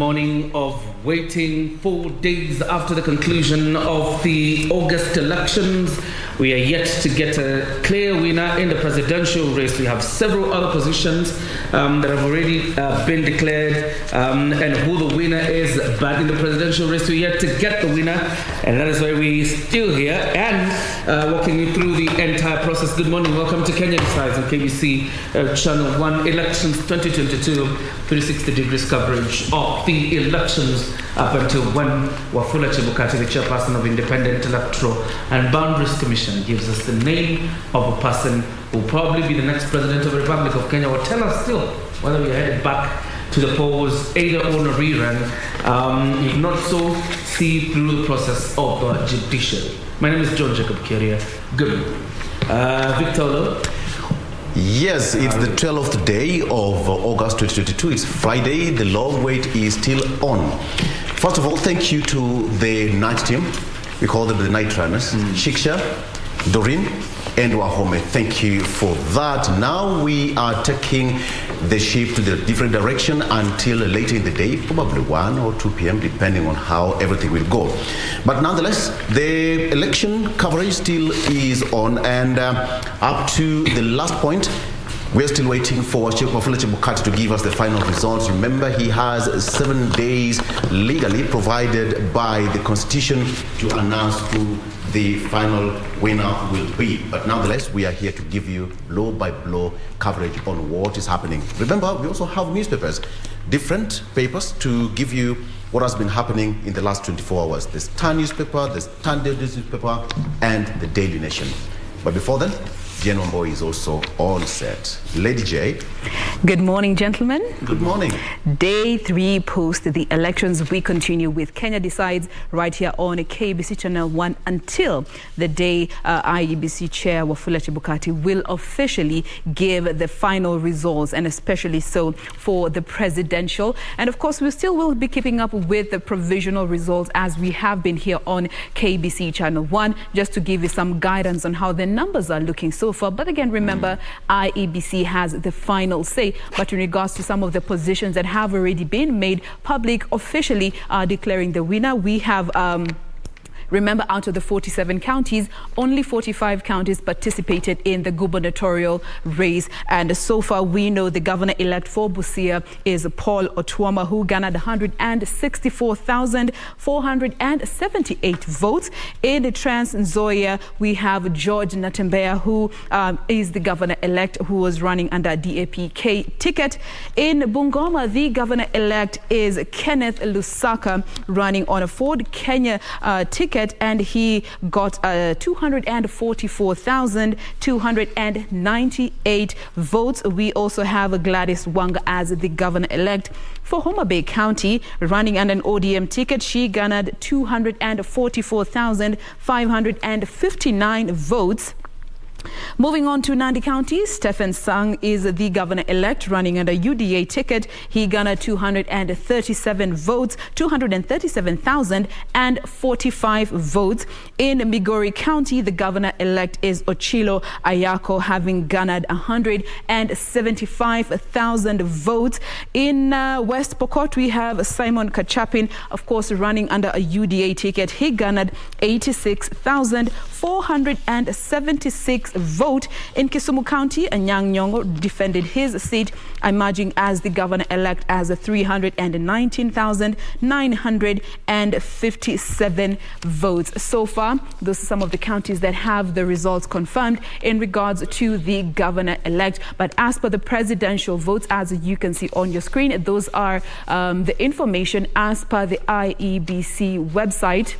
morning of waiting 4 days after the conclusion of the August elections. We are yet to get a clear winner in the presidential race. We have several other positions that have already been declared and who the winner is. But in the presidential race, we're yet to get the winner. And that is why we're still here and walking you through the entire process. Good morning. Welcome to Kenya Decides on KBC Channel 1 Elections 2022, 360 degrees coverage of the elections up until when Wafula Chebukati, the chairperson of Independent Electoral and Boundaries Commission, gives us the name of a person who will probably be the next president of the Republic of Kenya, or tell us still whether we are headed back to the polls, either on a rerun, if not so, see through the process of the judiciary. My name is John Jacob Keria. Good. Victor Lo. Yes, it's the 12th day of August 2022. It's Friday. The long wait is still on. First of all, thank you to the night team. We call them the night runners. Shiksha, Doreen, and Wahome. Thank you for that. Now we are taking the ship to the different direction until later in the day, probably 1 or 2 p.m., depending on how everything will go. But nonetheless, the election coverage still is on, and up to the last point, we're still waiting for Wafula Chebukati to give us the final results. Remember, he has 7 days legally provided by the Constitution to announce who the final winner will be. But nonetheless, we are here to give you blow-by-blow coverage on what is happening. Remember, we also have newspapers, different papers to give you what has been happening in the last 24 hours. The Star newspaper, the Standard newspaper, and the Daily Nation. But before then, Jen Wambo is also all set. Lady J. Good morning, gentlemen. Good morning. Day 3 post the elections. We continue with Kenya Decides right here on KBC Channel 1 until the day IEBC Chair Wafula Chebukati will officially give the final results, and especially so for the presidential. And of course, we still will be keeping up with the provisional results as we have been here on KBC Channel 1, just to give you some guidance on how the numbers are looking so far. But again, remember, IEBC has the final say. But in regards to some of the positions that have already been made public, officially declaring the winner, we have remember, out of the 47 counties, only 45 counties participated in the gubernatorial race. And so far, we know the governor-elect for Busia is Paul Otuoma, who garnered 164,478 votes. In the Trans Nzoia, we have George Natembeya, who is the governor-elect, who was running under DAP-K ticket. In Bungoma, the governor-elect is Kenneth Lusaka, running on a Ford Kenya ticket, and he got 244,298 votes. We also have Gladys Wanga as the governor-elect for Homa Bay County, running on an ODM ticket. She garnered 244,559 votes. Moving on to Nandi County, Stephen Sang is the governor-elect, running under UDA ticket. He garnered 237,045 votes. In Migori County, the governor-elect is Ochilo Ayako, having garnered 175,000 votes. In West Pokot, we have Simon Kachapin, of course, running under a UDA ticket. He garnered 86,476 vote. In Kisumu County, Anyang' Nyong'o defended his seat, emerging as the governor-elect as 319,957 votes. So far, those are some of the counties that have the results confirmed in regards to the governor-elect. But as per the presidential votes, as you can see on your screen, those are the information as per the IEBC website.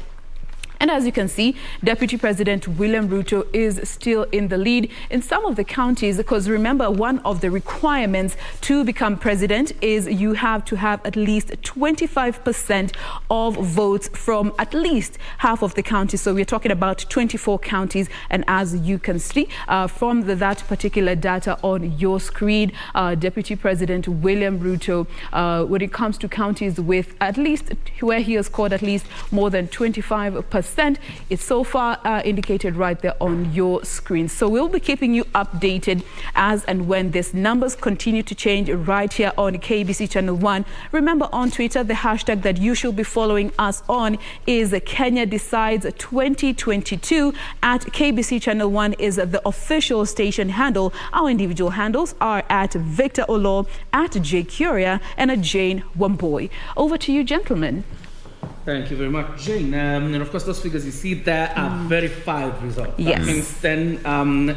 And as you can see, Deputy President William Ruto is still in the lead in some of the counties, because remember, one of the requirements to become president is you have to have at least 25% of votes from at least half of the counties. So we're talking about 24 counties. And as you can see from that particular data on your screen, Deputy President William Ruto, when it comes to counties with at least, where he has scored at least more than 25% 25%. It's so far indicated right there on your screen. So we'll be keeping you updated as and when these numbers continue to change right here on KBC Channel 1. Remember, on Twitter, the hashtag that you should be following us on is Kenya Decides 2022. At KBC Channel 1 is the official station handle. Our individual handles are at Victor Olo, at J Curia, and at Jane Wamboy. Over to you, gentlemen. Thank you very much, Jane. And of course, those figures you see there are verified results. Yes. That means then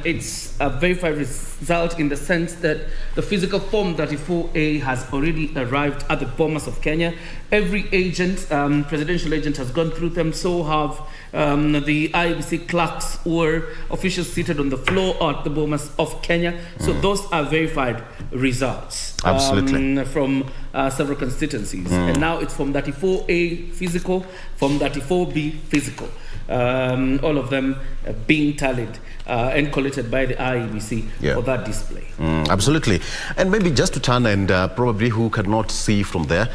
it's a verified result in the sense that the physical Form 34A has already arrived at the Bomas of Kenya. Every agent, presidential agent, has gone through them. So have the IEBC clerks or officials seated on the floor at the Bomas of Kenya. So those are verified results. Absolutely. From several constituencies. And now it's Form 34A physical, Form 34B physical. All of them being tallied and collated by the IEBC for that display. Absolutely. And maybe just to turn and probably who cannot see from there,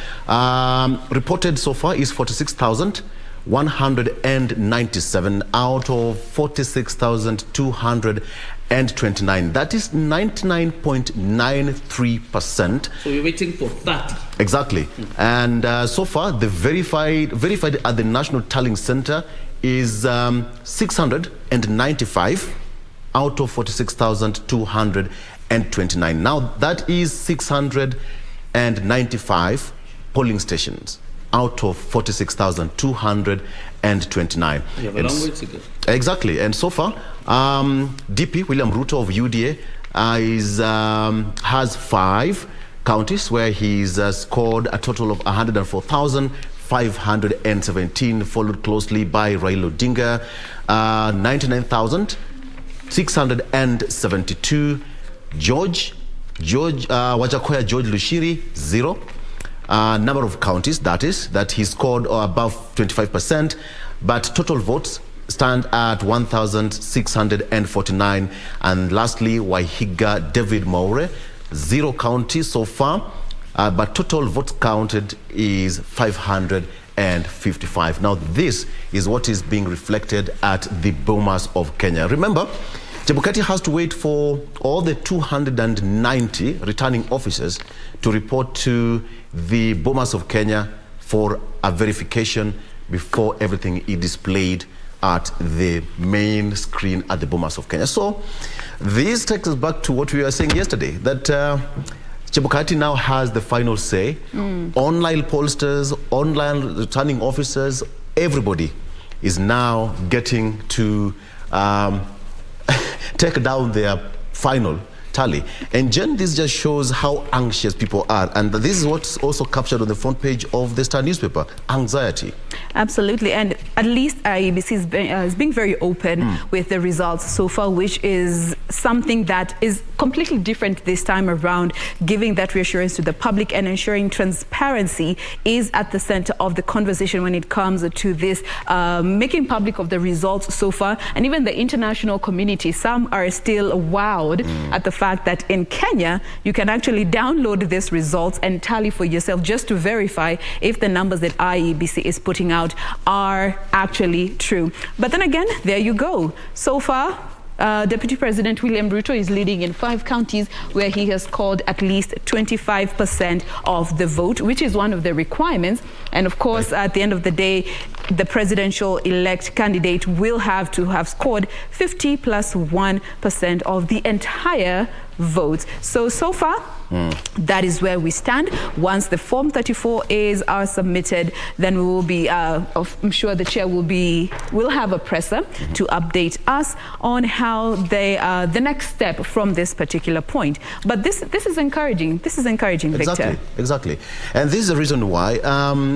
reported so far is 46,197 out of 46,229. That is 99.93%. So we're waiting for 30. Exactly. And so far, the verified at the National Tallying Center is 695 out of 46,229. Now, that is 695 polling stations out of 46,229. You have a long way to go. Exactly. And so far, DP William Ruto of UDA has 5 counties where he's scored a total of 104,517, followed closely by Raila Odinga, 99,672, Wajakoya George Lushiri, 0. Number of counties that he scored above 25%, but total votes stand at 1,649. And lastly, Wahiga David Maure, 0 counties so far, but total votes counted is 555. Now, this is what is being reflected at the Bomas of Kenya. Remember, Chebukati has to wait for all the 290 returning officers to report to the Bomas of Kenya for a verification before everything is displayed at the main screen at the Bomas of Kenya. So this takes us back to what we were saying yesterday, that Chebukati now has the final say. Online pollsters, online returning officers, everybody is now getting to take down their final tally. And Jen, this just shows how anxious people are. And this is what's also captured on the front page of the Star newspaper, anxiety. Absolutely. And at least IEBC is being very open with the results so far, which is something that is completely different this time around, giving that reassurance to the public and ensuring transparency is at the center of the conversation when it comes to this, making public of the results so far. And even the international community, some are still wowed at the fact that in Kenya, you can actually download these results and tally for yourself just to verify if the numbers that IEBC is putting out are actually true. But then again, there you go. So far, Deputy President William Ruto is leading in 5 counties where he has scored at least 25% of the vote, which is one of the requirements. And of course, at the end of the day, the presidential elect candidate will have to have scored 50 plus 1% of the entire votes. So far, that is where we stand. Once the Form 34As are submitted, then we will be, I'm sure the chair will have a presser to update us on how the next step from this particular point. But this is encouraging. This is encouraging, Victor. Exactly. And this is the reason why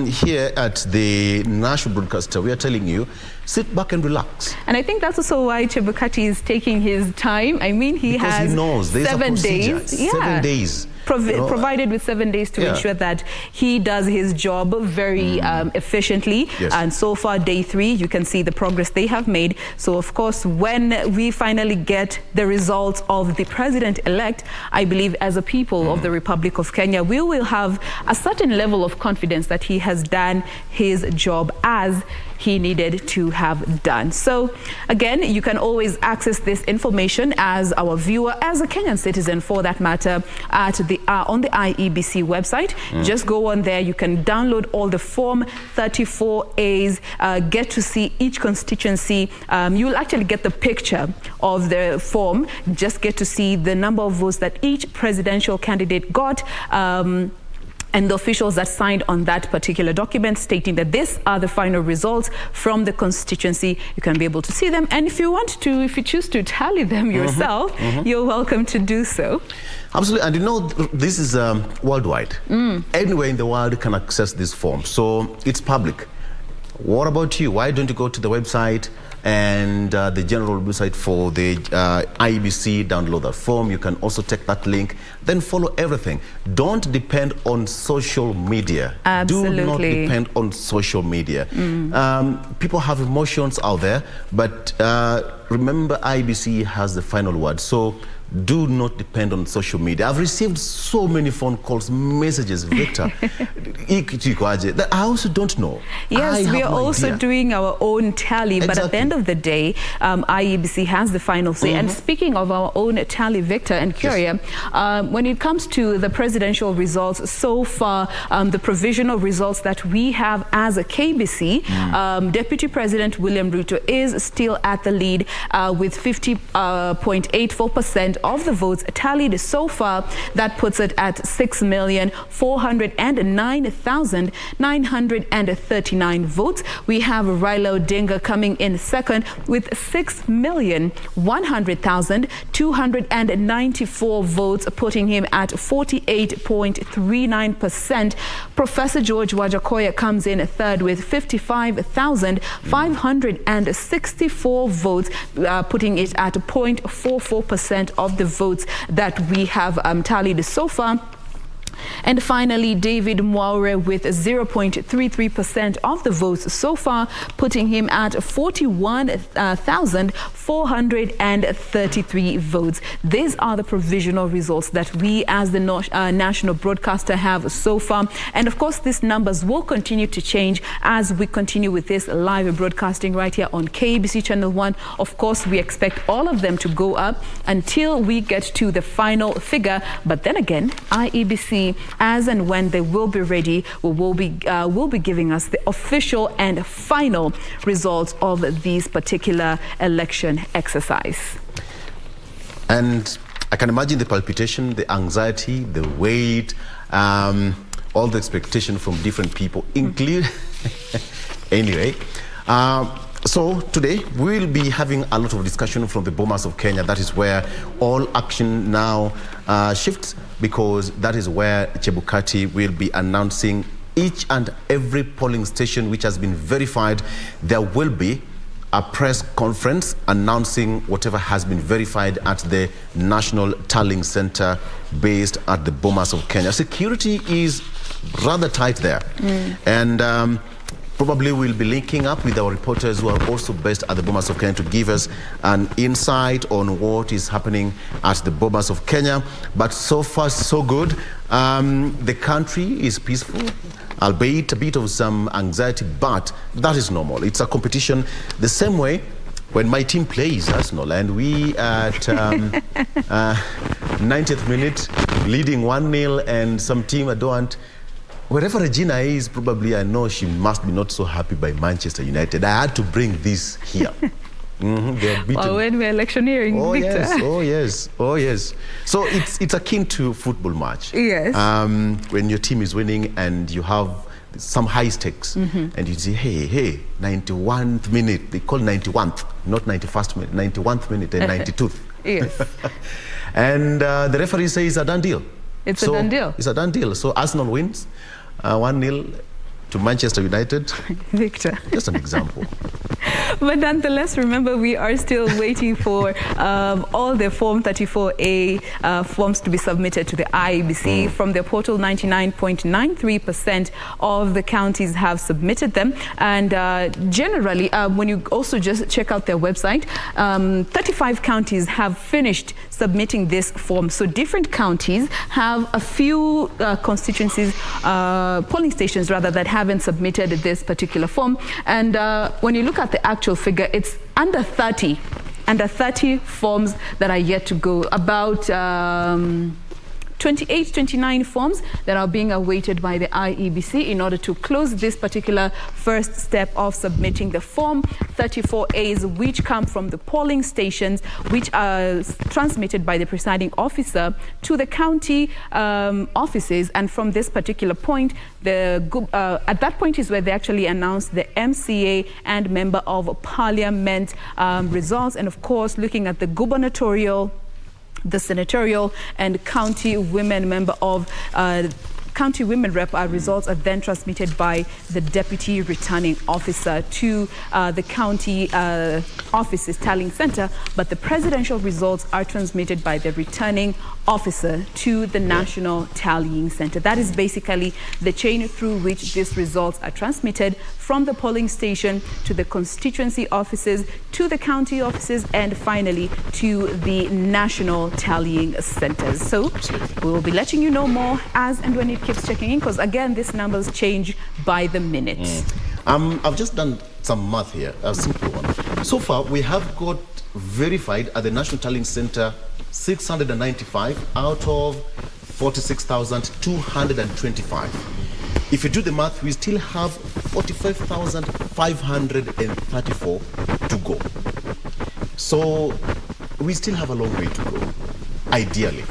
here at the National Broadcaster, we are telling you, sit back and relax. And I think that's also why Chebukati is taking his time. I mean, because he knows 7 days. 7 days. Provided with 7 days to ensure that he does his job very efficiently. Yes. And so far, day 3, you can see the progress they have made. So, of course, when we finally get the results of the president-elect, I believe as a people of the Republic of Kenya, we will have a certain level of confidence that he has done his job as he needed to have done. So again, you can always access this information as our viewer, as a Kenyan citizen for that matter, at the on the IEBC website. Just go on there. You can download all the Form 34As, get to see each constituency. You'll actually get the picture of the form, just get to see the number of votes that each presidential candidate got, and the officials that signed on that particular document stating that these are the final results from the constituency. You can be able to see them, and if you choose to tally them yourself, you're welcome to do so. Absolutely, and you know, this is worldwide. Anywhere in the world can access this form, so it's public. What about you? Why don't you go to the website and the general website for the IEBC, download that form? You can also take that link, then follow everything. Don't depend on social media. Absolutely. Do not depend on social media. People have emotions out there, but remember, IEBC has the final word. So do not depend on social media. I've received so many phone calls, messages, Victor. I also don't know. Yes, we are also doing our own tally, but at the end of the day, IEBC has the final say. And speaking of our own tally, Victor and Curia, when it comes to the presidential results so far, the provisional results that we have as a KBC, Deputy President William Ruto is still at the lead with 50.84% of the votes tallied so far. That puts it at 6,409,939 votes. We have Raila Odinga coming in second with 6,100,294 votes, putting him at 48.39%. Professor George Wajakoya comes in third with 55,564 votes, putting it at 0.44% of the votes that we have tallied so far. And finally, David Mwaure with 0.33% of the votes so far, putting him at 41,433 votes. These are the provisional results that we as the national broadcaster have so far. And of course, these numbers will continue to change as we continue with this live broadcasting right here on KBC Channel 1. Of course, we expect all of them to go up until we get to the final figure. But then again, IEBC, as and when they will be ready, will be giving us the official and final results of this particular election exercise. And I can imagine the palpitation, the anxiety, the weight, all the expectation from different people, include anyway. So today we'll be having a lot of discussion from the Bomas of Kenya. That is where all action now shifts, because that is where Chebukati will be announcing each and every polling station which has been verified. There will be a press conference announcing whatever has been verified at the National Tallying Center based at the Bomas of Kenya. Security is rather tight there. And probably we'll be linking up with our reporters who are also based at the Bomas of Kenya to give us an insight on what is happening at the Bomas of Kenya. But so far, so good. The country is peaceful, albeit a bit of some anxiety, but that is normal. It's a competition the same way when my team plays Arsenal and we at 90th minute leading 1-0 and some team I don't. Wherever Regina is, probably I know she must be not so happy by Manchester United. I had to bring this here. They are beaten. Well, when we're electioneering, Victor. Yes, oh yes. So it's akin to football match. Yes. When your team is winning and you have some high stakes, and you say, hey, 91th minute. They call 91th, not 91st minute, 91th minute and 92th. Yes. And the referee says it's a done deal. It's a done deal. It's a done deal. So Arsenal wins 1-0 to Manchester United. Victor. Just an example. But nonetheless, remember, we are still waiting for all the Form 34A forms to be submitted to the IEBC. From their portal, 99.93% of the counties have submitted them. And generally, when you also just check out their website, 35 counties have finished submitting this form. So different counties have a few constituencies, polling stations rather, that have haven't submitted this particular form. And when you look at the actual figure, it's under 30 forms that are yet to go. About 28, 29 forms that are being awaited by the IEBC in order to close this particular first step of submitting the form 34As, which come from the polling stations, which are transmitted by the presiding officer to the county offices. And from this particular point, at that point is where they actually announced the MCA and Member of Parliament results. And of course, looking at the gubernatorial, the senatorial and county women member of county women rep results are then transmitted by the deputy returning officer to the county office's tallying center, but the presidential results are transmitted by the returning officer to the national tallying center. That is basically the chain through which these results are transmitted from the polling station to the constituency offices, to the county offices, and finally to the national tallying centers. So we will be letting you know more as and when it keeps checking in, because again, these numbers change by the minute. I've just done some math here, a simple one. So far, we have got verified at the National Tallying Center 695 out of 46,225. If you do the math, we still have 45,534 to go. So we still have a long way to go, ideally.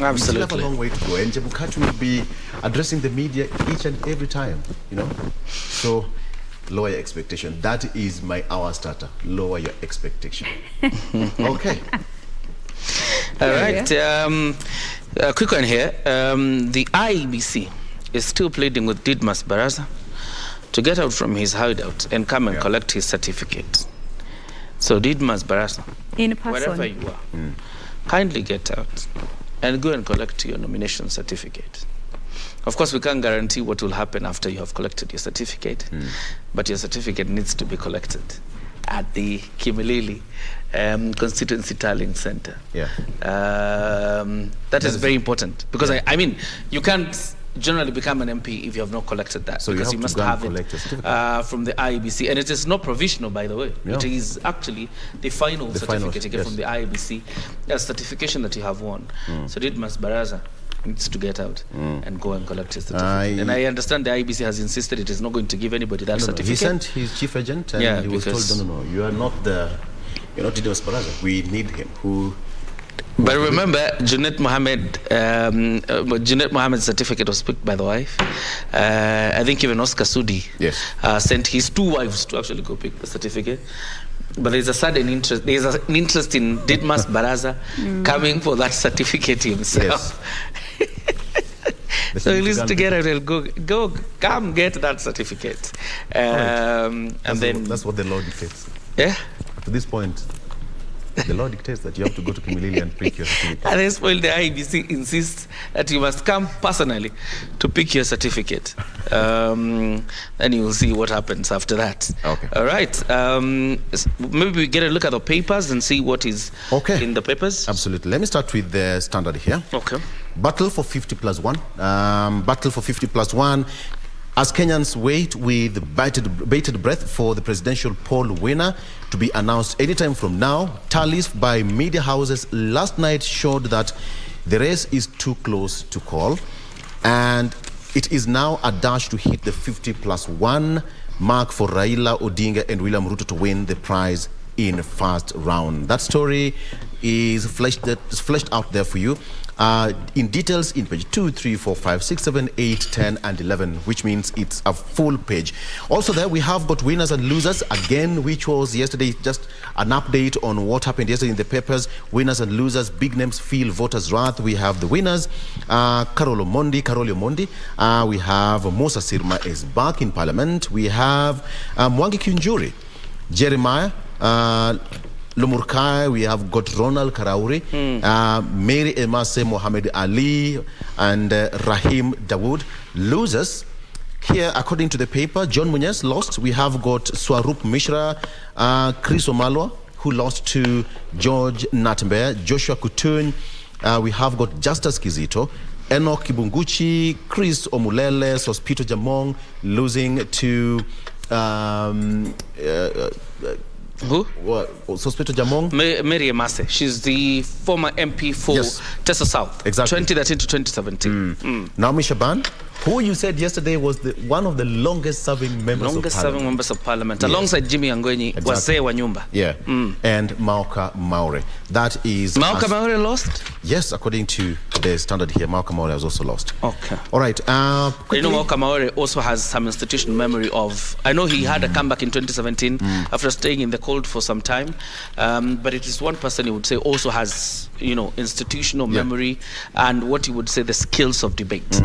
Absolutely. We still have a long way to go, and Chebukati will be addressing the media each and every time, you know. So lower your expectation. That is my hour starter. Lower your expectation. Okay. All right. A quick one here. The IEBC is still pleading with Didmas Baraza to get out from his hideout and come and collect his certificate. So Didmas Baraza, in person, wherever you are, kindly get out and go and collect your nomination certificate. Of course, we can't guarantee what will happen after you have collected your certificate, but your certificate needs to be collected at the Kimilili Constituency Tallying Center. That is very important, because I mean, you can't generally become an MP if you have not collected that, so because you must have it from the IEBC, and it is not provisional, by the way. It is actually the final certificate you get from the IEBC, a certification that you have won. So Didmas Baraza needs to get out and go and collect his certificate. And I understand the IEBC has insisted it is not going to give anybody that certificate. He sent his chief agent, and he was told, no, you are not you're not Didmas Baraza. We need him. But remember, Junet Mohammed's certificate was picked by the wife. I think even Oscar Sudi sent his two wives to actually go pick the certificate. But there's a sudden interest. There's an interest in Didmas Baraza coming for that certificate himself. So he needs to get out and go, come get that certificate. And then that's what the law dictates. Yeah. To this point, the law dictates that you have to go to Kimilili and pick your certificate. At this point, the IEBC insists that you must come personally to pick your certificate. Then you will see what happens after that. Okay. All right. Maybe we get a look at the papers and see what is in the papers. Absolutely. Let me start with the Standard here. Okay. Battle for 50+1. Battle for 50+1. As Kenyans wait with bated breath for the presidential poll winner to be announced anytime from now, tallies by media houses last night showed that the race is too close to call, and it is now a dash to hit the 50+1 mark for Raila Odinga and William Ruto to win the prize in first round. That story is fleshed out there for you in details in page 2, 3, 4, 5, 6, 7, 8, 10, and 11, which means it's a full page. Also there we have got winners and losers again, which was yesterday just an update on what happened yesterday in the papers. Winners and losers, big names feel voters' wrath. We have the winners, Karoli Omondi. We have Musa Sirma is back in Parliament. We have Mwangi Kiunjuri, Jeremiah Lomurkai, we have got Ronald Karauri, Mary Emase Mohammed Ali, and Rahim Dawood. Losers, here according to the paper, John Munyes lost. We have got Swarup Mishra, Chris Omalwa, who lost to George Natembeya, Joshua Kutun. We have got Justus Kizito, Enoch Kibunguchi, Chris Omulele, Sospito Jamong losing to who? Sospito Jamong? Mary Emase. She's the former MP for Tessa South. Exactly. 2013 to 2017. Naomi Shaban, who you said yesterday was one of the longest serving members of parliament. Alongside Jimmy Angwenyi, Wazee wa Nyumba. Yeah. And Mauka Maure. That is... Mauka Maure lost? Yes, according to the standard here, Mauka Maure has also lost. Okay. All right. Mauka Maure also has some institutional memory of... I know he had a comeback in 2017 after staying in the cold for some time. But it is one person he would say also has, institutional memory and what he would say the skills of debate.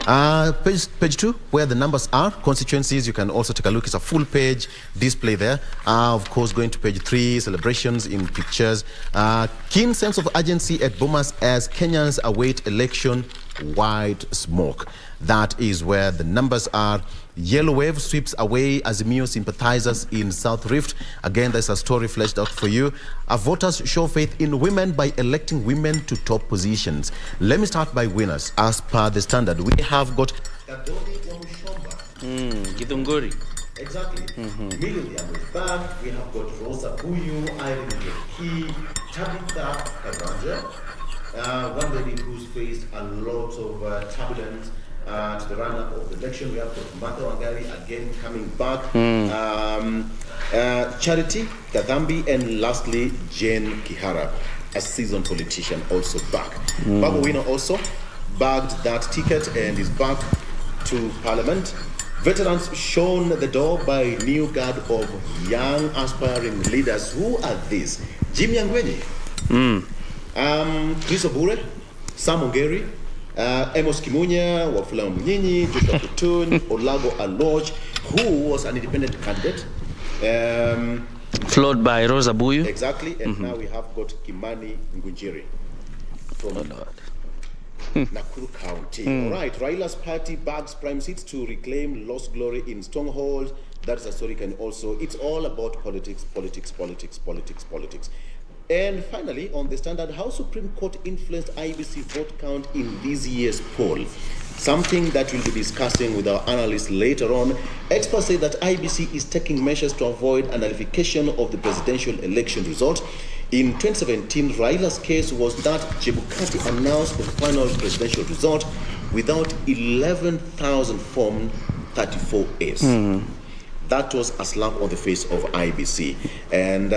Page 2, where the numbers are, constituencies, you can also take a look. It's a full page display there. Of course, going to page 3, celebrations in pictures. Keen sense of urgency at Bomas as Kenyans await election, white smoke. That is where the numbers are. Yellow wave sweeps away Azimio sympathizers in South Rift. Again, there's a story fleshed out for you. Voters show faith in women by electing women to top positions. Let me start by winners. As per the standard, we have got Githunguri. Exactly. Miriam is back. We have got Rosa Buyu, Irene Joki, Tabitha Kaganja. One lady who's faced a lot of turbulence to the run-up of the election. We have got Martha Wangari again coming back. Charity Kadhambi, and lastly Jane Kihara, a seasoned politician, also back. Babu Wino also bagged that ticket and is back to Parliament. Veterans shown the door by new guard of young aspiring leaders. Who are these? Jimmy Angwenyi, Chris Obure, Sam Ongeri, Amos Kimunya, Wafula Munyinyi, Joshua Kutun, Olago Aloj, who was an independent candidate. Flawed by Rosa Buyu. Exactly, and now we have got Kimani Ngunjiri from Nakuru County. All right, Raila's party bags prime seats to reclaim lost glory in stronghold. That's a story can also, it's all about politics. And finally, on the standard, how Supreme Court influenced IBC vote count in this year's poll. Something that we'll be discussing with our analysts later on. Experts say that IBC is taking measures to avoid a nullification of the presidential election result. In 2017, Raila's case was that Chebukati announced the final presidential result without 11,000 Form 34As. That was a slap on the face of IBC. And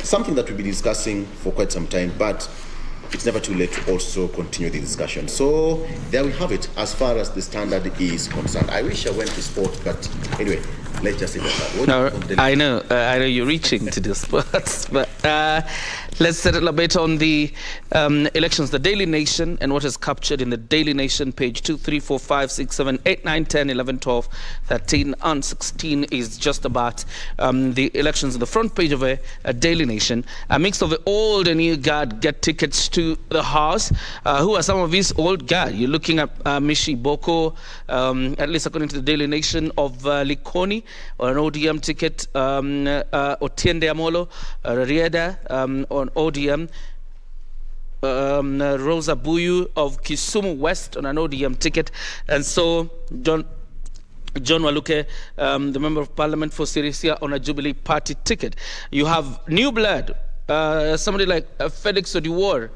something that we'll be discussing for quite some time, but it's never too late to also continue the discussion. So there we have it as far as the standard is concerned. I wish I went to sport, but anyway, let's just say that. No, I know you're reaching to the sports, but let's settle a bit on the elections. The Daily Nation and what is captured in the Daily Nation, page 2, 3, 4, 5, 6, 7, 8, 9, 10, 11, 12, 13, and 16 is just about the elections. On the front page of a Daily Nation, a mix of the old and new guard get tickets to the House. Who are some of these old guard? You're looking at Mishi Boko, at least according to the Daily Nation, of Likoni, or an ODM ticket, Otiende Amolo, Rieda on ODM, Rosa Buyu of Kisumu West on an ODM ticket, and so John Waluke, the Member of Parliament for Sirisia, on a Jubilee Party ticket. You have new blood. Somebody like Felix Odiwar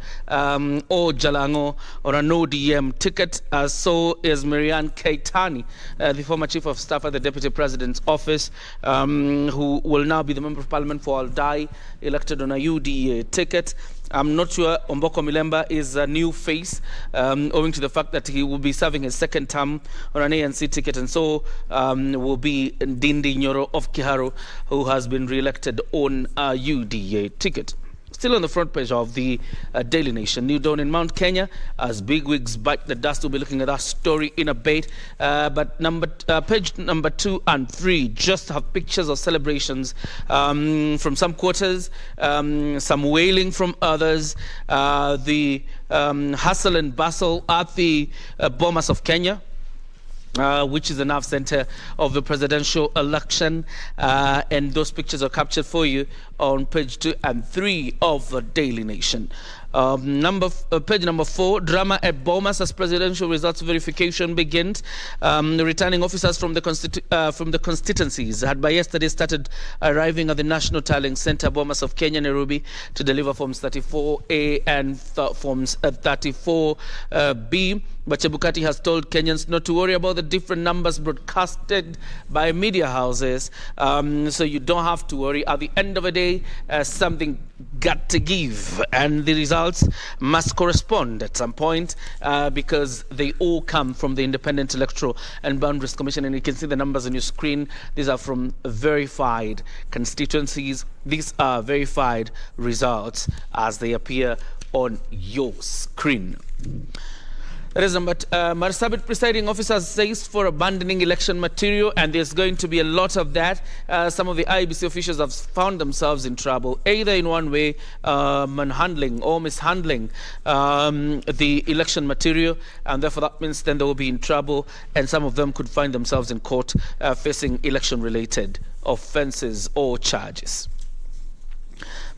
or Jalango on an ODM ticket. So is Marianne Keitani, the former Chief of Staff at the Deputy President's Office, who will now be the Member of Parliament for Aldai, elected on a UDA ticket. I'm not sure Omboko Milemba is a new face, owing to the fact that he will be serving his second term on an ANC ticket, and so will be Ndindi Nyoro of Kiharu, who has been re-elected on a UDA ticket. Still on the front page of the Daily Nation, new dawn in Mount Kenya as bigwigs bite the dust. We'll be looking at that story in a bit. But page number 2 and 3 just have pictures of celebrations from some quarters, some wailing from others, the hustle and bustle at the Bomas of Kenya, which is the nerve center of the presidential election, and those pictures are captured for you on page 2 and 3 of the Daily Nation. Page number 4, drama at Bomas as presidential results verification begins. The returning officers from the constituencies had by yesterday started arriving at the National Tallying Center, Bomas of Kenya, Nairobi, to deliver Forms 34A and Forms 34B. But Chebukati has told Kenyans not to worry about the different numbers broadcasted by media houses. So you don't have to worry. At the end of the day, something got to give. And the results must correspond at some point because they all come from the Independent Electoral and Boundaries Commission. And you can see the numbers on your screen. These are from verified constituencies. These are verified results as they appear on your screen. That is Marsabit presiding officer says for abandoning election material, and there's going to be a lot of that. Some of the IEBC officials have found themselves in trouble, either in one way, manhandling or mishandling the election material, and therefore that means then they will be in trouble, and some of them could find themselves in court facing election-related offences or charges.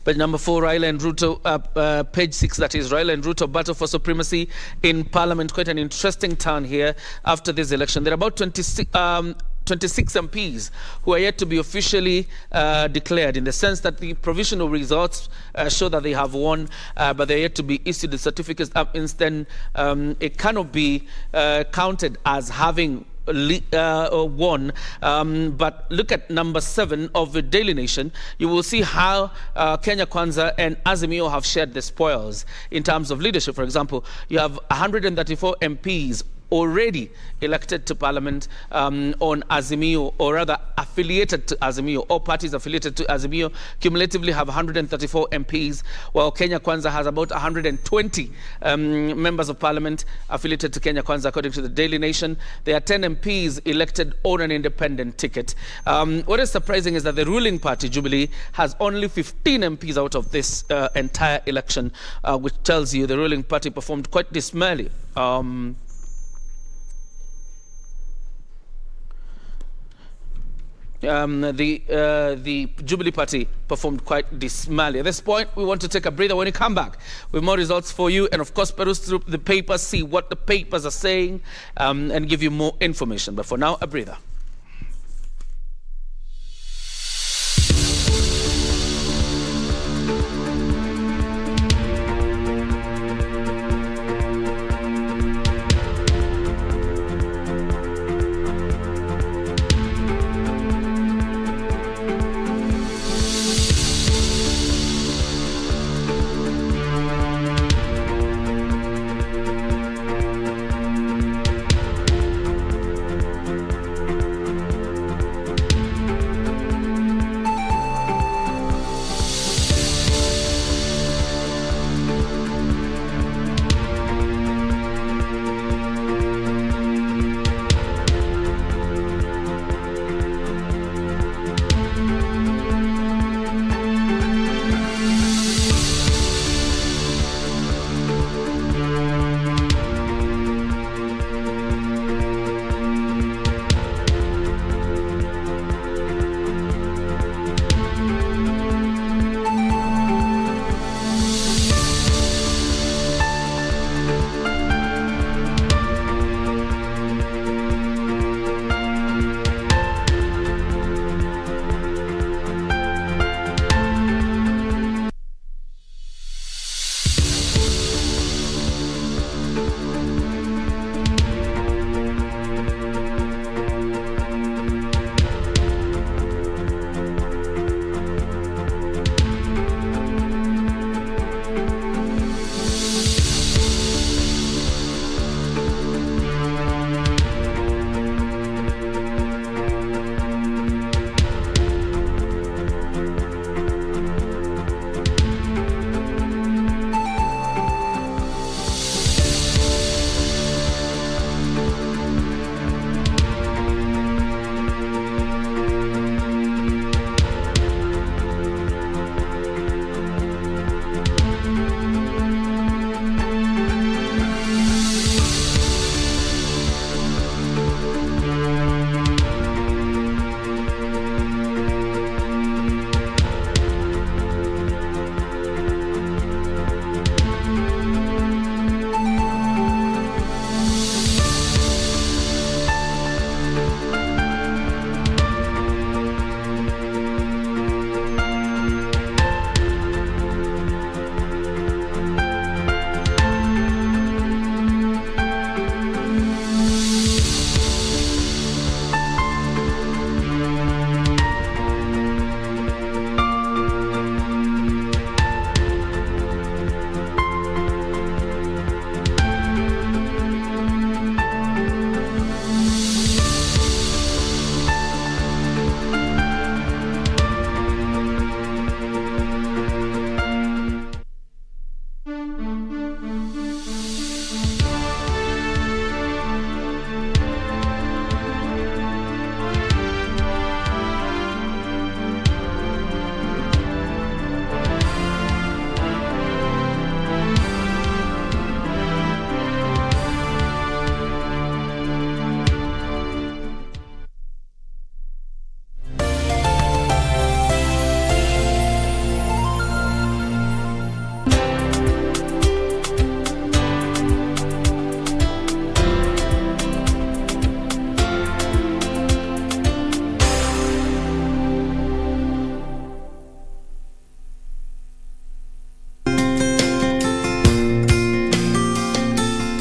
Page number 4, Raila and Ruto, page 6, that is Raila and Ruto battle for supremacy in Parliament. Quite an interesting turn here after this election. There are about 26 MPs who are yet to be officially declared, in the sense that the provisional results show that they have won, but they're yet to be issued the certificates. That means then it cannot be counted as having won. But look at number 7 of the Daily Nation. You will see how Kenya Kwanza and Azimio have shared the spoils in terms of leadership. For example, you have 134 MPs already elected to Parliament on Azimio, or rather affiliated to Azimio. All parties affiliated to Azimio cumulatively have 134 MPs, while Kenya Kwanza has about 120 members of Parliament affiliated to Kenya Kwanza, according to the Daily Nation. There are 10 MPs elected on an independent ticket. What is surprising is that the ruling party, Jubilee, has only 15 MPs out of this entire election, which tells you the ruling party performed quite dismally. The Jubilee Party performed quite dismally. At this point, we want to take a breather. When we come back with more results for you, and of course, peruse through the papers, see what the papers are saying, and give you more information. But for now, a breather.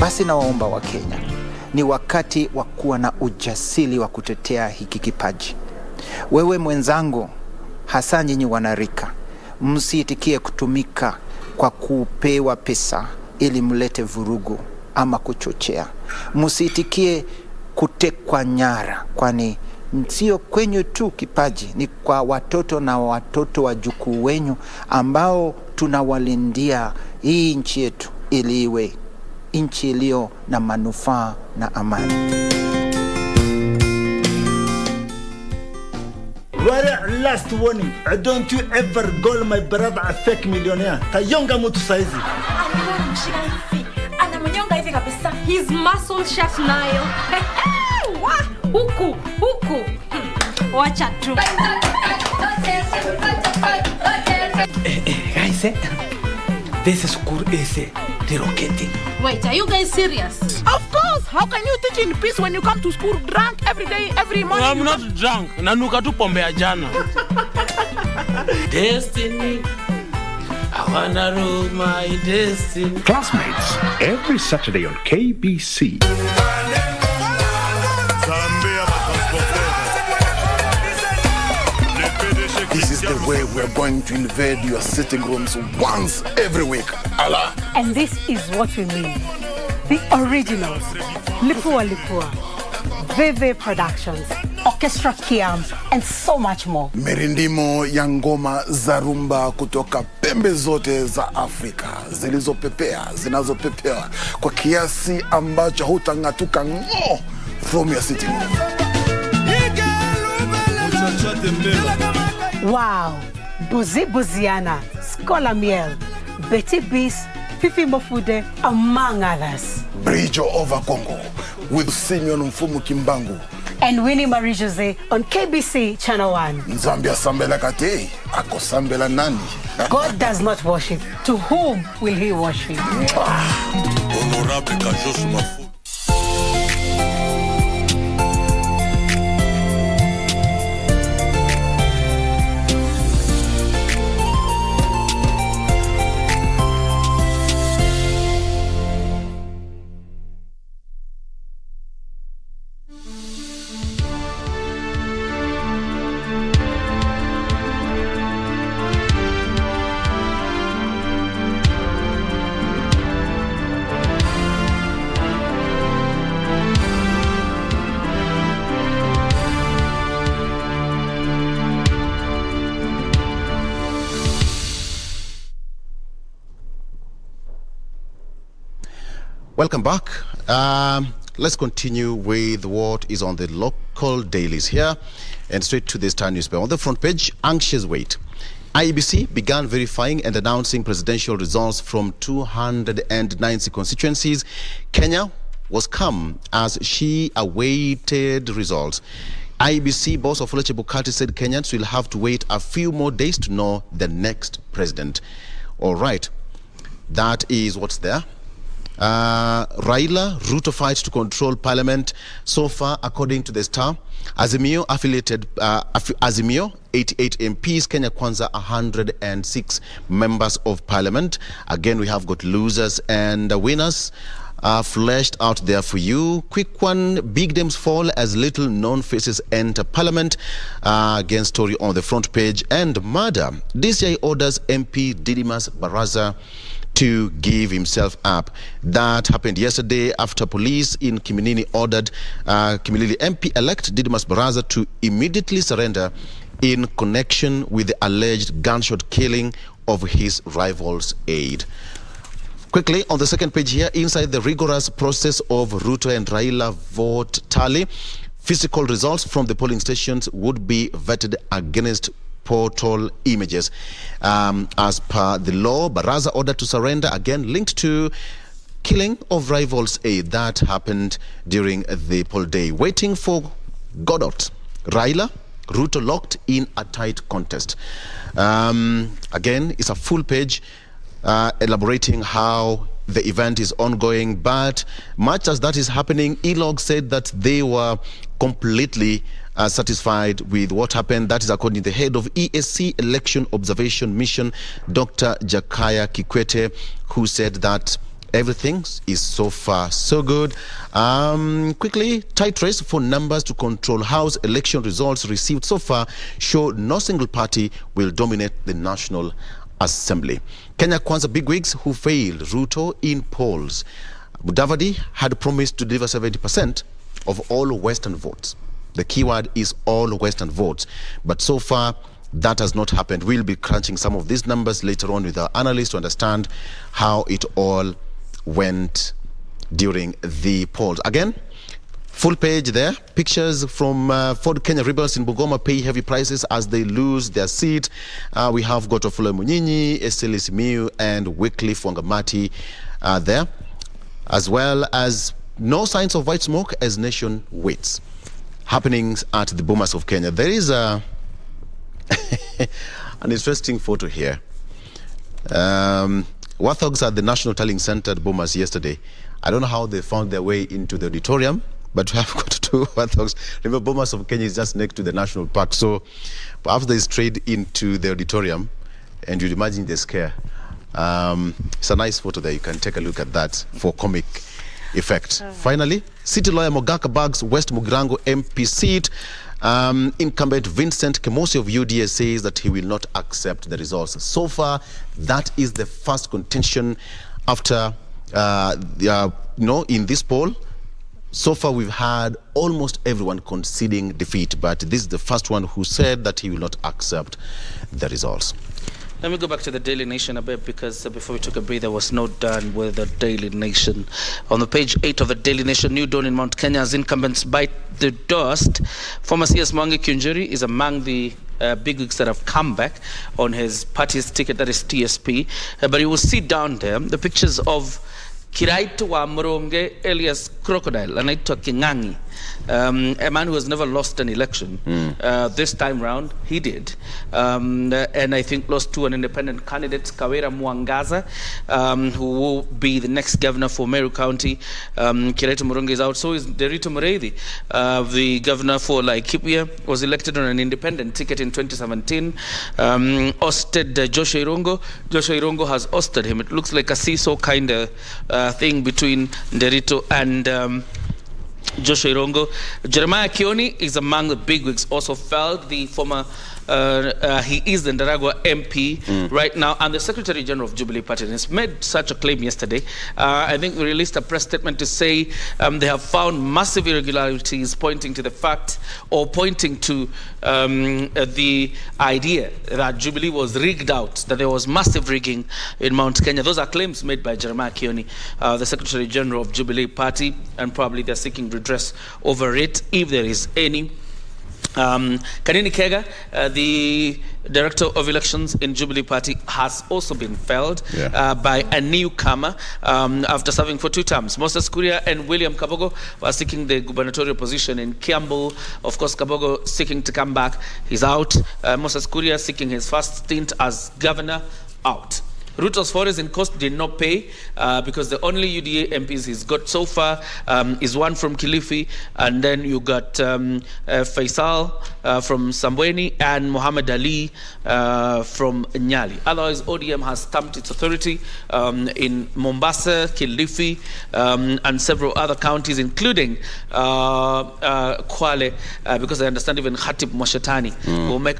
Basi nawaomba wa Kenya, ni wakati wa kuwa na ujasiri wa kutetea hiki kipaji. Wewe mwenzangu, hasa nyinyi wanarika, msiitikie kutumika kwa kupewa pesa ili mlete vurugu ama kuchochea. Msiitikie kutekwa nyara, kwani sio kwenye tu kipaji, ni kwa watoto na watoto wajukuu wenyu ambao tunawalindia hii nchi yetu ili iwe nchi iliyo na manufaa na amani. Very last warning, don't you ever call my brother a fake millionaire. Tayonga mtu saizi. Anamnyonga hivi kabisa. His muscle shaft nayo. Huku. Wacha tu. Guys, this school is relocating. Wait, are you guys serious? Of course. How can you teach in peace when you come to school drunk every day, every morning? I'm not drunk. Nanuka tu pombe ya jana. Destiny. I wanna rule my destiny. Classmates, every Saturday on KBC. This is the way we're going to invade your sitting rooms once every week. Allah. And this is what we mean. The originals. Lipua, Veve Productions, Orchestra Kiam, and so much more. Merindimo ya ngoma za rumba kutoka pembe zote za Afrika, zilizopepea, zinazopepewa kwa kiasi ambacho hutang'atuka ng'o from your sitting room. Wow, Buzi Buziana, Scholar Miel, Betty Beast, Fifi Mofude, among others. Bridge over Congo with Simeon Mfumu Kimbangu and Winnie Marie-Jose on KBC Channel 1. Zambia Sambela Kate, Ako Sambela Nani. God does not worship. To whom will he worship? Honorable Kajos Mafu. Welcome back. Let's continue with what is on the local dailies here. And straight to this Star newspaper. On the front page, anxious wait. IEBC began verifying and announcing presidential results from 290 constituencies. Kenya was calm as she awaited results. IEBC boss Wafula Chebukati said Kenyans will have to wait a few more days to know the next president. All right. That is what's there. Raila, Ruto fights to control parliament. So far, according to the Star, Azimio affiliated, Azimio, 88 MPs, Kenya Kwanza, 106 members of parliament. Again, we have got losers and winners fleshed out there for you. Quick one, big names fall as little known faces enter parliament. Again, story on the front page. And murder, DCI orders MP Didimas Baraza to give himself up. That happened yesterday after police in Kiminini ordered Kimilili MP-elect Didimas Baraza to immediately surrender in connection with the alleged gunshot killing of his rival's aide. Quickly, on the second page here, inside the rigorous process of Ruto and Raila vote tally, physical results from the polling stations would be vetted against portal images. As per the law, Baraza ordered to surrender, again linked to killing of rivals aide that happened during the poll day. Waiting for Godot. Raila, Ruto locked in a tight contest. Again, it's a full page elaborating how the event is ongoing, but much as that is happening, ELOG said that they were completely satisfied with what happened. That is according to the head of ESC Election Observation Mission, Dr. Jakaya Kikwete, who said that Everything is so far so good. Quickly, tight race for numbers to control House election results received so far show no single party will dominate the National Assembly. Kenya Kwanza bigwigs who failed Ruto in polls. Mudavadi had promised to deliver 70% of all Western votes. The keyword is all Western votes. But so far, that has not happened. We'll be crunching some of these numbers later on with our analysts to understand how it all went during the polls. Again, full page there. Pictures from Ford Kenya rebels in Bungoma pay heavy prices as they lose their seat. We have got Ofula Munyinyi, Esteli Simiu, and Wycliffe Wangamati there, as well as no signs of white smoke as nation waits. Happenings at the Bomas of Kenya. There is an interesting photo here. Warthogs at the National Tallying Center at Bomas yesterday. I don't know how they found their way into the auditorium, but we have got two warthogs. Remember, Bomas of Kenya is just next to the National Park, so perhaps they strayed into the auditorium, and you'd imagine the scare. It's a nice photo there. You can take a look at that for comic effect. Finally, City Lawyer Mogaka bags West Mugirango MP seat. Incumbent Vincent Kemosi of UDA says that he will not accept the results. So far, that is the first contention after, in this poll. So far, we've had almost everyone conceding defeat, but this is the first one who said that he will not accept the results. Let me go back to the Daily Nation a bit, because before we took a break, there was no done with the Daily Nation. On the page 8 of the Daily Nation, new dawn in Mount Kenya as incumbents bite the dust. Former CS Mwangi Kiunjuri is among the bigwigs that have come back on his party's ticket, that is TSP. But you will see down there the pictures of Kiraitu wa Muronge, alias Crocodile, anaitwa Kingangi, a man who has never lost an election. This time round, he did. And I think lost to an independent candidate, Kawera Mwangaza, who will be the next governor for Meru County. Kiraitu Muronge is out. So is Derito Mureithi, the governor for Laikipia, was elected on an independent ticket in 2017. Ousted Joshua Irongo. Joshua Irongo has ousted him. It looks like a seesaw kind of thing between Derito and Joshua Irongo. Jeremiah Kioni is among the bigwigs, also felled. The former, he is the Ndaragwa MP right now, and the Secretary General of Jubilee Party has made such a claim yesterday. I think we released a press statement to say they have found massive irregularities pointing to the fact, or pointing to the idea that Jubilee was rigged out, that there was massive rigging in Mount Kenya. Those are claims made by Jeremiah Kioni, the Secretary General of Jubilee Party, and probably they're seeking redress over it, if there is any. Kanini Kega, the Director of Elections in Jubilee Party, has also been felled by a newcomer after serving for 2 terms. Moses Kuria and William Kabogo were seeking the gubernatorial position in Kiambu. Of course, Kabogo seeking to come back. He's out. Moses Kuria seeking his first stint as governor, out. Ruto's forest in cost did not pay because the only UDA MPs he's got so far is one from Kilifi, and then you got Faisal from Sambweni and Muhammad Ali from Nyali. Otherwise, ODM has stamped its authority in Mombasa, Kilifi, and several other counties, including Kwale, because I understand even Khatib Mwashetani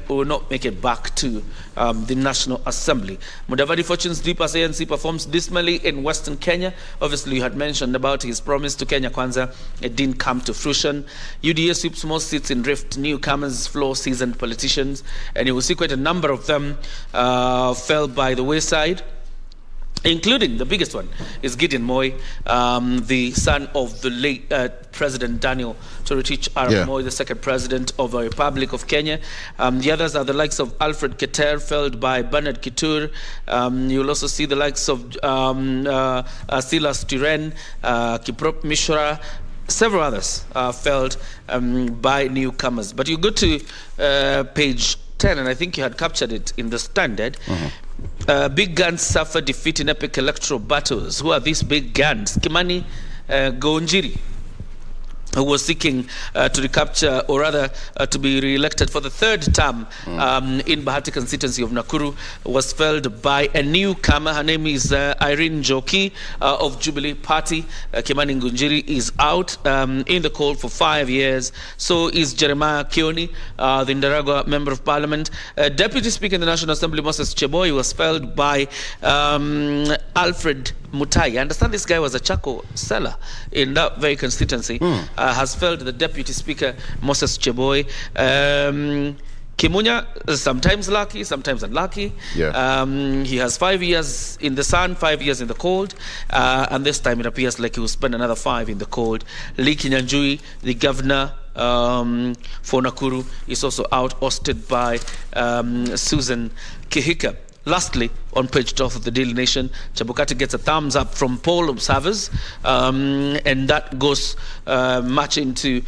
will not make it back to the National Assembly. Mudavadi Fortune's deep as ANC performs dismally in Western Kenya. Obviously, you had mentioned about his promise to Kenya Kwanza. It didn't come to fruition. UDA sweeps most seats in Rift. Newcomers floor seasoned politicians, and you will see quite a number of them fell by the wayside, including the biggest one is Gideon Moi, the son of the late President Daniel Toroitich Arap Moi, the second president of the Republic of Kenya. The others are the likes of Alfred Keter, felled by Bernard Kitur. You'll also see the likes of Silas Tiren, Kiprop Mishra, several others felled by newcomers. But you go to page 10, and I think you had captured it in the Standard. Big guns suffer defeat in epic electoral battles. Who are these big guns? Kimani Gonjiri who was seeking to recapture, or rather to be re-elected for the third term in Bahati constituency of Nakuru, was felled by a newcomer. Her name is Irene Njoki of Jubilee Party. Kimani Ngunjiri is out in the cold for 5 years. So is Jeremiah Kioni, the Ndaragwa Member of Parliament. Deputy Speaker in the National Assembly, Moses Cheboy, was felled by Alfred Mutai. I understand this guy was a charcoal seller in that very constituency. Has felled the Deputy Speaker, Moses Cheboy. Kimunya, sometimes lucky, sometimes unlucky. Yeah. He has 5 years in the sun, 5 years in the cold, and this time it appears like he will spend another 5 in the cold. Lee Kinyanjui, the governor for Nakuru, is also out, ousted by Susan Kihika. Lastly, on page 12 of the Daily Nation, Chebukati gets a thumbs up from poll observers, and that goes much into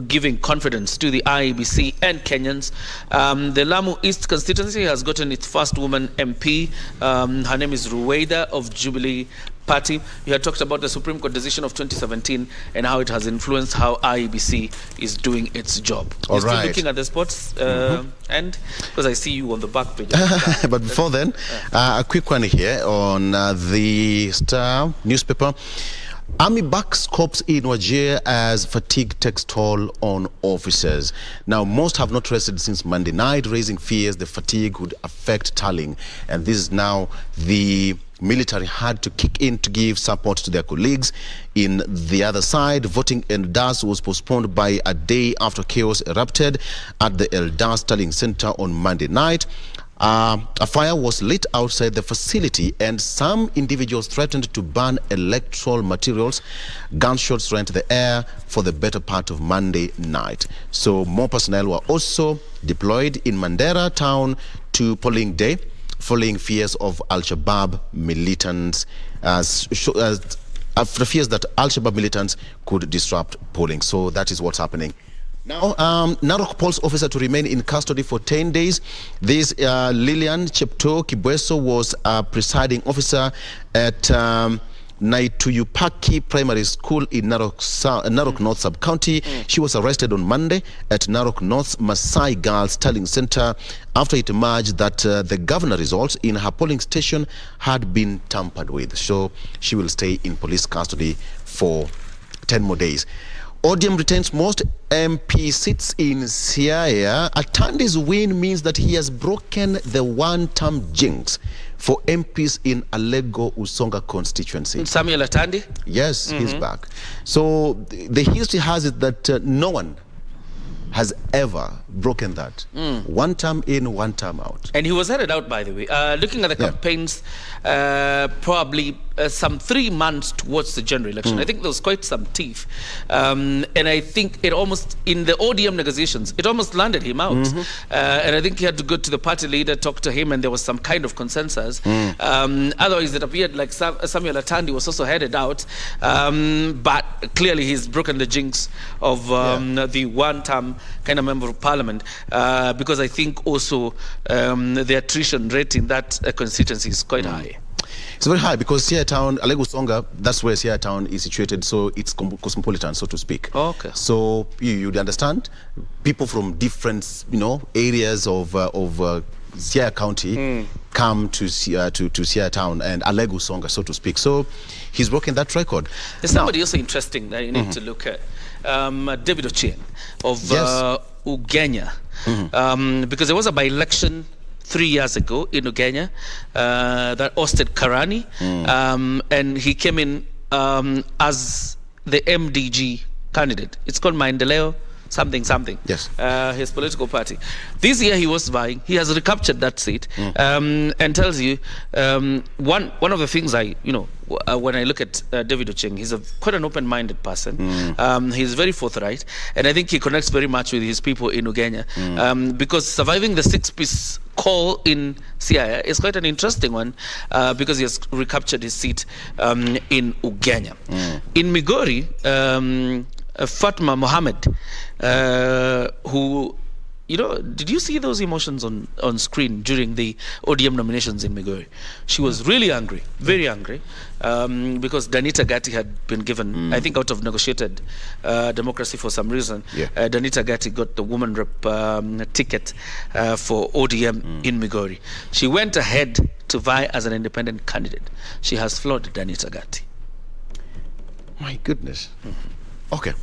giving confidence to the IEBC and Kenyans. The Lamu East constituency has gotten its first woman MP. Her name is Ruweida of Jubilee Party. You had talked about the Supreme Court decision of 2017 and how it has influenced how IEBC is doing its job. You're still looking at the sports end, because I see you on the back page. But before then, a quick one here on the Star newspaper. Army backs cops in Wajir as fatigue takes toll on officers. Now, most have not rested since Monday night, raising fears the fatigue would affect tallying. And this is now the military had to kick in to give support to their colleagues. In the other side, voting in Eldas was postponed by a day after chaos erupted at the Eldas Tallying Center on Monday night. A fire was lit outside the facility and some individuals threatened to burn electoral materials. Gunshots rent the air for the better part of Monday night. So more personnel were also deployed in Mandera town to polling day, following fears of Al-Shabaab militants, after fears that Al-Shabaab militants could disrupt polling. So that is what's happening. Now, Narok Police officer to remain in custody for 10 days. This Lilian Chepto Kibweso was a presiding officer at Naituyupaki Primary School in Narok North Sub-County. She was arrested on Monday at Narok North's Maasai Girls Tallying Center after it emerged that the governor results in her polling station had been tampered with. So she will stay in police custody for 10 more days. ODM retains most MP seats in Siaya. Atandi's win means that he has broken the one-term jinx for MPs in Alego Usonga constituency. Samuel Atandi? Yes, he's back. So the history has it that no one has ever broken that. One term in, one term out. And he was headed out, by the way. Looking at the campaigns, probably some 3 months towards the general election. I think there was quite some teeth. And I think it almost, in the ODM negotiations, it almost landed him out. And I think he had to go to the party leader, talk to him, and there was some kind of consensus. Otherwise, it appeared like Samuel Atandi was also headed out. But clearly, he's broken the jinx of the one-term kind of member of parliament, because I think also the attrition rate in that constituency is quite high. It's very high because Siaya Town, Alego Usonga, that's where Siaya Town is situated, so it's cosmopolitan, so to speak. Okay. So you'd understand, people from different, areas of Siaya County come to Siaya Town and Alego Usonga, so to speak. So he's broken that record. There's somebody also interesting that you need to look at. David Ochieng of Ugenya, because there was a by-election 3 years ago in Ugenya that ousted Karani, and he came in as the MDG candidate. It's called Maendeleo something. Yes. His political party. This year he was vying. He has recaptured that seat, and tells you one of the things when I look at David Ochieng, he's quite an open-minded person. He's very forthright, and I think he connects very much with his people in Ugenya, because surviving the 6-piece call in Siaya is quite an interesting one, because he has recaptured his seat in Ugenya. In Migori, Fatma Mohammed, who did you see those emotions on screen during the ODM nominations in Migori? She was really angry, very angry, because Danita Gatti had been given, I think, out of negotiated democracy for some reason. Danita Gatti got the woman rep ticket for ODM in Migori. She went ahead to vie as an independent candidate. She has flawed Danita Gatti. My goodness. Okay.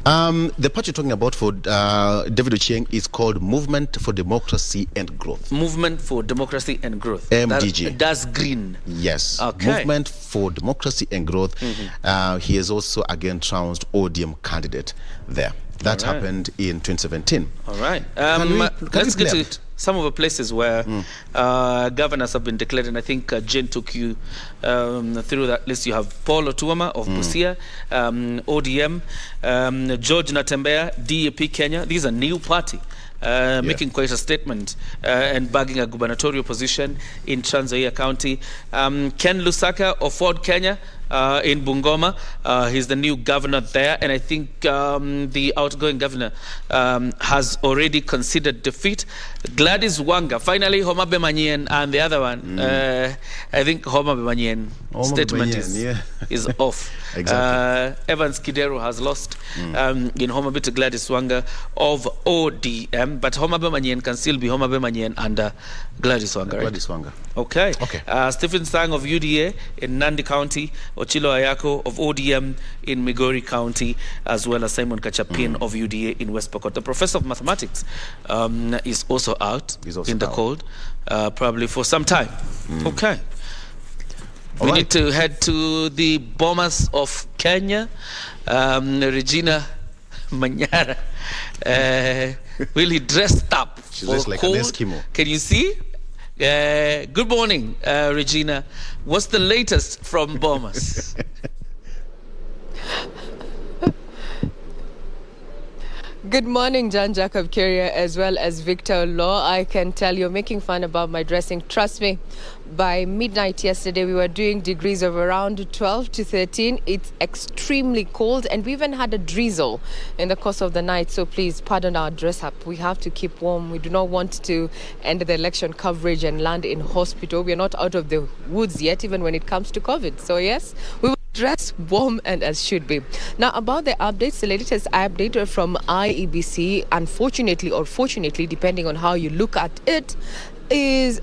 The party you're talking about for David Ochieng is called Movement for Democracy and Growth. Movement for Democracy and Growth. MDG. That's green. Yes. Okay. Movement for Democracy and Growth. He has also again trounced ODM candidate there. That happened in 2017. All right. Let's get to some of the places where governors have been declared, and I think Jane took you through that list. You have Paul Otuoma of Busia, ODM, George Natembea, DAP Kenya. These are new party. Making quite a statement and bagging a gubernatorial position in Trans Nzoia County. Ken Lusaka of Ford Kenya in Bungoma. He's the new governor there, and I think the outgoing governor has already considered defeat. Gladys Wanga, finally Homabe Manyien, and the other one, I think Homabe Manyien statement is off. Exactly. Evans Kidero has lost in Homabe to Gladys Wanga of ODM, but Homabe Manyien can still be Homabe Manyien under Gladys Wanga, right? Gladys Wanga. Okay. Stephen Sang of UDA in Nandi County, Ochilo Ayako of ODM in Migori County, as well as Simon Kachapin of UDA in West Pokot. The professor of mathematics is also out in the cold, probably for some time. Okay. We need to head to the Bomas of Kenya. Regina Manyara, really dressed up. She looks like an Eskimo. Can you see? Good morning, Regina. What's the latest from Bomas? Good morning, John Jacob Carrier, as well as Victor Law. I can tell you're making fun about my dressing. Trust me, by midnight yesterday, we were doing degrees of around 12 to 13. It's extremely cold, and we even had a drizzle in the course of the night. So please pardon our dress up. We have to keep warm. We do not want to end the election coverage and land in hospital. We are not out of the woods yet, even when it comes to COVID. So yes, we will dress warm and as should be. Now, about the updates, the latest update from IEBC, unfortunately or fortunately, depending on how you look at it,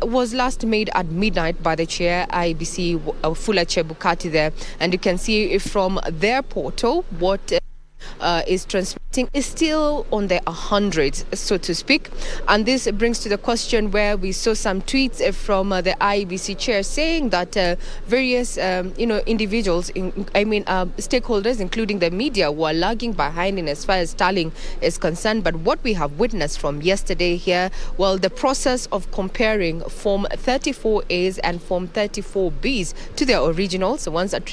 was last made at midnight by the chair, IEBC Fula Chebukati there. And you can see from their portal what is transmitting is still on the 100, so to speak. And this brings to the question where we saw some tweets from the IEBC chair saying that various individuals, stakeholders, including the media, were lagging behind in as far as tallying is concerned. But what we have witnessed from yesterday here, well, the process of comparing Form 34As and Form 34Bs to their originals, the ones that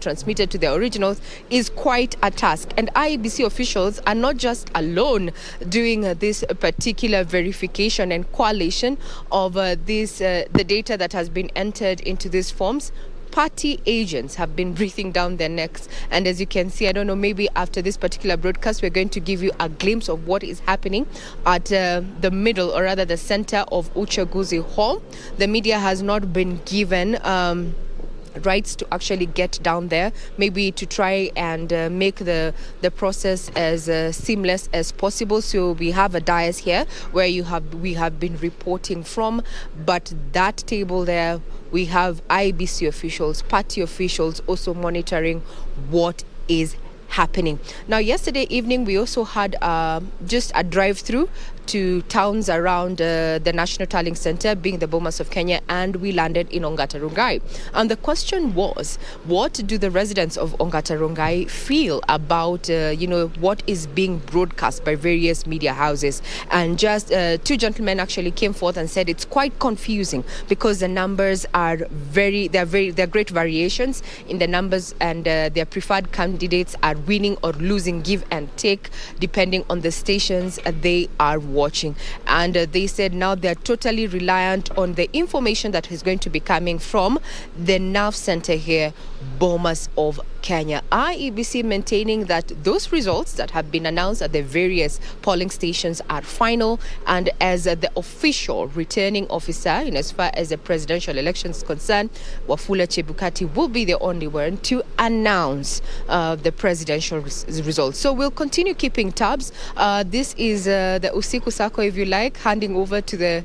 transmitted to their originals, is quite a task. And IEBC officials are not just alone doing this particular verification and collation of the data that has been entered into these forms. Party agents have been breathing down their necks, and as you can see, I don't know, maybe after this particular broadcast we're going to give you a glimpse of what is happening at the middle, or rather the center of Uchaguzi Hall. The media has not been given rights to actually get down there, maybe to try and make the process as seamless as possible. So we have a dais here where we have been reporting from, but that table there, we have IEBC officials, party officials also monitoring what is happening. Now, yesterday evening, we also had just a drive-through to towns around the National Tallying Center, being the Bomas of Kenya, and we landed in Ongata Rongai. And the question was, what do the residents of Ongata Rongai feel about, what is being broadcast by various media houses? And just two gentlemen actually came forth and said it's quite confusing because the numbers there are great variations in the numbers, and their preferred candidates are winning or losing, give and take, depending on the stations they are watching. And they said now they're totally reliant on the information that is going to be coming from the nerve center here, Bomas of Kenya. IEBC maintaining that those results that have been announced at the various polling stations are final, and as the official returning officer in as far as the presidential election is concerned, Wafula Chebukati will be the only one to announce the presidential results. So we'll continue keeping tabs. This is the Usiku Sako, if you like, handing over to the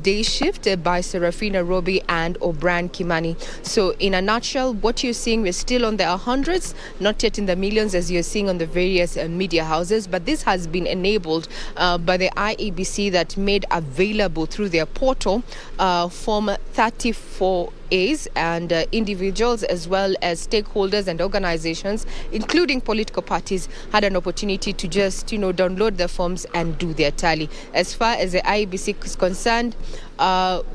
day shift by Serafina Robi and O'Brien Kimani. So in a nutshell, what you're seeing, we're still on the hundreds, not yet in the millions as you're seeing on the various media houses, but this has been enabled by the IEBC that made available through their portal from 34As and individuals as well as stakeholders and organizations, including political parties, had an opportunity to just, download the forms and do their tally. As far as the IEBC is concerned,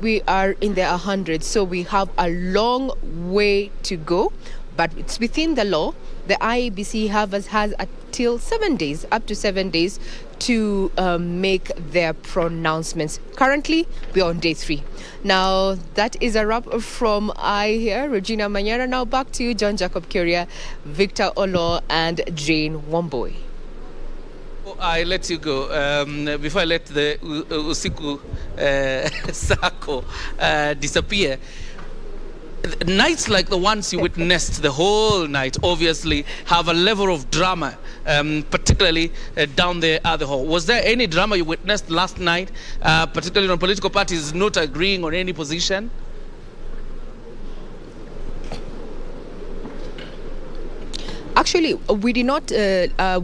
we are in the hundreds, so we have a long way to go. But it's within the law. The IEBC has until 7 days, up to 7 days, to make their pronouncements. Currently, we're on day 3. Now, that is a wrap from here, Regina Manyara. Now back to you, John Jacob Kuria, Victor Olo, and Jane Wamboi. I let you go. Before I let the Usiku Sako disappear, nights like the ones you witnessed the whole night obviously have a level of drama, particularly down there at the hall. Was there any drama you witnessed last night, particularly on political parties not agreeing on any position? Actually, we did not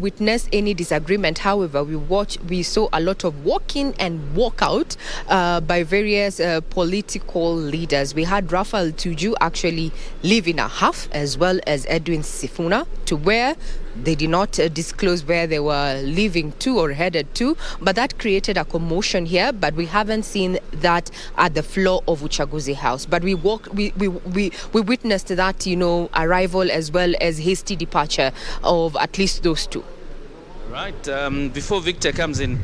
witness any disagreement. However, we saw a lot of walk-in and walk-out by various political leaders. We had Raphael Tuju actually leave in a huff, as well as Edwin Sifuna, to where they did not disclose where they were leaving to or headed to, but that created a commotion here. But we haven't seen that at the floor of Uchaguzi House. But we witnessed that, arrival as well as hasty departure of at least those two. Right. Before Victor comes in,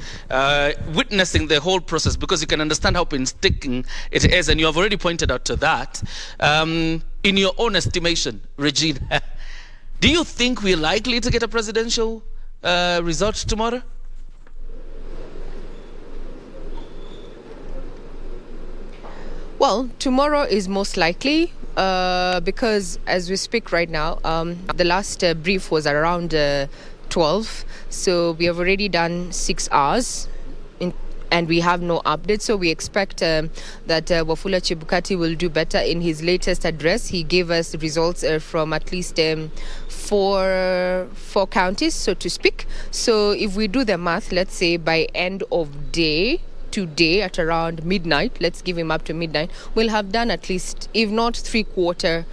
witnessing the whole process, because you can understand how painstaking it is, and you have already pointed out to that. In your own estimation, Regina, do you think we're likely to get a presidential result tomorrow? Well, tomorrow is most likely because as we speak right now, the last brief was around 12. So we have already done 6 hours. And we have no updates, so we expect that Wafula Chebukati will do better. In his latest address, he gave us results from at least 4 counties, so to speak. So if we do the math, let's say by end of day, today at around midnight, let's give him up to midnight, we'll have done at least, if not 3/4,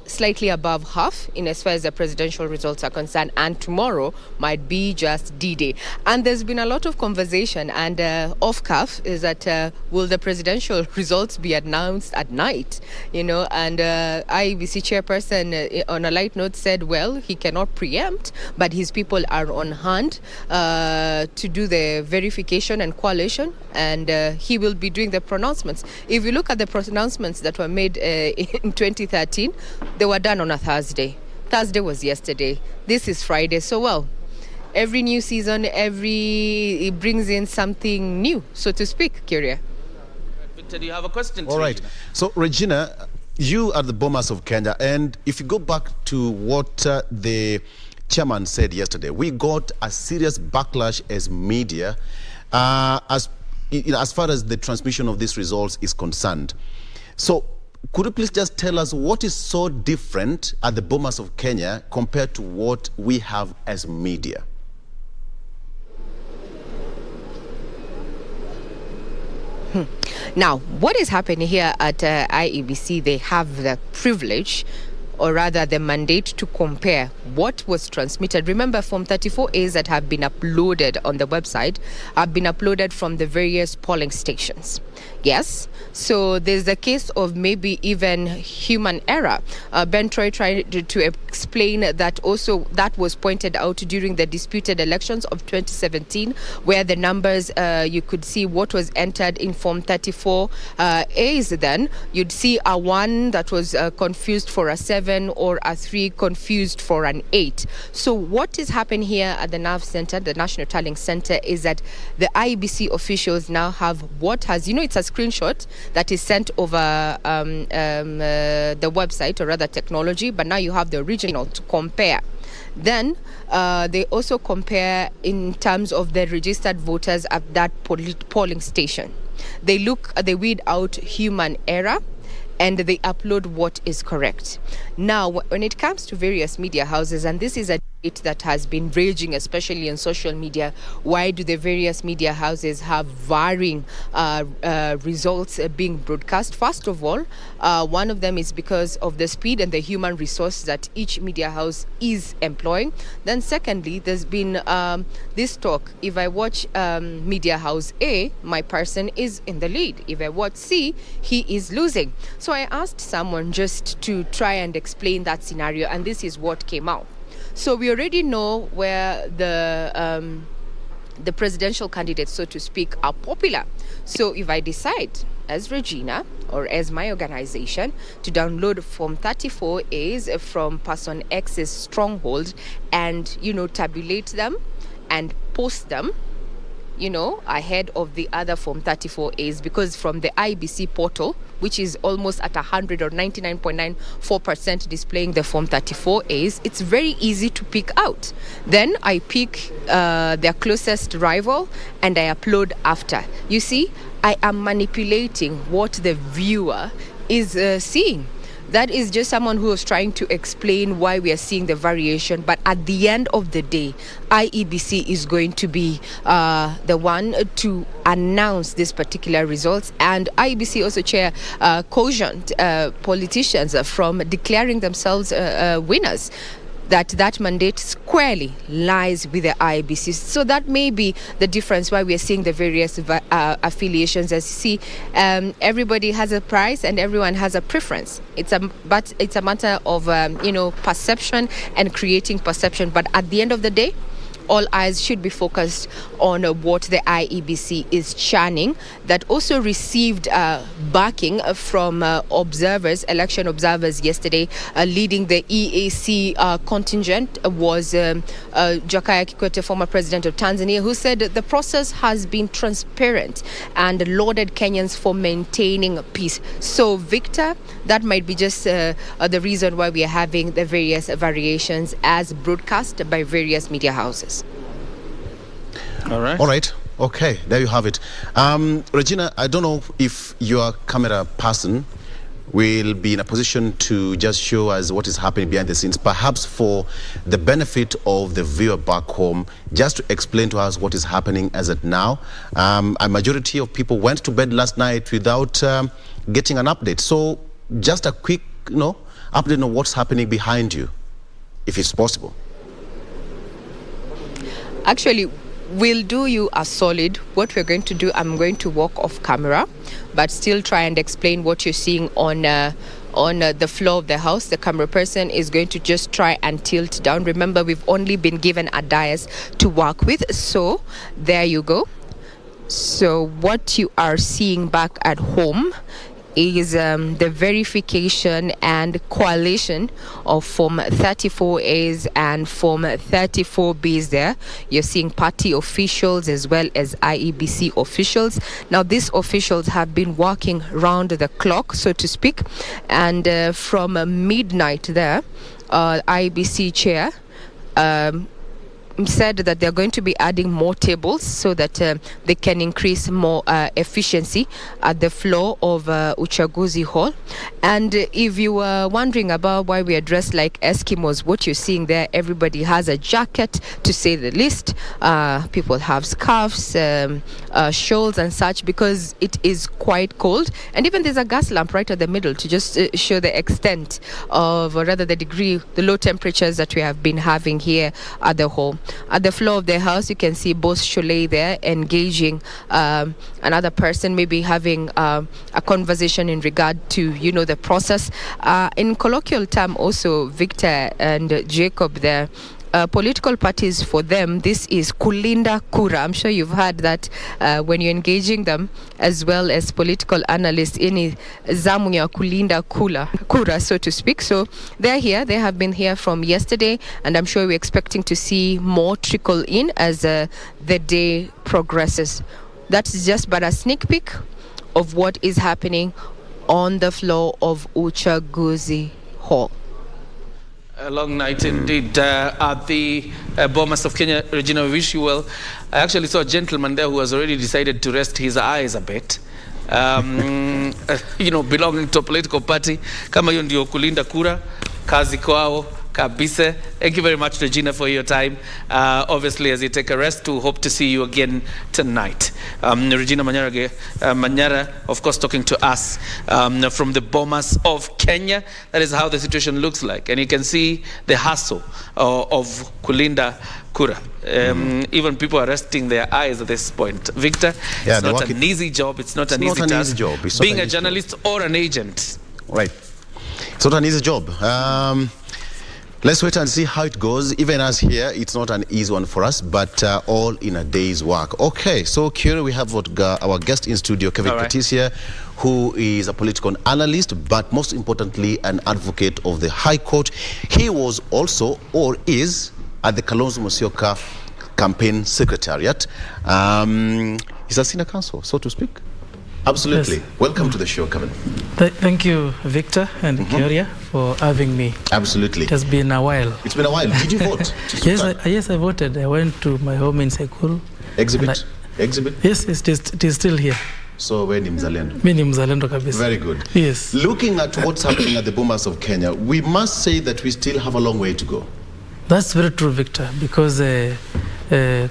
slightly above half in as far as the presidential results are concerned, and tomorrow might be just D-Day. And there's been a lot of conversation, and off cuff is that will the presidential results be announced at night? And IEBC chairperson on a light note said, well, he cannot preempt, but his people are on hand to do the verification and collation, and he will be doing the pronouncements. If you look at the pronouncements that were made in 2013, they were done on a Thursday. Thursday was yesterday. This is Friday. So, well, every new season, it brings in something new, so to speak, Kyria. Victor, do you have a question? All right. Regina? So, Regina, you are the Bomas of Kenya, and if you go back to what the chairman said yesterday, we got a serious backlash as media as far as the transmission of these results is concerned. So, could you please just tell us what is so different at the Bomas of Kenya compared to what we have as media? Now, what is happening here at IEBC, they have the privilege, or rather the mandate, to compare what was transmitted. Remember, Form 34As that have been uploaded on the website have been uploaded from the various polling stations. Yes. So there's a case of maybe even human error. Ben Troy tried to explain that also that was pointed out during the disputed elections of 2017, where the numbers, you could see what was entered in Form 34As then. You'd see a 1 that was confused for a 7 or a 3 confused for an 8. So what is happening here at the NAV Center, the National Tallying Center, is that the IEBC officials now have what has, it's a screenshot that is sent over the website, or rather technology, but now you have the original to compare. Then they also compare in terms of the registered voters at that polling station. They weed out human error, and they upload what is correct. Now, when it comes to various media houses, and this is a debate that has been raging, especially on social media, why do the various media houses have varying results being broadcast? First of all, one of them is because of the speed and the human resource that each media house is employing. Then secondly, there's been this talk. If I watch media house A, my person is in the lead. If I watch C, he is losing. So I asked someone just to try and explain that scenario, and this is what came out. So we already know where the presidential candidates, so to speak, are popular. So if I decide as Regina or as my organization to download Form 34As from Person X's stronghold and, tabulate them and post them, ahead of the other Form 34As, because from the IBC portal, which is almost at 100 or 99.94% displaying the Form 34As, it's very easy to pick out. Then I pick their closest rival and I upload after. You see, I am manipulating what the viewer is seeing. That is just someone who is trying to explain why we are seeing the variation. But at the end of the day, IEBC is going to be the one to announce these particular results. And IEBC also chair cautioned politicians from declaring themselves winners. That mandate squarely lies with the IEBC. So that may be the difference why we are seeing the various affiliations. As you see, everybody has a price and everyone has a preference. But it's a matter of perception and creating perception. But at the end of the day, all eyes should be focused on what the IEBC is churning. That also received backing from election observers yesterday. Leading the EAC contingent was Jakaya Kikwete, former president of Tanzania, who said the process has been transparent and lauded Kenyans for maintaining peace. So, Victor, that might be just the reason why we are having the various variations as broadcast by various media houses. All right. Okay, there you have it. Regina, I don't know if your camera person will be in a position to just show us what is happening behind the scenes, perhaps for the benefit of the viewer back home, just to explain to us what is happening as at now. A majority of people went to bed last night without getting an update. So just a quick, update on what's happening behind you, if it's possible. Actually, we'll do you a solid. What we're going to do, I'm going to walk off camera, but still try and explain what you're seeing on the floor of the house. The camera person is going to just try and tilt down. Remember, we've only been given a dais to work with. So there you go. So what you are seeing back at home is the verification and coalition of Form 34As and Form 34Bs there. You're seeing party officials as well as IEBC officials. Now, these officials have been working round the clock, so to speak, and from midnight there, IEBC chair said that they're going to be adding more tables so that they can increase more efficiency at the floor of Uchaguzi Hall. And if you were wondering about why we are dressed like Eskimos, what you're seeing there, everybody has a jacket, to say the least. People have scarves, shawls and such, because it is quite cold. And even there's a gas lamp right at the middle to just show the extent of, or rather the degree, the low temperatures that we have been having here at the home. At the floor of the house, you can see Boss Sholei there engaging another person, maybe having a conversation in regard to, the process. In colloquial term also, Victor and Jacob there, political parties, for them, this is kulinda kura. I'm sure you've heard that when you're engaging them, as well as political analysts, in zamu ya kulinda kura, so to speak. So they're here. They have been here from yesterday, and I'm sure we're expecting to see more trickle in as the day progresses. That's just but a sneak peek of what is happening on the floor of Uchaguzi Hall. A long night indeed at the Bomas of Kenya. Regina, we wish you well. I actually saw a gentleman there who has already decided to rest his eyes a bit. Belonging to a political party. Kama hiyo ndio kulinda kura, kazi kwao kabisa. Thank you very much, Regina, for your time. Obviously, as you take a rest, we hope to see you again tonight. Regina Manyara, of course, talking to us from the Bomas of Kenya. That is how the situation looks like. And you can see the hustle of Kulinda Kura. Even people are resting their eyes at this point. Victor, it's not an easy job. It's not an easy task. Being a journalist or an agent. Right. It's not an easy job. Let's wait and see how it goes. Even as here, it's not an easy one for us, but all in a day's work. Okay, so Kira, we have our guest in studio, Kevin Curtis here, who is a political analyst, but most importantly, an advocate of the High Court. He was also, or is, at the Kalonzo Musyoka campaign secretariat. He's a senior counsel, so to speak. Absolutely. Yes. Welcome to the show, Kevin. Thank you, Victor and Kyoria, for having me. Absolutely. It has been a while. It's been a while. Did you vote? Yes, I voted. I went to my home in Sekuru. Exhibit? Yes, it is still here. So wewe ni mzalendo? Mimi ni mzalendo kabisa. Very good. Yes. Looking at what's happening at the Bomas of Kenya, we must say that we still have a long way to go. That's very true, Victor, because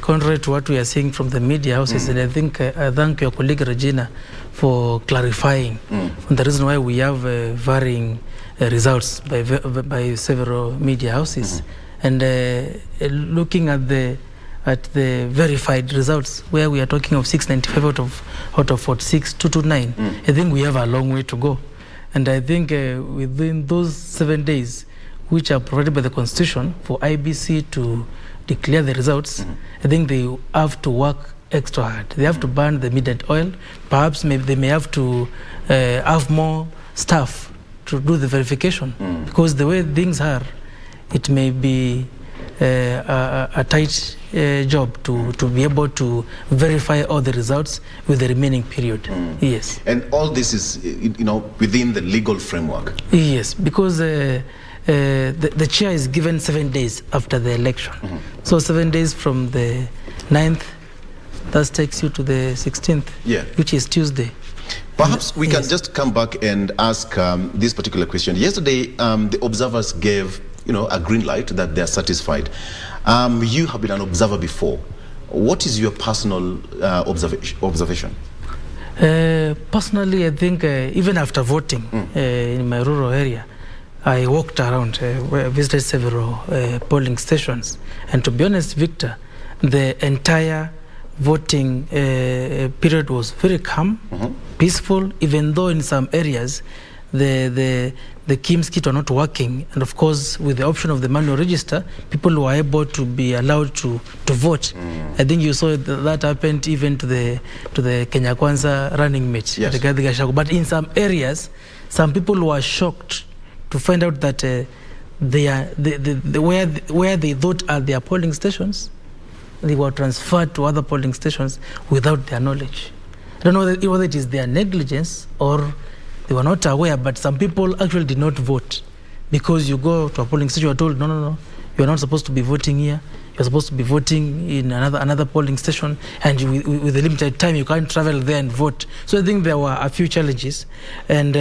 contrary to what we are seeing from the media houses, and I thank your colleague Regina for clarifying on the reason why we have varying results by several media houses, and looking at the verified results, where we are talking of 695 out of 46, 229. I think we have a long way to go, and I think within those 7 days, which are provided by the Constitution for IBC to declare the results, I think they have to work extra hard. They have to burn the midnight oil. Perhaps they may have to have more staff to do the verification, because the way things are, it may be a tight job to be able to verify all the results with the remaining period. Yes. And all this is, within the legal framework. Yes, because the chair is given 7 days after the election. So 7 days from the 9th, that takes you to the 16th, which is Tuesday. Perhaps we can just come back and ask this particular question. Yesterday, the observers gave a green light that they are satisfied. You have been an observer before. What is your personal observation? Personally, I think even after voting in my rural area, I walked around, visited several polling stations, and to be honest, Victor, the entire voting period was very calm, peaceful, even though in some areas the KIMS kit were not working, and of course with the option of the manual register, people were able to be allowed to vote. I think you saw that happened even to the Kenya Kwanza running mate, but in some areas, some people were shocked to find out that where they thought are their polling stations, they were transferred to other polling stations without their knowledge. I don't know whether it is their negligence or they were not aware, but some people actually did not vote, because you go to a polling station, you are told, no, you're not supposed to be voting here. You're supposed to be voting in another polling station, and with a limited time, you can't travel there and vote. So I think there were a few challenges, and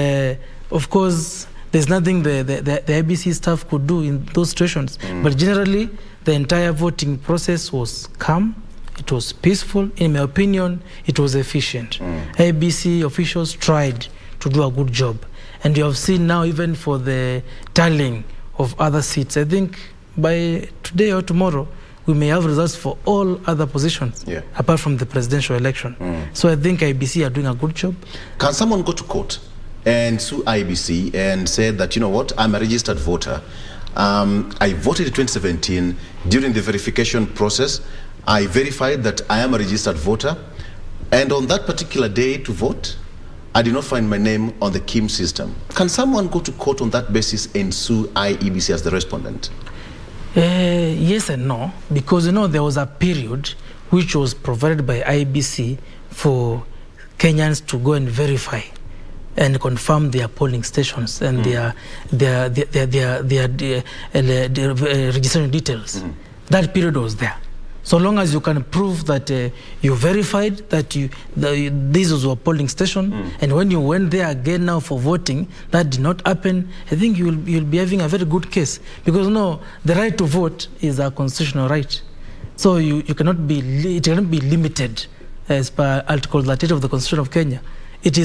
of course, there's nothing the IBC staff could do in those situations. But generally, the entire voting process was calm. It was peaceful. In my opinion, it was efficient. IBC officials tried to do a good job. And you have seen now, even for the tallying of other seats, I think by today or tomorrow, we may have results for all other positions apart from the presidential election. So I think IBC are doing a good job. Can someone go to court and sue IBC and say that, you know what, I'm a registered voter. I voted in 2017. During the verification process, I verified that I am a registered voter. And on that particular day to vote, I did not find my name on the KIM system. Can someone go to court on that basis and sue IEBC as the respondent? Yes and no, because there was a period which was provided by IEBC for Kenyans to go and verify and confirm their polling stations and their registration details. That period was there. So long as you can prove that you verified that this was your polling station, and when you went there again now for voting, that did not happen, I think you'll be having a very good case. Because the right to vote is a constitutional right. So it cannot be limited as per Article 38 of the Constitution of Kenya. It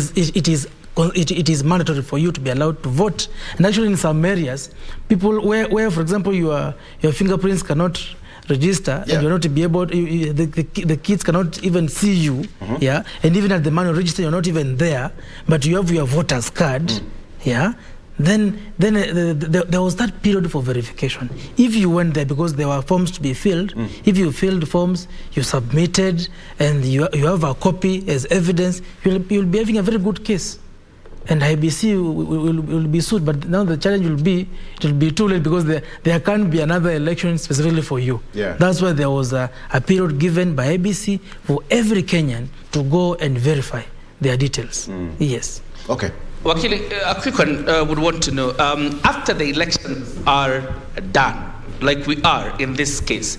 is mandatory for you to be allowed to vote. And actually in some areas, people where for example your fingerprints cannot register, and you're not to be able the kids cannot even see you, and even at the manual register you're not even there, but you have your voter's card, then there was that period for verification. If you went there because there were forms to be filled, if you filled forms, you submitted, and you have a copy as evidence, you'll be having a very good case. And IBC will be sued, but now the challenge will be, it will be too late because there can't be another election specifically for you. That's why there was a period given by IBC for every Kenyan to go and verify their details. Yes. Okay. Wakili, a quick one would want to know, after the elections are done, like we are in this case,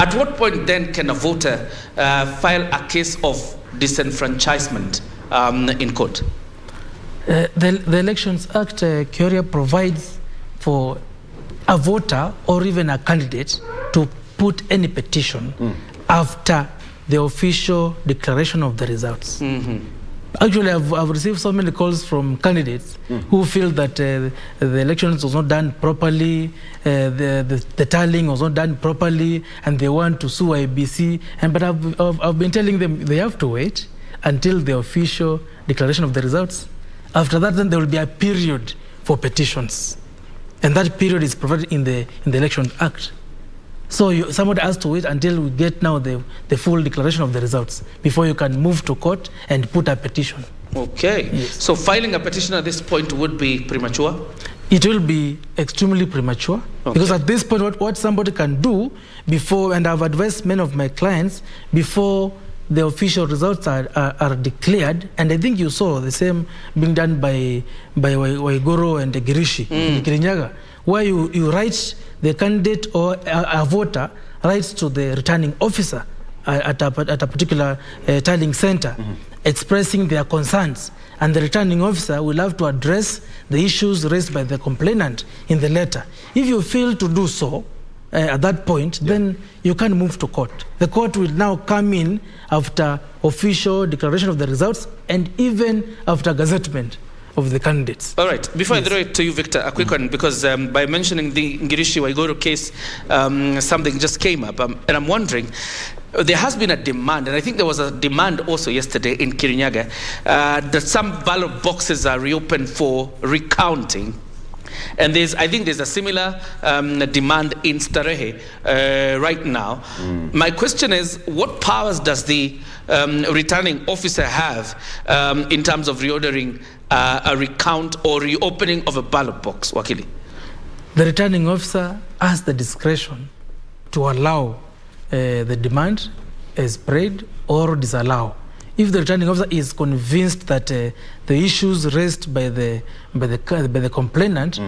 at what point then can a voter file a case of disenfranchisement in court? The Elections Act, Kyoria, provides for a voter or even a candidate to put any petition after the official declaration of the results. Actually, I've received so many calls from candidates who feel that the elections was not done properly, the tallying was not done properly, and they want to sue IBC. But I've been telling them they have to wait until the official declaration of the results. After that, then there will be a period for petitions, and that period is provided in the Elections Act. So somebody has to wait until we get now the full declaration of the results before you can move to court and put a petition. Okay. Yes. So filing a petition at this point would be premature? It will be extremely premature, because at this point what somebody can do before, and I've advised many of my clients, before the official results are declared, and I think you saw the same being done by Waigoro and Girishi in Kirinyaga, where you write the candidate or a voter writes to the returning officer at a particular tallying center, expressing their concerns, and the returning officer will have to address the issues raised by the complainant in the letter. If you fail to do so, at that point, then you can move to court. The court will now come in after official declaration of the results and even after gazettement of the candidates. All right. Before I throw it to you, Victor, a quick one, because by mentioning the Ngirishi Waigoro case, something just came up, and I'm wondering, there has been a demand, and I think there was a demand also yesterday in Kirinyaga, that some ballot boxes are reopened for recounting. And I think there's a similar demand in Starehe right now. My question is, what powers does the returning officer have in terms of reordering a recount or reopening of a ballot box, Wakili? The returning officer has the discretion to allow the demand as spread or disallow. If the returning officer is convinced that the issues raised by the complainant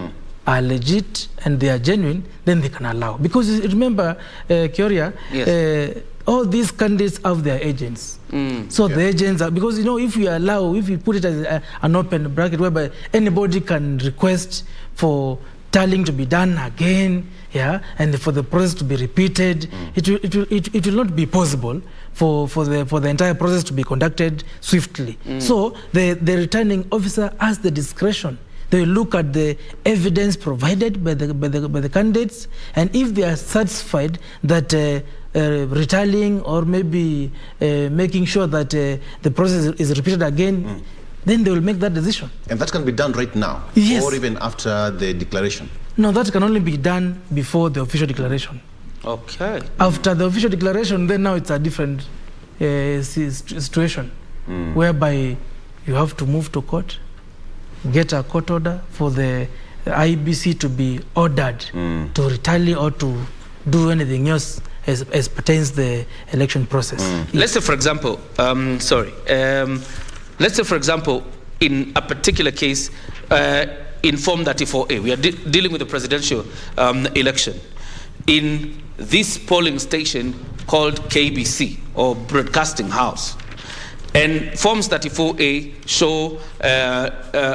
are legit and they are genuine, then they can allow. Because remember, Kyoria, all these candidates have their agents. So the agents are, because if you put it as an open bracket whereby anybody can request for tallying to be done again, and for the process to be repeated, it will not be possible for the entire process to be conducted swiftly. So the returning officer has the discretion They will look at the evidence provided by the candidates, and if they are satisfied that retallying or maybe making sure that the process is repeated again, then they will make that decision. And that can be done right now? Yes. Or even after the declaration? No, that can only be done before the official declaration. Okay. After the official declaration, then now it's a different situation, whereby you have to move to court, get a court order for the IEBC to be ordered to retaliate or to do anything else as pertains the election process. Let's say, for example, let's say, for example, in a particular case, in Form 34A, we are dealing with the presidential election. In this polling station called KBC, or Broadcasting House, and Forms 34A show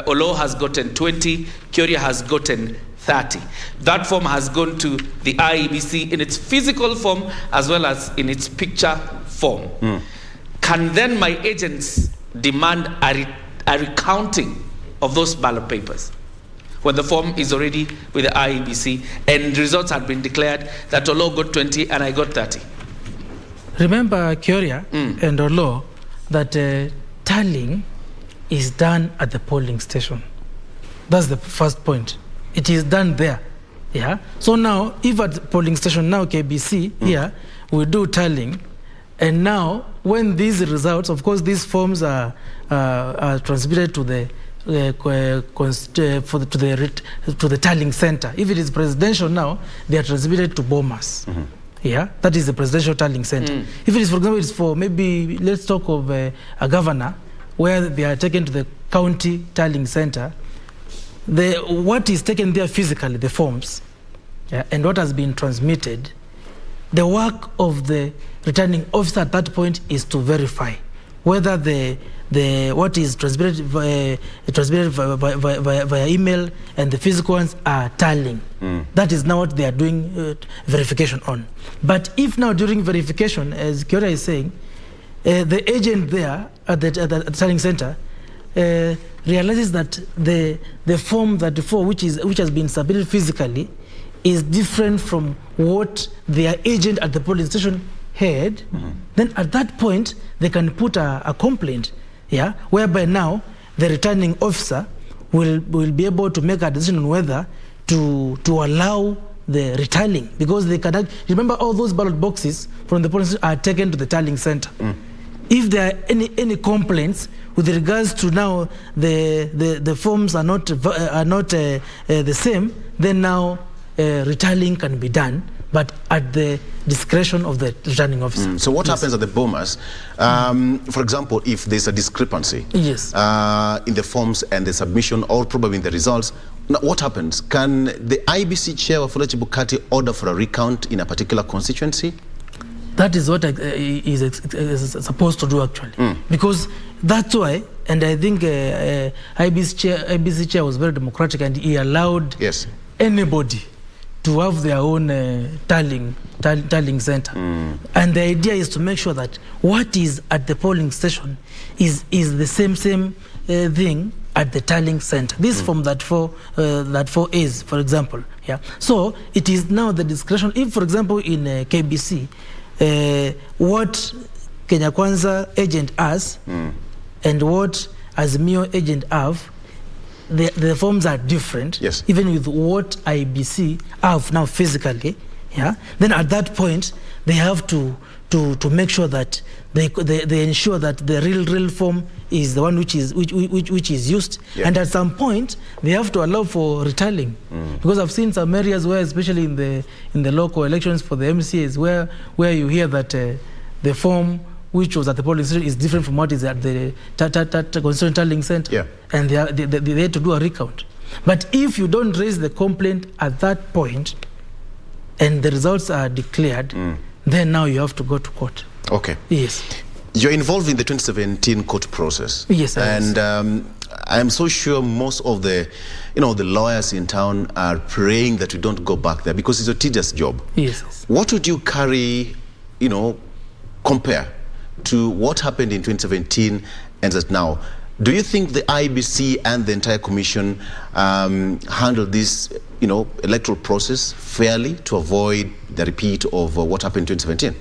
Olo has gotten 20, Kyoria has gotten 30. That form has gone to the IEBC in its physical form as well as in its picture form. Can then my agents demand a recounting of those ballot papers when the form is already with the IEBC and results have been declared that Olo got 20 and I got 30? Remember, Kyoria and Olo, that tallying is done at the polling station. That's the first point. It is done there. Yeah. So now, if at the polling station now KBC here we do tallying, and now when these results, of course, these forms are transmitted to the to the tallying center. If it is presidential now, they are transmitted to Bomas. Yeah, that is the presidential tallying center. If it is, for example, it's for maybe, let's talk of a governor, where they are taken to the county tallying center, what is taken there physically, the forms, and what has been transmitted, the work of the returning officer at that point is to verify whether what is transmitted via email and the physical ones are tallying. That is now what they are doing verification on. But if now during verification, as Kyoria is saying, the agent there at the tallying center realizes that the form 34, which has been submitted physically, is different from what their agent at the polling station had, then at that point they can put a complaint, whereby now the returning officer will be able to make a decision on whether to allow the retallying, because they can remember all those ballot boxes from the polling station are taken to the tallying center. If there are any complaints with regards to now the forms are not the same, then now retallying can be done, but at the discretion of the returning officer. So what happens at the Bomas, for example, if there's a discrepancy in the forms and the submission, or probably in the results, what happens? Can the IBC chair of Wafula Chebukati order for a recount in a particular constituency? That is what is supposed to do, actually. Because that's why, and I think IBC chair was very democratic, and he allowed anybody to have their own tallying center. And the idea is to make sure that what is at the polling station is the same thing at the tallying center. This from that 4 is, for example. So it is now the discretion. If, for example, in KBC, what Kenya Kwanza agent has and what Azimio agent have, the forms are different, even with what IBC have now physically, then at that point they have to make sure that they ensure that the real form is the one which is used, and at some point they have to allow for retallying, because I've seen some areas where, especially in the local elections for the MCAs, where you hear that the form which was at the polling station is different from what is at the constituent tallying center, and they had to do a recount. But if you don't raise the complaint at that point and the results are declared, then now you have to go to court. Okay. Yes. You're involved in the 2017 court process. Yes, and I'm so sure most of the lawyers in town are praying that you don't go back there, because it's a tedious job. Yes. What would you compare to what happened in 2017 and that now? Do you think the IEBC and the entire commission handled this, electoral process fairly to avoid the repeat of what happened in 2017?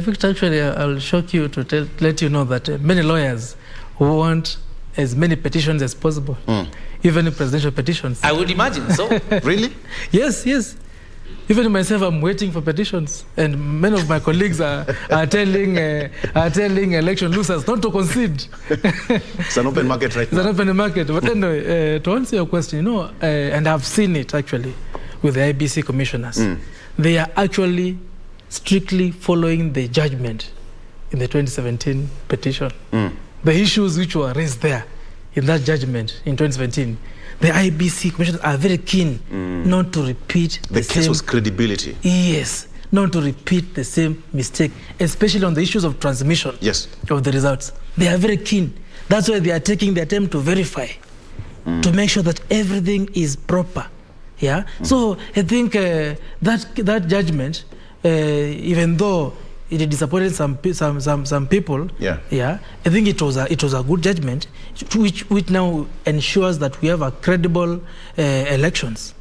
Victor, actually, I'll shock you to let you know that many lawyers want as many petitions as possible, even presidential petitions. I would imagine so. Really? Yes. Even myself, I'm waiting for petitions, and many of my colleagues are telling election losers not to concede. It's an open market right now. It's an open market. But anyway, to answer your question, and I've seen it actually with the IBC commissioners, they are actually strictly following the judgment in the 2017 petition. The issues which were raised there in that judgment in 2017, the IBC commissioners are very keen not to repeat the case was credibility. Yes, not to repeat the same mistake, especially on the issues of transmission of the results. They are very keen. That's why they are taking their time to verify, to make sure that everything is proper. Yeah. So I think that judgment, even though it disappointed some people. I think it was a good judgment, which now ensures that we have a credible elections.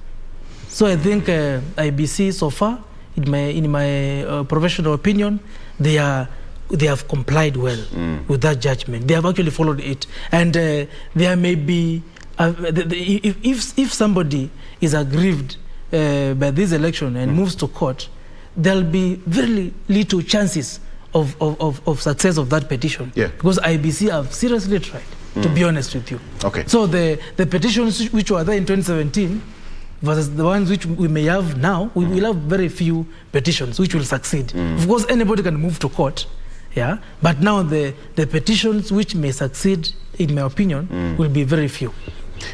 So I think IBC so far, in my professional opinion, they have complied well with that judgment. They have actually followed it, and there may be if somebody is aggrieved by this election and moves to court, there'll be very little chances of success of that petition. Because IBC have seriously tried, to be honest with you. Okay. So the petitions which were there in 2017 versus the ones which we may have now, we will have very few petitions which will succeed. Of course, anybody can move to court, but now the petitions which may succeed, in my opinion, will be very few.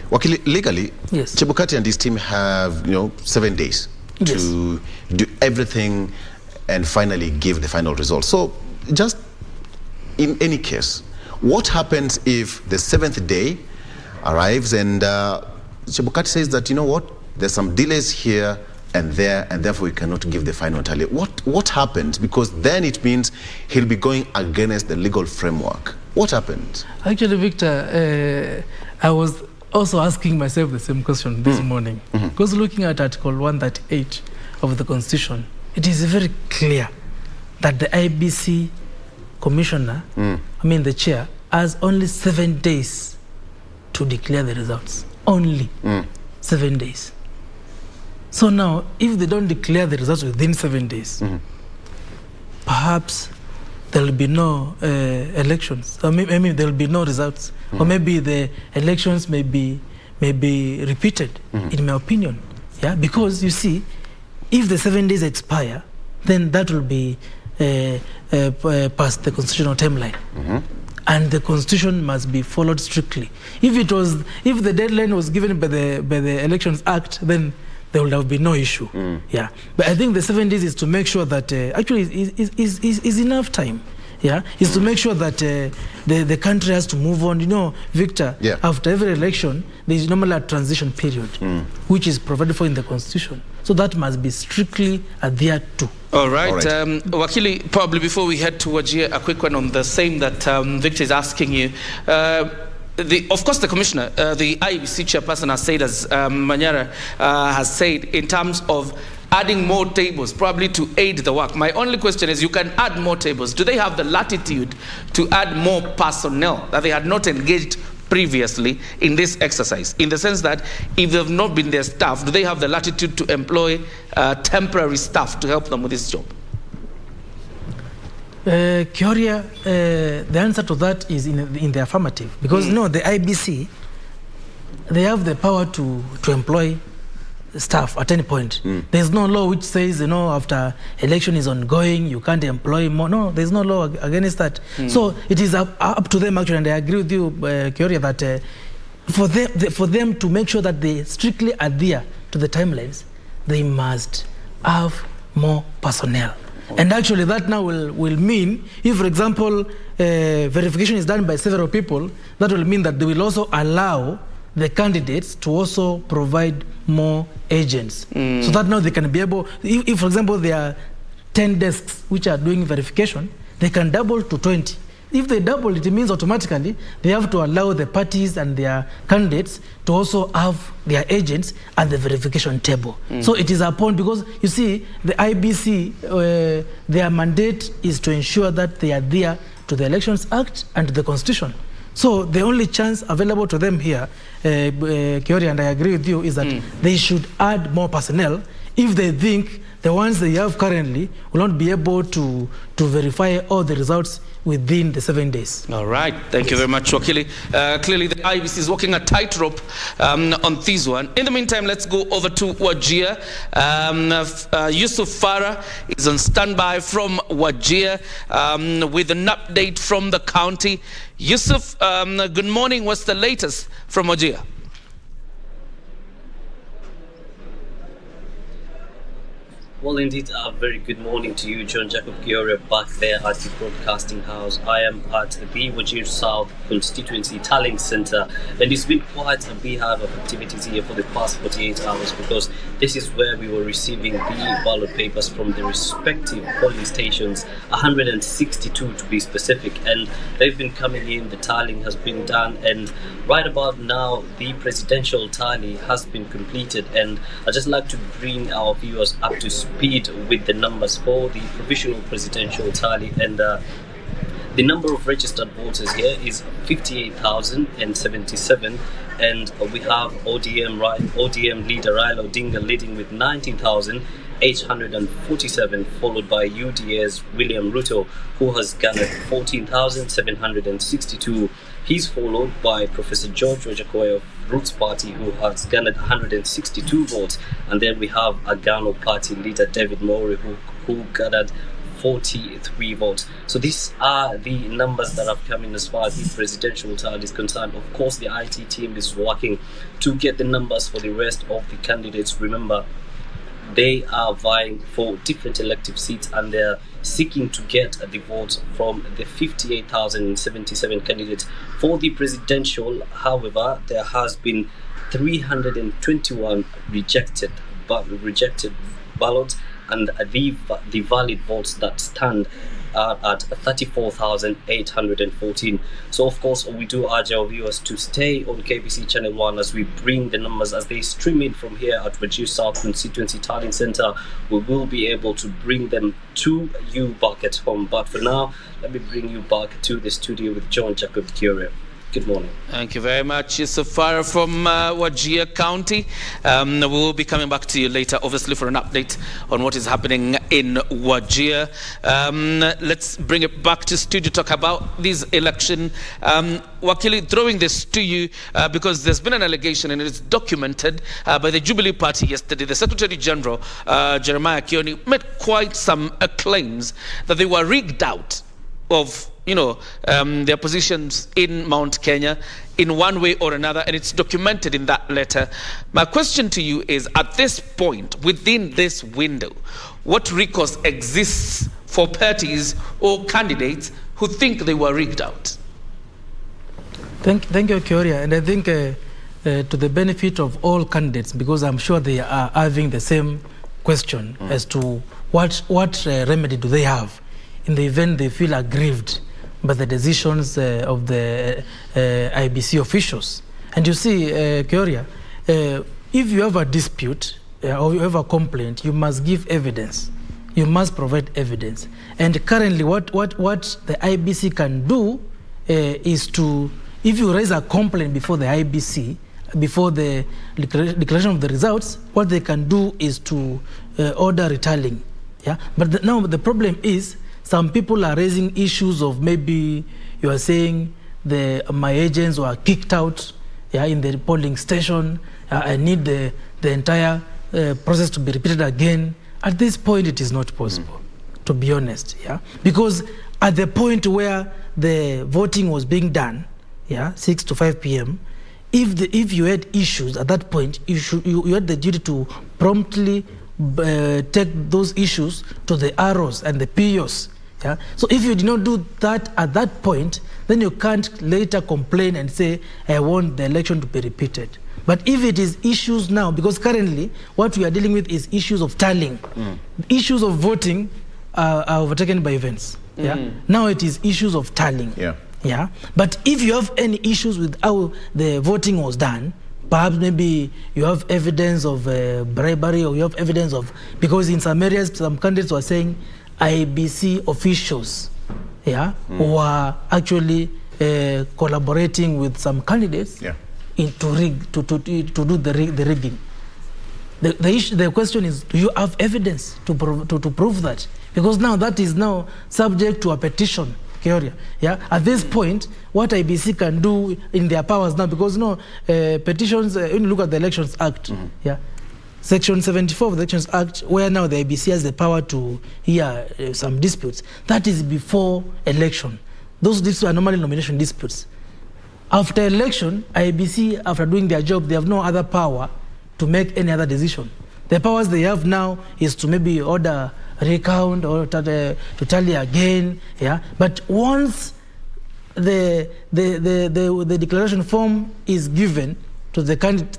Wakili, legally, Chebukati and his team have 7 days to do everything and finally give the final result. So just in any case, what happens if the 7th day arrives and Chebukati says that, there's some delays here and there, and therefore we cannot give the final tally? What happens? Because then it means he'll be going against the legal framework. What happens? Actually, Victor, I was also asking myself the same question this morning. Because looking at Article 138 of the Constitution, it is very clear that the IBC commissioner, the chair, has only 7 days to declare the results. Only 7 days. So now, if they don't declare the results within 7 days, perhaps there will be no elections. Or maybe there will be no results. Or maybe the elections may be repeated, in my opinion. Because you see, if the 7 days expire, then that will be past the constitutional timeline. And the constitution must be followed strictly. If the deadline was given by the Elections Act, then there would have been no issue. But I think the 7 days is to make sure that actually is enough time. Is to make sure that the country has to move on. Victor, after every election, there is normally a transition period, which is provided for in the Constitution. So that must be strictly adhered to. All right. Wakili, probably before we head to Wajir, a quick one on the same that Victor is asking you. Of course, the commissioner, the IEBC chairperson has said, as Manyara has said, in terms of adding more tables, probably to aid the work. My only question is, you can add more tables. Do they have the latitude to add more personnel that they had not engaged previously in this exercise? In the sense that if they've not been their staff, do they have the latitude to employ temporary staff to help them with this job? Kioria, the answer to that is in the affirmative. Because the IBC, they have the power to employ staff at any point. There's no law which says, after election is ongoing, you can't employ more. No, there's no law against that. So it is up to them, actually, and I agree with you, Kioria, that for them to make sure that they strictly adhere to the timelines, they must have more personnel. And actually that now will mean, if, for example, verification is done by several people, that will mean that they will also allow the candidates to also provide more agents. So that now they can be able, if for example there are 10 desks which are doing verification, they can double to 20, if they double, it means automatically they have to allow the parties and their candidates to also have their agents at the verification table. So it is upon, because you see, the IBC, their mandate is to ensure that they adhere to the Elections Act and to the Constitution. So the only chance available to them here, Kiori, and I agree with you, is that they should add more personnel if they think the ones they have currently will not be able to verify all the results within the 7 days. All right. Thank you very much, Wakili. Clearly, the IBC is walking a tightrope on this one. In the meantime, let's go over to Wajir. Yusuf Farah is on standby from Wajir with an update from the county. Yusuf, good morning. What's the latest from Wajir? Well, indeed, a very good morning to you, John Jacob Giore, back there at the Broadcasting House. I am at the Wajir South Constituency Tallying Centre, and it's been quite a beehive of activities here for the past 48 hours, because this is where we were receiving the ballot papers from the respective polling stations, 162 to be specific, and they've been coming in. The tallying has been done, and right about now, the presidential tally has been completed, and I'd just like to bring our viewers up to speed with the numbers for the provisional presidential tally, and the number of registered voters here is 58,077, and we have ODM leader Raila Odinga leading with 19,847, followed by UDA's William Ruto, who has garnered 14,762. He's followed by Professor George Wajakoya of Roots Party, who has garnered 162 votes. And then we have Agano Party leader David Mori, who gathered 43 votes. So these are the numbers that have come in as far as the presidential tally is concerned. Of course, the IT team is working to get the numbers for the rest of the candidates. Remember, they are vying for different elective seats, and they're seeking to get the votes from the 58,077 candidates. For the presidential, however, there has been 321 rejected ballots, and the valid votes that stand are at 34,814. So of course, we do urge our viewers to stay on KBC Channel 1 as we bring the numbers as they stream in from here at Wajir South Constituency Tallying Centre. We will be able to bring them to you back at home. But for now, let me bring you back to the studio with John Jacob Kiore. Good morning. Thank you very much, Yusuf Farah from Wajir County. We will be coming back to you later, obviously, for an update on what is happening in Wajir. Let's bring it back to studio to talk about this election. Wakili, throwing this to you because there's been an allegation, and it's documented by the Jubilee Party yesterday. The Secretary General, Jeremiah Kioni, made quite some claims that they were rigged out of their positions in Mount Kenya in one way or another, and it's documented in that letter. My question to you is, at this point, within this window, what recourse exists for parties or candidates who think they were rigged out? Thank you, Kioria, and I think to the benefit of all candidates, because I'm sure they are having the same question as to what remedy do they have in the event they feel aggrieved by the decisions of the IBC officials. And you see, Kioria, if you have a dispute or you have a complaint, you must give evidence. You must provide evidence. And currently, what the IBC can do is to, if you raise a complaint before the IBC, before the declaration of the results, what they can do is to order retallying. Yeah? But now the problem is, some people are raising issues of maybe you are saying my agents were kicked out in the polling station. I need the entire process to be repeated again. At this point, it is not possible, to be honest. Because at the point where the voting was being done, 6 to 5 p.m., if you had issues at that point, you had the duty to promptly take those issues to the ROs and the POs. So if you did not do that at that point, then you can't later complain and say, I want the election to be repeated. But if it is issues now, because currently what we are dealing with is issues of tallying. Issues of voting are overtaken by events. Yeah. Now it is issues of tallying. Yeah. Yeah. But if you have any issues with how the voting was done, perhaps maybe you have evidence of bribery, or you have evidence of, because in some areas some candidates were saying IBC officials, yeah, were actually collaborating with some candidates, yeah, to do the rigging. The question is, do you have evidence to prove that? Because now that is now subject to a petition. Yeah. At this point, what IBC can do in their powers now, because petitions. When you look at the Elections Act, yeah, Section 74 of the Elections Act, where now the IBC has the power to hear some disputes. That is before election. Those disputes are normally nomination disputes. After election, IBC, after doing their job, they have no other power to make any other decision. The powers they have now is to maybe order recount or to tally again, yeah. But once the declaration form is given to the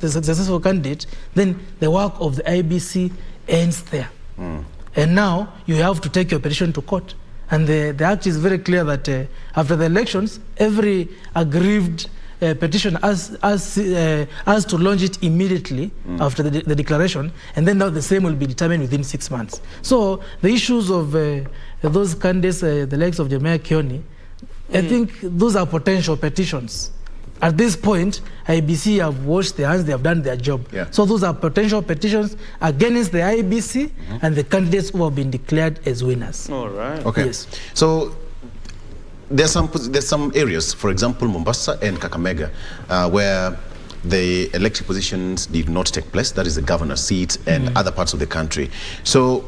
successful candidate, then the work of the IBC ends there. And now you have to take your petition to court. And the Act is very clear that after the elections, every aggrieved petition has to launch it immediately after the declaration, and then now the same will be determined within 6 months. So the issues of those candidates, the likes of Jeremiah Kioni, I think those are potential petitions. At this point, IBC have washed their hands, they have done their job. Yeah. So those are potential petitions against the IBC and the candidates who have been declared as winners. All right. Okay. Yes. So there's some areas, for example, Mombasa and Kakamega, where the elected positions did not take place. That is the governor's seat and other parts of the country. So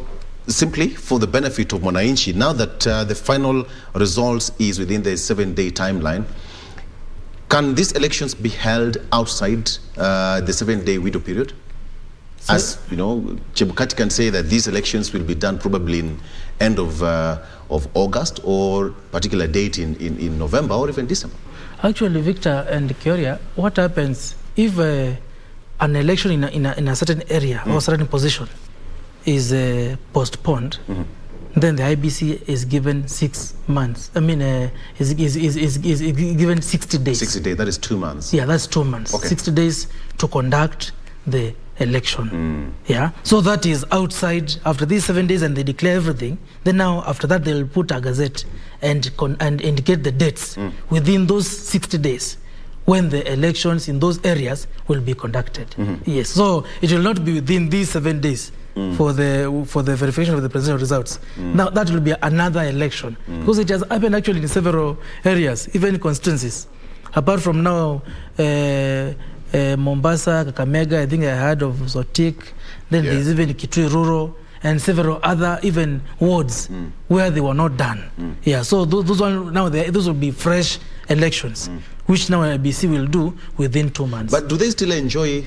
simply for the benefit of Mwananchi, now that the final results is within the 7-day timeline, can these elections be held outside the 7-day window period? As you know, Chebukati can say that these elections will be done probably in end of August, or particular date in November or even December. Actually, Victor and Kioria, what happens if an election in a certain area or certain position is postponed? Then the IBC is given 6 months. I mean, is given 60 days. 60 days, that is 2 months. Yeah, that's 2 months. Okay. 60 days to conduct the election. Yeah, so that is outside after these 7 days, and they declare everything. Then now after that they'll put a gazette and indicate the dates within those 60 days when the elections in those areas will be conducted. Yes, so it will not be within these 7 days for the verification of the presidential results. Now that will be another election, because it has happened actually in several areas, even constituencies. Apart from now, Mombasa, Kakamega, I think I heard of Sotik, then there's even Kitui Rural, and several other even wards where they were not done. Yeah, so those will be fresh elections, which now IBC will do within 2 months. But do they still enjoy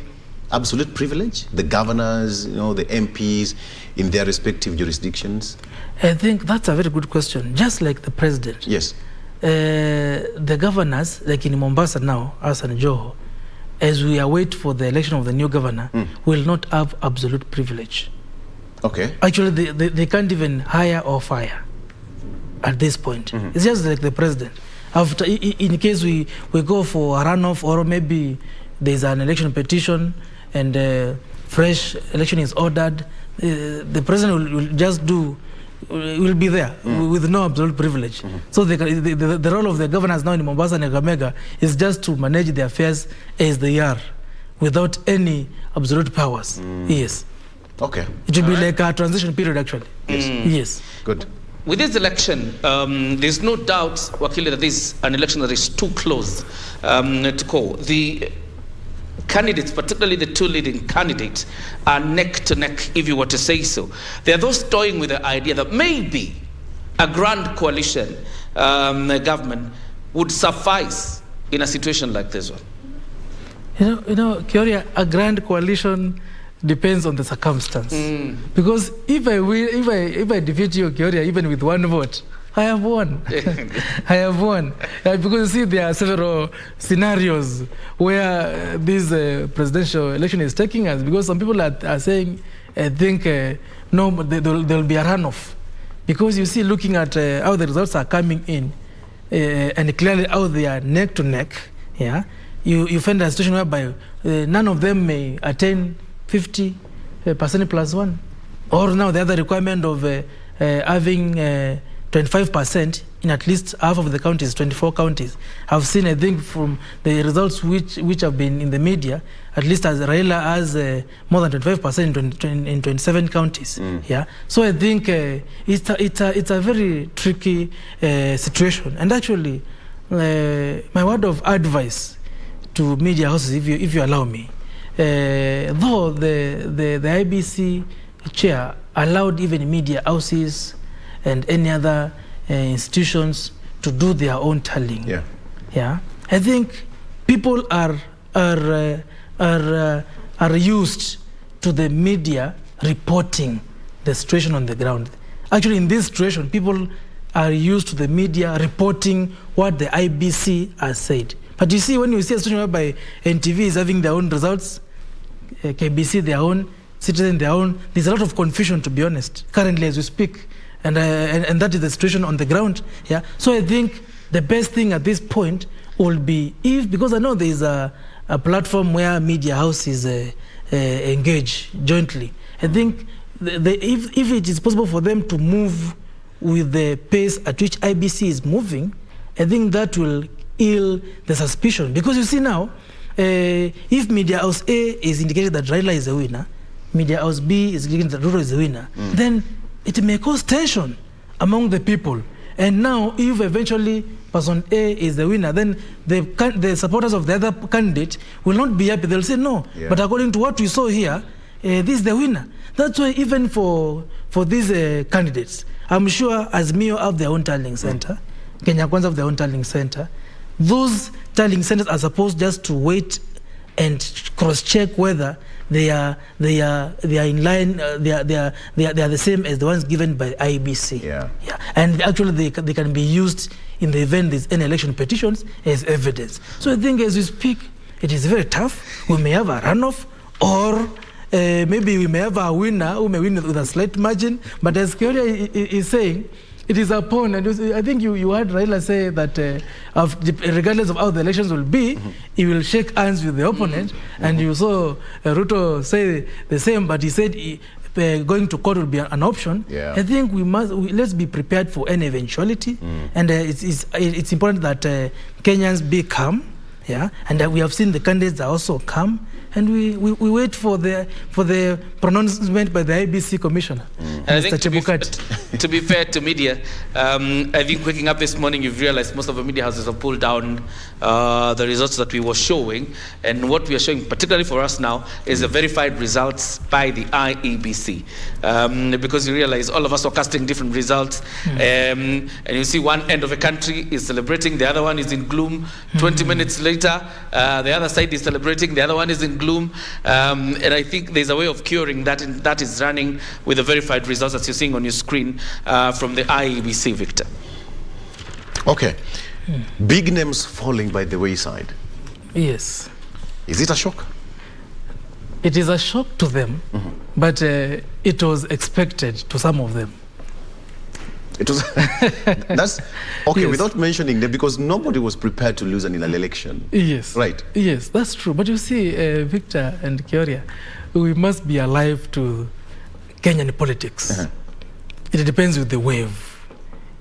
absolute privilege, the governors, the MPs in their respective jurisdictions? I think that's a very good question. Just like the president. Yes. The governors, like in Mombasa now, us and Joho, as we await for the election of the new governor, will not have absolute privilege. Okay. Actually, they can't even hire or fire at this point. It's just like the president. After, in case we go for a runoff, or maybe there's an election petition and fresh election is ordered, the president will just will be there with no absolute privilege. So the role of the governors now in Mombasa and Kakamega is just to manage the affairs as they are, without any absolute powers. Yes. Okay. It will be like a transition period, actually. Yes. Yes. Good. With this election, there's no doubt, Wakili, that this is an election that is too close to call. The candidates, particularly the two leading candidates, are neck to neck, if you were to say so. There are those toying with the idea that maybe a grand coalition government would suffice in a situation like this one. You know, Kioria, a grand coalition depends on the circumstance. Because if I defeat you, Kioria, even with one vote, I have won. I have won. Because you see, there are several scenarios where this presidential election is taking us. Because some people are saying, I think, no, there will be a runoff. because you see, looking at how the results are coming in, and clearly how they are neck to neck, yeah, you find a situation whereby none of them may attain 50% plus one. Or now the other requirement of having 25% in at least half of the counties, 24 counties. I've seen, I think, from the results which have been in the media, at least as Raila has more than 25% in 27 counties. Yeah, so I think it's a very tricky situation. And actually, my word of advice to media houses, if you allow me, though the IBC chair allowed even media houses and any other institutions to do their own tallying. Yeah. I think people are used to the media reporting the situation on the ground. Actually, in this situation, people are used to the media reporting what the IBC has said. But you see, when you see a situation whereby NTV is having their own results, KBC their own, Citizen their own, there's a lot of confusion, to be honest, currently as we speak. And that is the situation on the ground. Yeah. So I think the best thing at this point will be, because I know there is a platform where media houses engage jointly. I think if it is possible for them to move with the pace at which IBC is moving, I think that will heal the suspicion. Because you see now, if media house A is indicating that Raila is a winner, media house B is indicating that Ruto is a winner, then it may cause tension among the people. And now, if eventually person A is the winner, then the supporters of the other candidate will not be happy. They'll say, no, but according to what we saw here, this is the winner. That's why even for these candidates, I'm sure Azimio have their own tallying center, Kenya Kwanza have their own tallying center. Those tallying centers are supposed just to wait and cross-check whether they are in line. They are the same as the ones given by IBC. Yeah. And actually, they can be used in the event there's any election petitions as evidence. So I think as we speak, it is very tough. We may have a runoff, or maybe we may have a winner who may win with a slight margin. But as Keoria is saying, it is upon, and I think you heard Raila say that regardless of how the elections will be, he will shake hands with the opponent, and you saw Ruto say the same, but he said going to court will be an option. I think let's be prepared for any eventuality, and it's important that Kenyans be calm, and that we have seen the candidates are also calm. And we wait for the pronouncement by the IBC commissioner, and I think to be fair to media, I think waking up this morning, you've realized most of the media houses have pulled down the results that we were showing, and what we are showing, particularly for us now, is the verified results by the IEBC, because you realize all of us are casting different results, and you see one end of the country is celebrating, the other one is in gloom. 20 minutes later, the other side is celebrating, the other one is in gloom, and I think there's a way of curing that, and that is running with the verified results that you're seeing on your screen from the IEBC, Victor. Okay. Big names falling by the wayside. Yes. Is it a shock? It is a shock to them, but it was expected to some of them. It was that's okay. Yes. Without mentioning them, because nobody was prepared to lose an election. Yes, right. Yes, that's true. But you see, Victor and Keoria, we must be alive to Kenyan politics. It depends with the wave.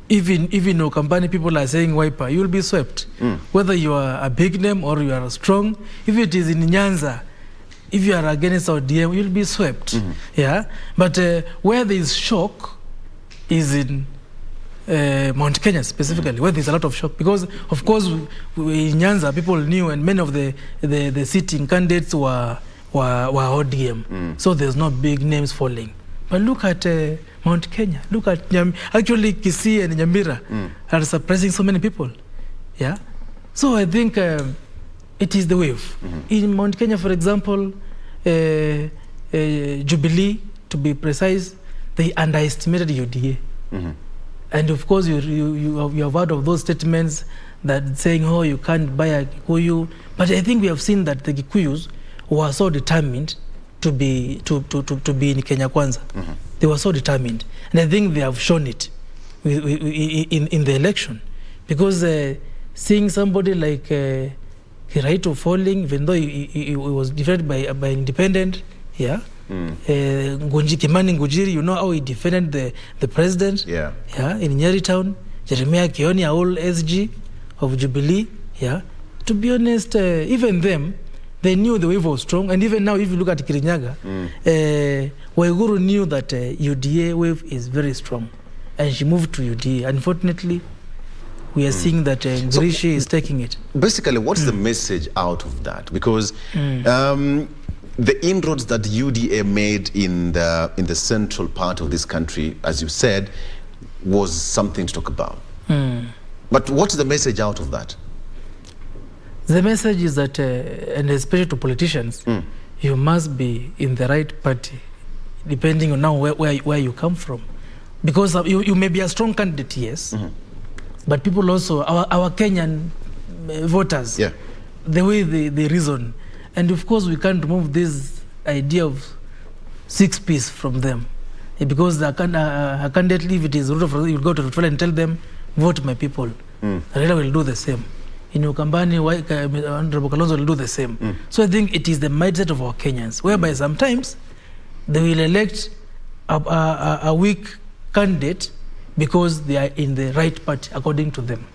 Even Ukambani people are saying Wiper, you will be swept, whether you are a big name or you are strong. If it is in Nyanza, if you are against ODM, you'll be swept. But where there is shock is in Mount Kenya specifically, where there's a lot of shock, because of course in Nyanza people knew, and many of the sitting candidates were ODM, so there's no big names falling. But look at Mount Kenya, look at actually Kisii and Nyamira are surprising so many people. So I think it is the wave. In Mount Kenya, for example, Jubilee, to be precise, they underestimated UDA. And of course, you have heard of those statements that saying, oh, you can't buy a Kikuyu. But I think we have seen that the Kikuyus were so determined to be in Kenya Kwanza. They were so determined. And I think they have shown it. in the election, because seeing somebody like Kiraito falling, even though he was defended by independent, Kimani Ngujiri, you know how he defended the president, in Nyeri Town, Jeremiah Kioni, old SG of Jubilee, To be honest, even them, they knew the wave was strong, and even now, if you look at Kirinyaga, Waiguru knew that UDA wave is very strong, and she moved to UDA. Unfortunately, we are seeing that Ngrishi is taking it. Basically, what's the message out of that? Because the inroads that UDA made in the central part of this country, as you said, was something to talk about. But what's the message out of that? The message is that, and especially to politicians, you must be in the right party, depending on now where you come from. Because you may be a strong candidate, yes, but people also, our Kenyan voters, the way they reason. And of course, we can't remove this idea of 6Ps from them. Because a candidate, if it is Ruto, you go to Ruto and tell them, vote my people. Raila will do the same. In Ukambani, Honorable Kalonzo will do the same. So I think it is the mindset of our Kenyans, whereby sometimes they will elect a weak candidate because they are in the right party, according to them.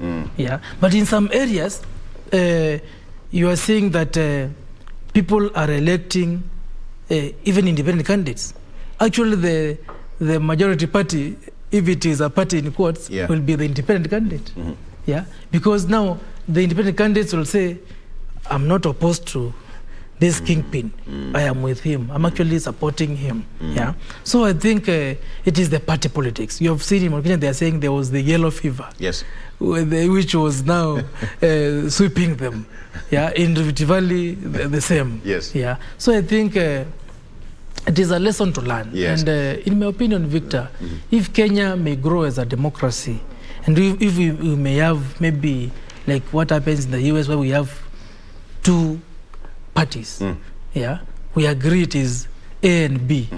But in some areas, you are seeing that people are electing even independent candidates. Actually, the majority party, if it is a party in quotes, will be the independent candidate. Because now the independent candidates will say, I'm not opposed to this kingpin. I am with him. I'm actually supporting him. So I think it is the party politics. You have seen in Kenya, they are saying there was the yellow fever. Which was now sweeping them. In Rift Valley, the same. So I think it is a lesson to learn. And in my opinion, Victor, if Kenya may grow as a democracy, and if we may have maybe like what happens in the US, where we have 2 parties, we agree it is A and B,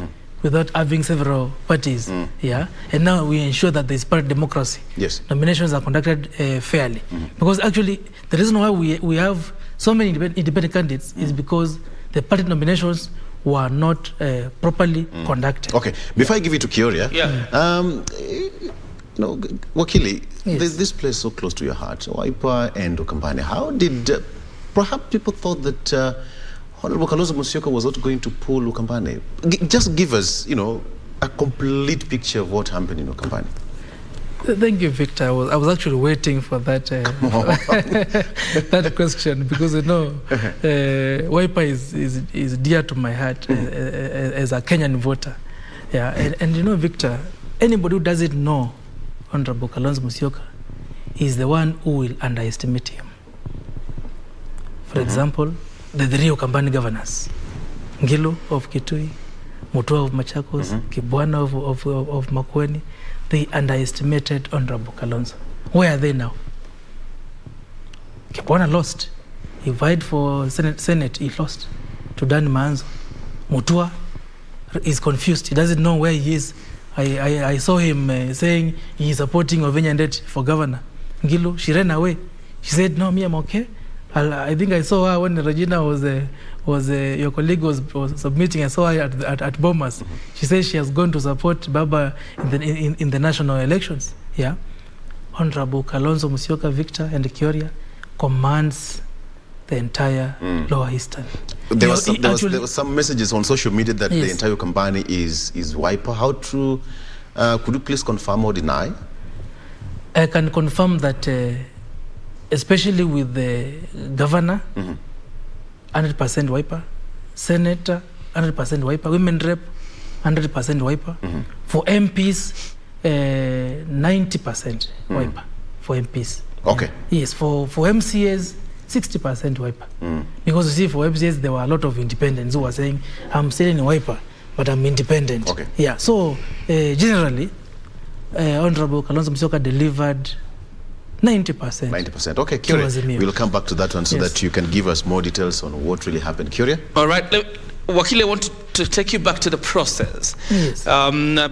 without having several parties, and now we ensure that there is party democracy. Nominations are conducted fairly, because actually the reason why we have so many independent candidates is because the party nominations were not properly conducted. Okay, before I give it to Kioria, Wakili, this place so close to your heart, Wiper and Ukambani. How did, perhaps people thought that Honorable Kalonzo Musyoka was not going to pull Ukambani? Just give us, a complete picture of what happened in Ukambani. Thank you, Victor. I was actually waiting for that that question, because Wiper is dear to my heart as a Kenyan voter. And Victor, anybody who doesn't know Honorable Kalonzo Musyoka is the one who will underestimate him. For example, the 3 Ukambani governors, Ngilu of Kitui, Mutua of Machakos, Kibwana of Makueni, they underestimated Honorable Kalonzo. Where are they now? Kibwana lost. He vied for Senate, he lost to Dan Manzo. Mutua is confused. He doesn't know where he is. I saw him saying he is supporting Ovenya Ndeti for governor. Ngilu, she ran away. She said, no, me, I'm okay. I think I saw her when Regina was your colleague was submitting. I saw her at Bomas. She says she has gone to support Baba in the national elections. Honorable Kalonzo Musyoka, Victor and Kioria commands the entire Lower Eastern. There was some messages on social media that the entire company is Wiper. How true? Could you please confirm or deny? I can confirm that, especially with the governor, 100% Wiper, senator, 100% Wiper, women rep, 100% Wiper. For MPs, 90% Wiper for MPs. Okay. Yes, for MCAs, 60% Wiper. Because you see, for MCAs, there were a lot of independents who were saying, I'm still in Wiper, but I'm independent. Okay. So generally, Honorable Kalonzo Musyoka delivered 90%. 90%. Okay, Kioria, we'll come back to that one so that you can give us more details on what really happened. Kioria? All right. Wakili, I want to take you back to the process. Yes.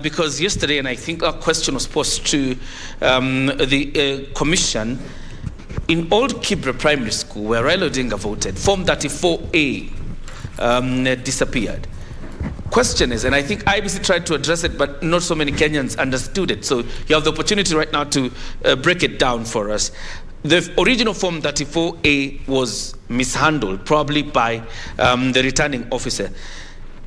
Because yesterday, and I think our question was posed to the commission, in Old Kibra Primary School, where Raila Odinga voted, Form 34A disappeared. Question is, and I think IBC tried to address it, but not so many Kenyans understood it. So you have the opportunity right now to break it down for us. The original Form 34A was mishandled, probably by the returning officer.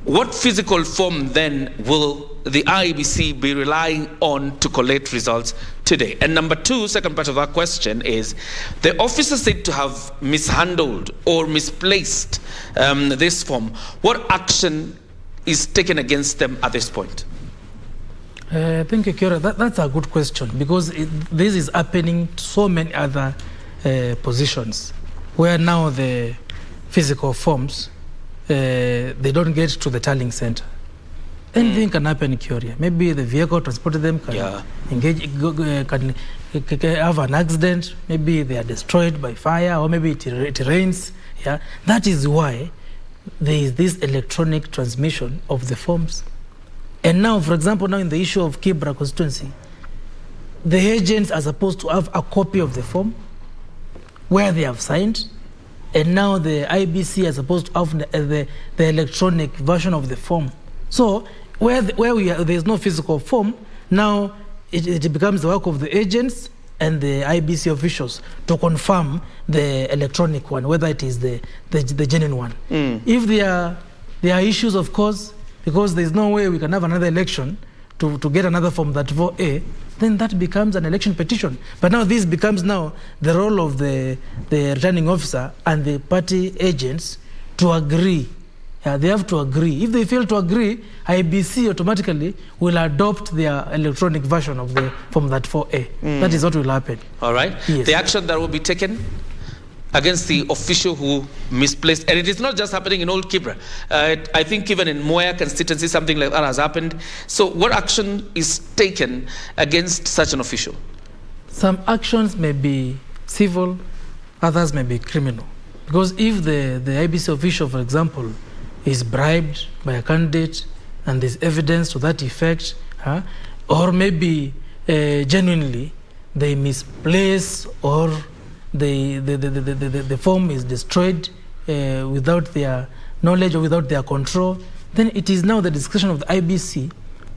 What physical form then will the IEBC be relying on to collect results today? And number two, second part of our question is, the officer said to have mishandled or misplaced this form. What action is taken against them at this point? Thank you, Kira. That's a good question, because this is happening to so many other positions where now the physical forms, they don't get to the tallying center. Anything can happen in Curia. Maybe the vehicle transported them can can have an accident. Maybe they are destroyed by fire, or maybe it rains. Yeah, that is why there is this electronic transmission of the forms. And now, for example, now in the issue of Kibra constituency, the agents are supposed to have a copy of the form where they have signed, and now the IBC are supposed to have the electronic version of the form. So where there's no physical form, now it becomes the work of the agents and the IBC officials to confirm the electronic one, whether it is the genuine one. If there are issues, of course, because there's no way we can have another election to get another Form 34A, then that becomes an election petition. But now this becomes now the role of the returning officer and the party agents to agree. They have to agree. If they fail to agree, IBC automatically will adopt their electronic version of the Form 34A. That is what will happen. All right. Yes. The action that will be taken against the official who misplaced, and it is not just happening in Old Kibra. I think even in Moya constituency, something like that has happened. So what action is taken against such an official? Some actions may be civil, others may be criminal. Because if the IBC official, for example, is bribed by a candidate and there's evidence to that effect, or maybe genuinely they misplace, or the form is destroyed without their knowledge or without their control, then it is now the discretion of the IBC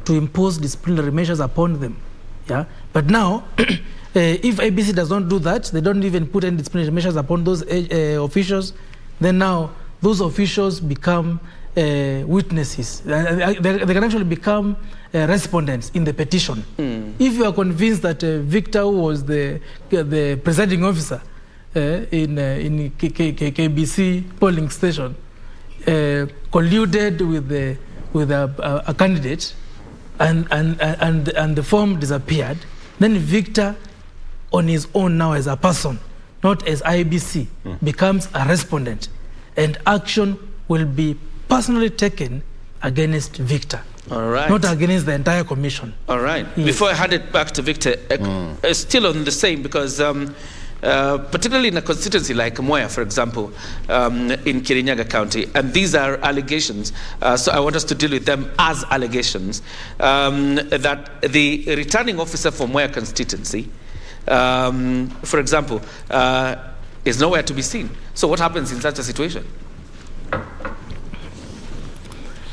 to impose disciplinary measures upon them. Yeah. But now, if IBC does not do that, they don't even put any disciplinary measures upon those officials, then now those officials become witnesses. They can actually become respondents in the petition. If you are convinced that Victor, who was the presiding officer in KBC polling station, colluded with a candidate, and the form disappeared, then Victor, on his own now as a person, not as IBC, becomes a respondent, and action will be personally taken against Victor. All right. Not against the entire commission. All right. Yes. Before I hand it back to Victor, still on the same, because particularly in a constituency like Moya, for example, in Kirinyaga County, and these are allegations, so I want us to deal with them as allegations, that the returning officer for Moya constituency, for example, is nowhere to be seen. So what happens in such a situation?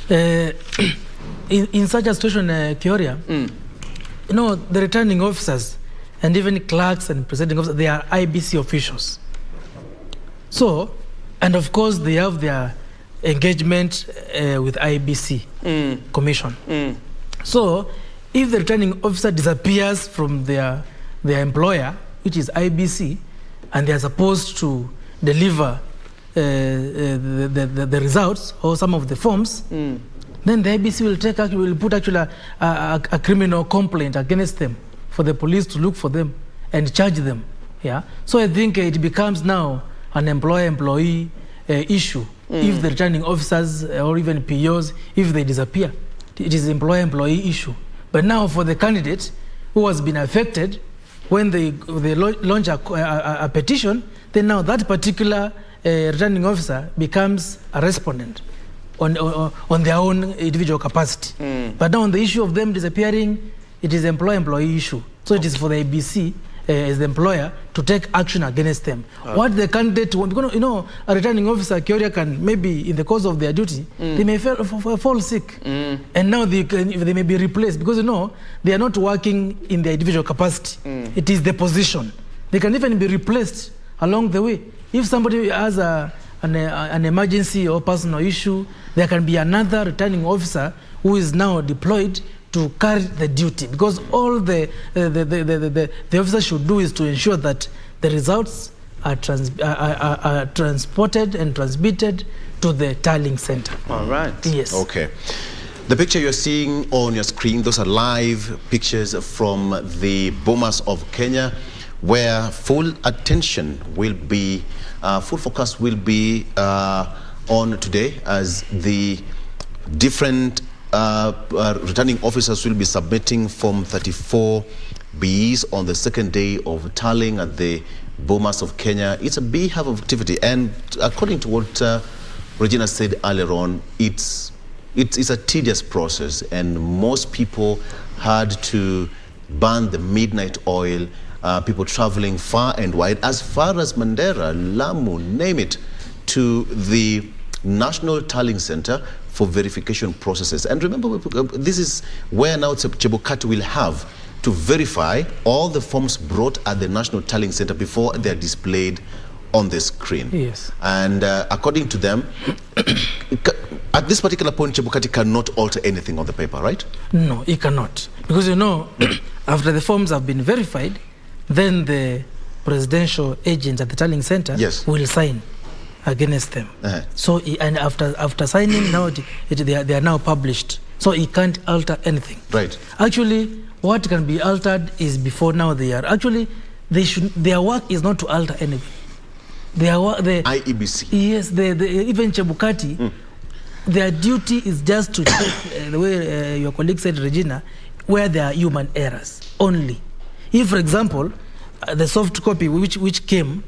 In such a situation, Kioria, you know, the returning officers and even clerks and presiding officers, they are IBC officials. So, and of course, they have their engagement with IBC commission. So, if the returning officer disappears from their employer, which is IBC, and they are supposed to deliver the results or some of the forms, then the IBC will put actually a criminal complaint against them for the police to look for them and charge them. Yeah. So I think it becomes now an employer-employee issue if the returning officers or even POs, if they disappear. It is an employer-employee issue. But now for the candidate who has been affected, when they launch a petition, then now that particular returning officer becomes a respondent. on their own individual capacity. But now on the issue of them disappearing, it is employer-employee issue. So it is for the ABC as the employer to take action against them. What the candidate want, because a returning officer, Kioria, can maybe in the course of their duty, they may fall sick, and now they may be replaced because they are not working in their individual capacity. It is the position. They can even be replaced along the way. If somebody has an emergency or personal issue, there can be another returning officer who is now deployed to carry the duty, because all the officer should do is to ensure that the results are transported and transmitted to the tallying center. All right. Yes. Okay. The picture you're seeing on your screen, those are live pictures from the Bomas of Kenya, where full attention will be, full focus will be on today as the different returning officers will be submitting Form 34Bs on the second day of tallying at the Bomas of Kenya. It's a big half of activity, and according to what Regina said earlier on, it's a tedious process, and most people had to burn the midnight oil. People traveling far and wide, as far as Mandera, Lamu, name it, to the National Tallying Center for verification processes. And remember, this is where now Chebukati will have to verify all the forms brought at the National Tallying Center before they're displayed on the screen. Yes. And according to them, at this particular point, Chebukati cannot alter anything on the paper, right? No, he cannot. Because after the forms have been verified, then the presidential agent at the tallying center will sign against them. So, and after signing, now they are now published. So he can't alter anything. Right. Actually, what can be altered is before now they are. Actually, their work is not to alter anything. The IEBC. Yes, even Chebukati, their duty is just to check, the way your colleague said, Regina, where there are human errors only. If, for example, the soft copy which came,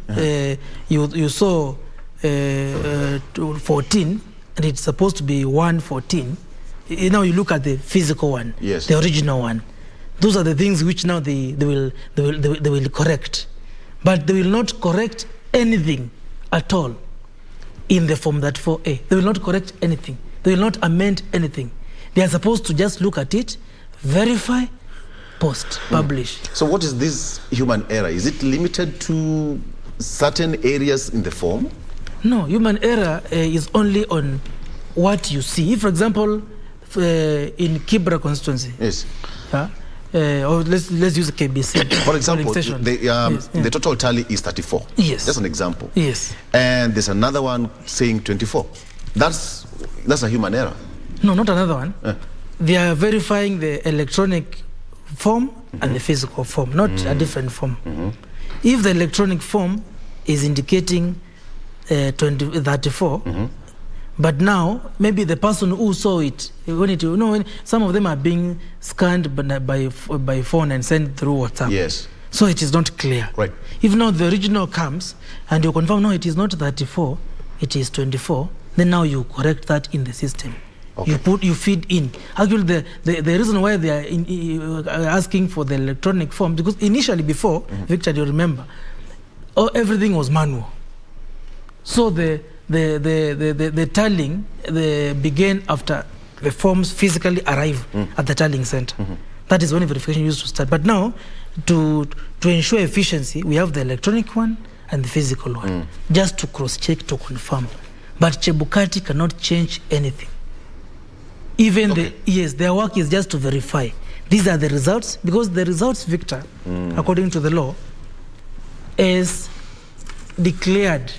you saw 14, and it's supposed to be 114. Now you look at the physical one, the original one. Those are the things which now they will correct, but they will not correct anything at all in the Form 34A. They will not correct anything. They will not amend anything. They are supposed to just look at it, verify, post, publish. So what is this human error? Is it limited to certain areas in the form? No, human error is only on what you see. If, for example, in Kibra constituency, or let's use KBC. For example, the total tally is 34. Yes. That's an example. Yes. And there's another one saying 24. That's a human error. No, not another one. They are verifying the electronic form and the physical form, not a different form. If the electronic form is indicating 34, but now maybe the person who saw it, when some of them are being scanned by phone and sent through WhatsApp. Yes. So it is not clear. Right. If now the original comes and you confirm, no, it is not 34, it is 24, then now you correct that in the system. Okay. You feed in. Actually, the reason why they are asking for the electronic form, because initially before, Victor, you remember, everything was manual. So the tallying began after the forms physically arrive at the tallying center. That is when verification used to start. But now, to ensure efficiency, we have the electronic one and the physical one, just to cross-check, to confirm. But Chebukati cannot change anything. Even their work is just to verify. These are the results, because the results, Victor, according to the law, is declared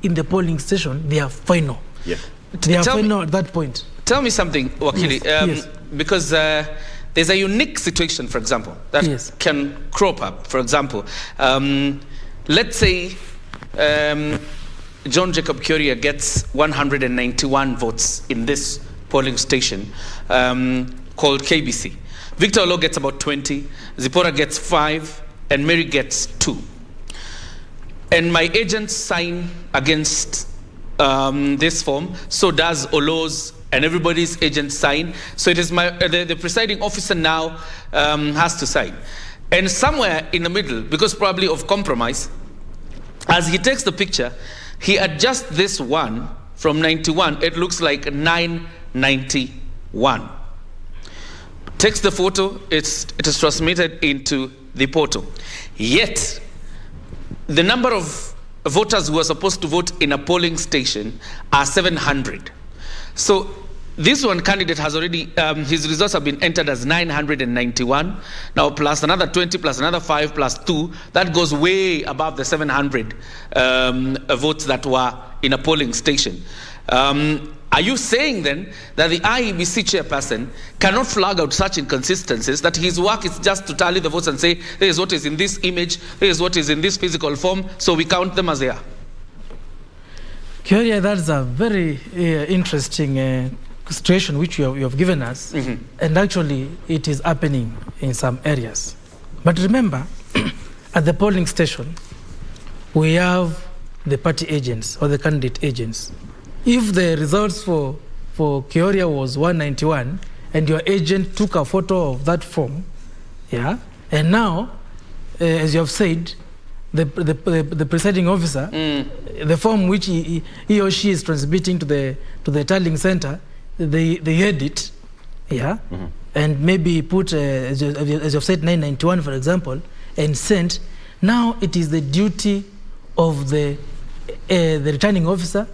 in the polling station, they are final. Yeah. They are final at that point. Tell me something, Wakili, Yes. because there's a unique situation, for example, that can crop up. For example, let's say John Jacob Kioria gets 191 votes in this polling station called KBC. Victor Olo gets about 20, Zipporah gets 5, and Mary gets 2. And my agents sign against this form, so does Olo's and everybody's agent sign. So it is the presiding officer now has to sign. And somewhere in the middle, because probably of compromise, as he takes the picture, he adjusts this one from 91. It looks like 991. Takes the photo, it is transmitted into the portal. Yet, the number of voters who are supposed to vote in a polling station are 700. So this one candidate has already, his results have been entered as 991. Now plus another 20, plus another 5, plus 2, that goes way above the 700 votes that were in a polling station. Are you saying then that the IEBC chairperson cannot flag out such inconsistencies, that his work is just to tally the votes and say, there is what is in this image, there is what is in this physical form, so we count them as they are? Kyoria, that's a very interesting situation which you have given us, and actually it is happening in some areas. But remember, at the polling station, we have the party agents or the candidate agents. If the results for Kyoria was 191 and your agent took a photo of that form, yeah, and now, as you have said, the presiding officer, the form which he or she is transmitting to the tallying center, they edit, yeah, and maybe put, as you've said, 991, for example, and sent. Now it is the duty of the returning officer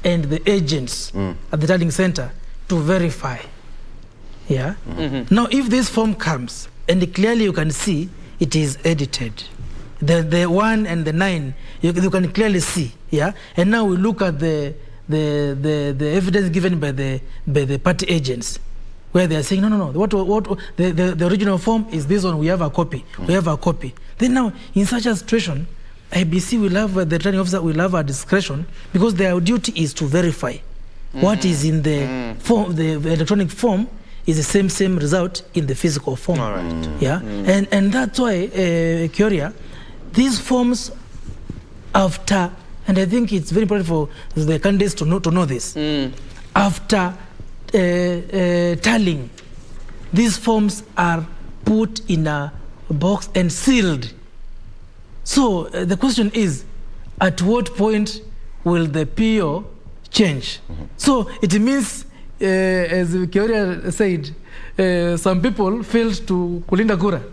and the agents at the tallying center to verify, yeah. Now, if this form comes and clearly you can see it is edited, the 1 and the 9, you can clearly see, yeah. And now we look at the evidence given by the party agents, where they are saying no, what the original form is this one. We have a copy. We have a copy. Then now, in such a situation, IBC will have, the returning officer will have a discretion, because their duty is to verify what is in the form, the electronic form is the same result in the physical form. All right. Yeah, and that's why, Kyoria, these forms after, and I think it's very important for the candidates to know this, after tallying, these forms are put in a box and sealed. So the question is, at what point will the PO change? So it means, as Kyoria said, some people failed to kulinda kura.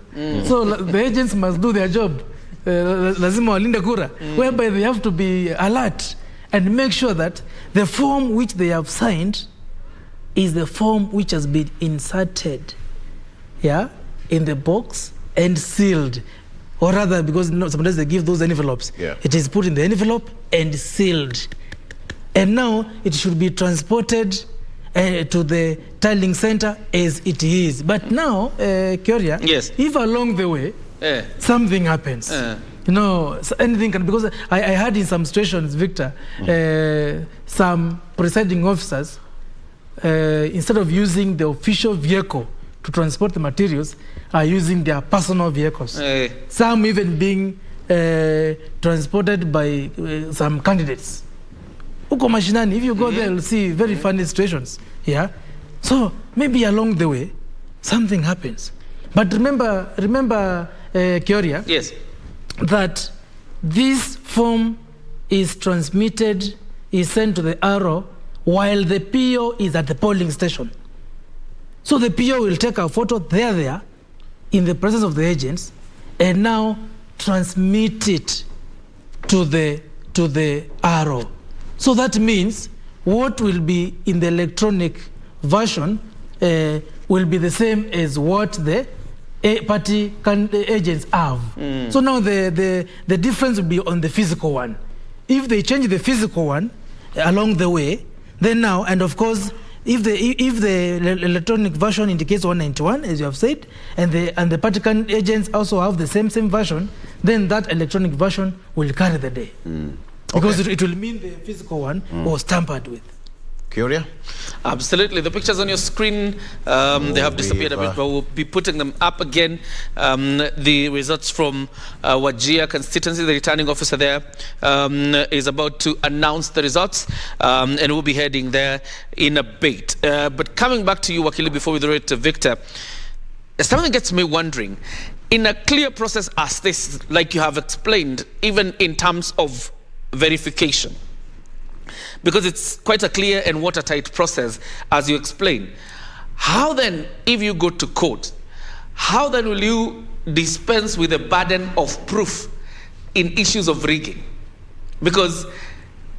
So the agents must do their job. Lazima walinda kura, whereby they have to be alert and make sure that the form which they have signed is the form which has been inserted, yeah, in the box and sealed. Or rather, because sometimes they give those envelopes, it is put in the envelope and sealed. And now it should be transported to the tallying center as it is. But now, Kyoria, if along the way something happens, you know, anything can, because I heard in some situations, Victor, some presiding officers, instead of using the official vehicle to transport the materials, are using their personal vehicles. Some even being transported by some candidates. Uko mashinani, if you go there, you'll see very funny situations. Yeah, so maybe along the way, something happens. But remember, Kyoria, that this form is transmitted, is sent to the RO while the PO is at the polling station. So the PO will take a photo there in the presence of the agents, and now transmit it to the RO. So that means what will be in the electronic version will be the same as what the party agents have. So now the difference will be on the physical one. If they change the physical one along the way, then now, and of course, if the electronic version indicates 191, as you have said, and the party agents also have the same version, then that electronic version will carry the day. Because it will mean the physical one was tampered with. Curia? Absolutely. The pictures on your screen, they have disappeared a bit, but we'll be putting them up again. The results from Wajir constituency, the returning officer there is about to announce the results, and we'll be heading there in a bit. But coming back to you, Wakili, before we throw it to Victor, something gets me wondering. In a clear process as this, like you have explained, even in terms of verification, because it's quite a clear and watertight process, as you explain. How then, if you go to court, how then will you dispense with the burden of proof in issues of rigging? Because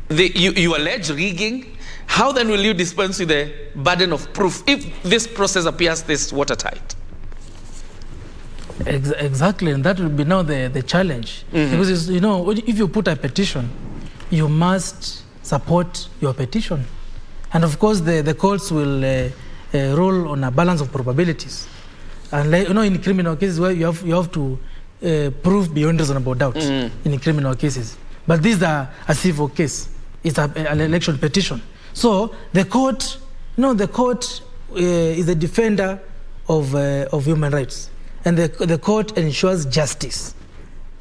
you allege rigging, how then will you dispense with the burden of proof if this process appears this watertight? Exactly, and that will be now the challenge. Because, you know, if you put a petition, you must support your petition. And of course, the courts will rule on a balance of probabilities. And like, you know, in criminal cases, where you have to prove beyond reasonable doubt in criminal cases. But these are a civil case. It's an election petition. So the court, you know, the court is a defender of human rights. And the court ensures justice.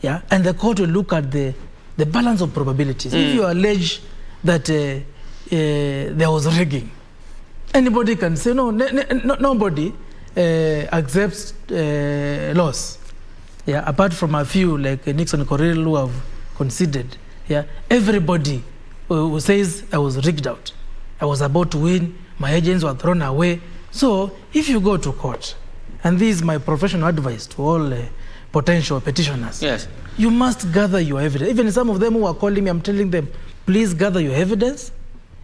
Yeah? And the court will look at the balance of probabilities. If you allege that there was rigging, anybody can say, no, nobody accepts loss. Yeah, apart from a few like Nixon Correll who have conceded. Yeah, everybody who says I was rigged out, I was about to win, my agents were thrown away. So if you go to court, and this is my professional advice to all potential petitioners, yes, you must gather your evidence. Even some of them who are calling me, I'm telling them, please gather your evidence,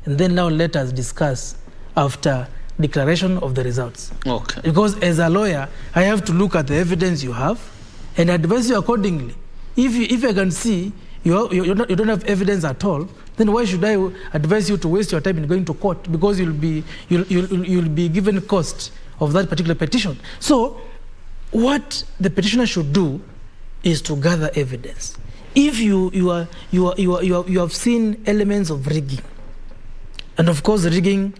and then now let us discuss after declaration of the results. Okay. Because as a lawyer, I have to look at the evidence you have and advise you accordingly. If I can see you don't have evidence at all, then why should I advise you to waste your time in going to court? Because you'll be given cost of that particular petition. So what the petitioner should do is to gather evidence. If you have seen elements of rigging, and of course rigging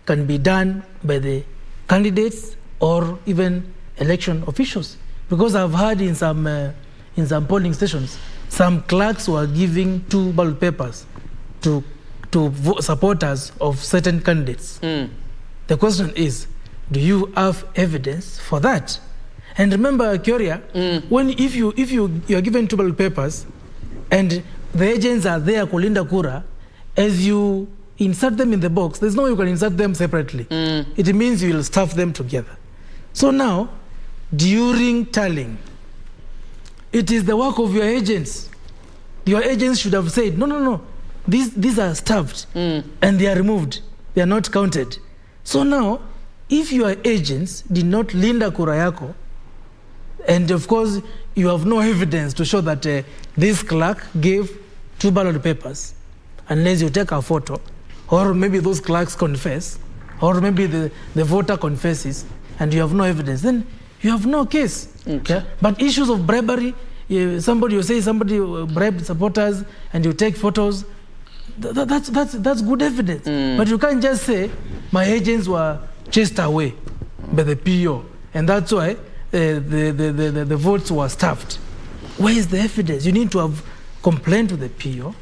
can be done by the candidates or even election officials, because I've heard in some polling stations, some clerks were giving 2 ballot papers to supporters of certain candidates. The question is, do you have evidence for that? And remember, Curia, if you are given 2 ballot papers and the agents are there kulinda kura, as you insert them in the box, there's no way you can insert them separately. It means you will stuff them together. So now, during tallying, it is the work of your agents. Your agents should have said, no, these are stuffed and they are removed. They are not counted. So now, if your agents did not linda kura yako, and of course, you have no evidence to show that this clerk gave 2 ballot papers, unless you take a photo, or maybe those clerks confess, or maybe the voter confesses, and you have no evidence, then you have no case. Okay. Yeah? But issues of bribery, you say somebody bribed supporters, and you take photos, that's good evidence. But you can't just say, my agents were chased away by the PO, and that's why the votes were stuffed. Where is the evidence? You need to have complained to the PO,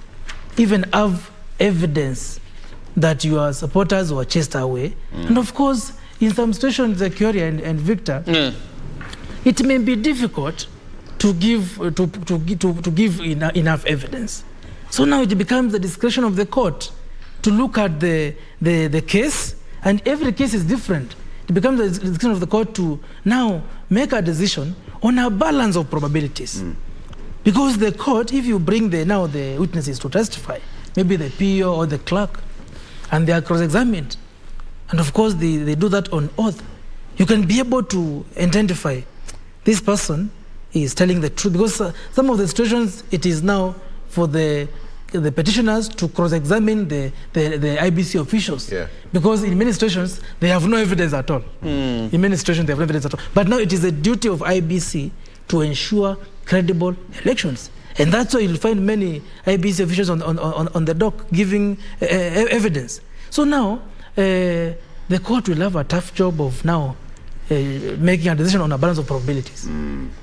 even have evidence that your supporters were chased away. And of course, in some situations, Curia and Victor, it may be difficult to give enough evidence. So now it becomes the discretion of the court to look at the case, and every case is different. It becomes the discretion of the court to now make a decision on a balance of probabilities. Because the court, if you bring the witnesses to testify, maybe the PO or the clerk, and they are cross-examined, and of course they do that on oath, you can be able to identify this person is telling the truth. Because some of the situations, it is now for the petitioners to cross-examine the IBC officials. Yeah. Because in many situations, they have no evidence at all. In many situations, they have no evidence at all. But now it is a duty of IBC to ensure credible elections. And that's why you'll find many IBC officials on the dock giving evidence. So now, the court will have a tough job of now making a decision on a balance of probabilities.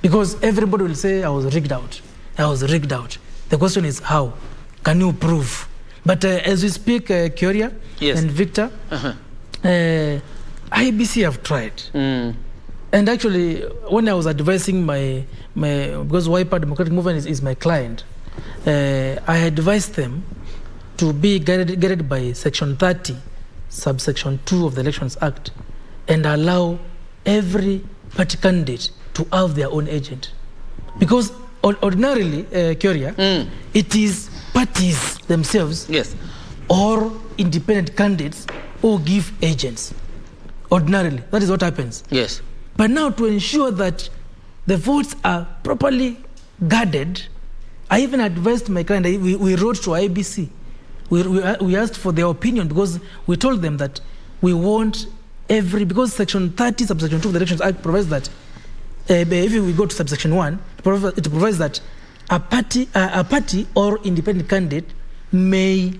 Because everybody will say, I was rigged out. I was rigged out. The question is, how? Can you prove? But as we speak, Kyoria and Victor, IBC have tried. And actually, when I was advising because Wiper Democratic Movement is my client, I advised them to be guided by Section 30, subsection 2 of the Elections Act, and allow every party candidate to have their own agent. Because ordinarily, Kyoria, it is parties themselves or independent candidates who give agents. Ordinarily, that is what happens. Yes. But now, to ensure that the votes are properly guarded, I even advised my client, we wrote to IBC. We asked for their opinion because we told them that we want because Section 30, subsection 2 of the Elections Act provides that, if we go to subsection 1, it provides that a party or independent candidate may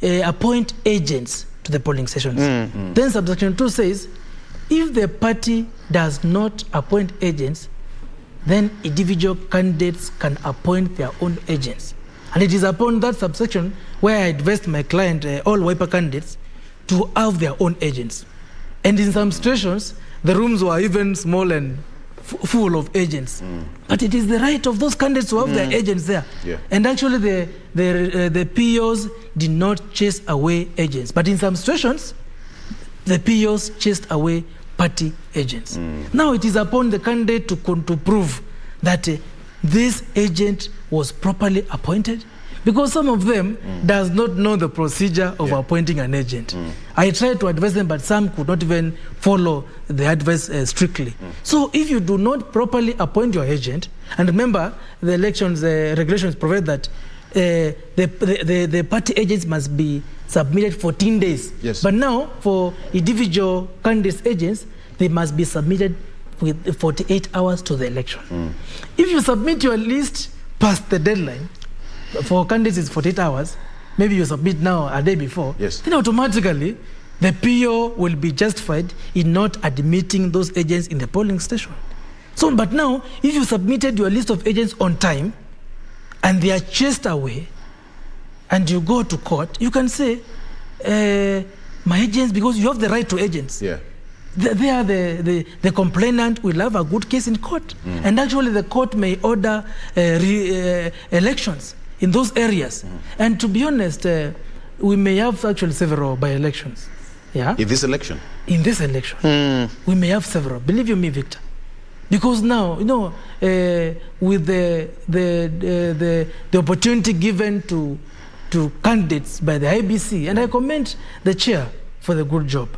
appoint agents to the polling stations. Then subsection 2 says, if the party does not appoint agents, then individual candidates can appoint their own agents. And it is upon that subsection where I advised my client, all Wiper candidates, to have their own agents. And in some situations, the rooms were even small and full of agents. But it is the right of those candidates to have their agents there. And actually, the POs did not chase away agents. But in some situations, the POs chased away party agents. Now it is upon the candidate to prove that this agent was properly appointed, because some of them does not know the procedure of appointing an agent. I tried to advise them, but some could not even follow the advice strictly. So if you do not properly appoint your agent, and remember the elections regulations provide that the party agents must be submitted 14 days. But now for individual candidates agents, they must be submitted with 48 hours to the election. If you submit your list past the deadline, for candidates it's 48 hours, maybe you submit now a day before, then automatically the PO will be justified in not admitting those agents in the polling station. So, but now, if you submitted your list of agents on time and they are chased away and you go to court, you can say, my agents, because you have the right to agents. They are the complainant will have a good case in court. And actually the court may order elections in those areas. And to be honest, we may have actually several by-elections. In this election? In this election. We may have several. Believe you me, Victor. Because now, with the opportunity given to candidates by the IBC, and I commend the chair for the good job,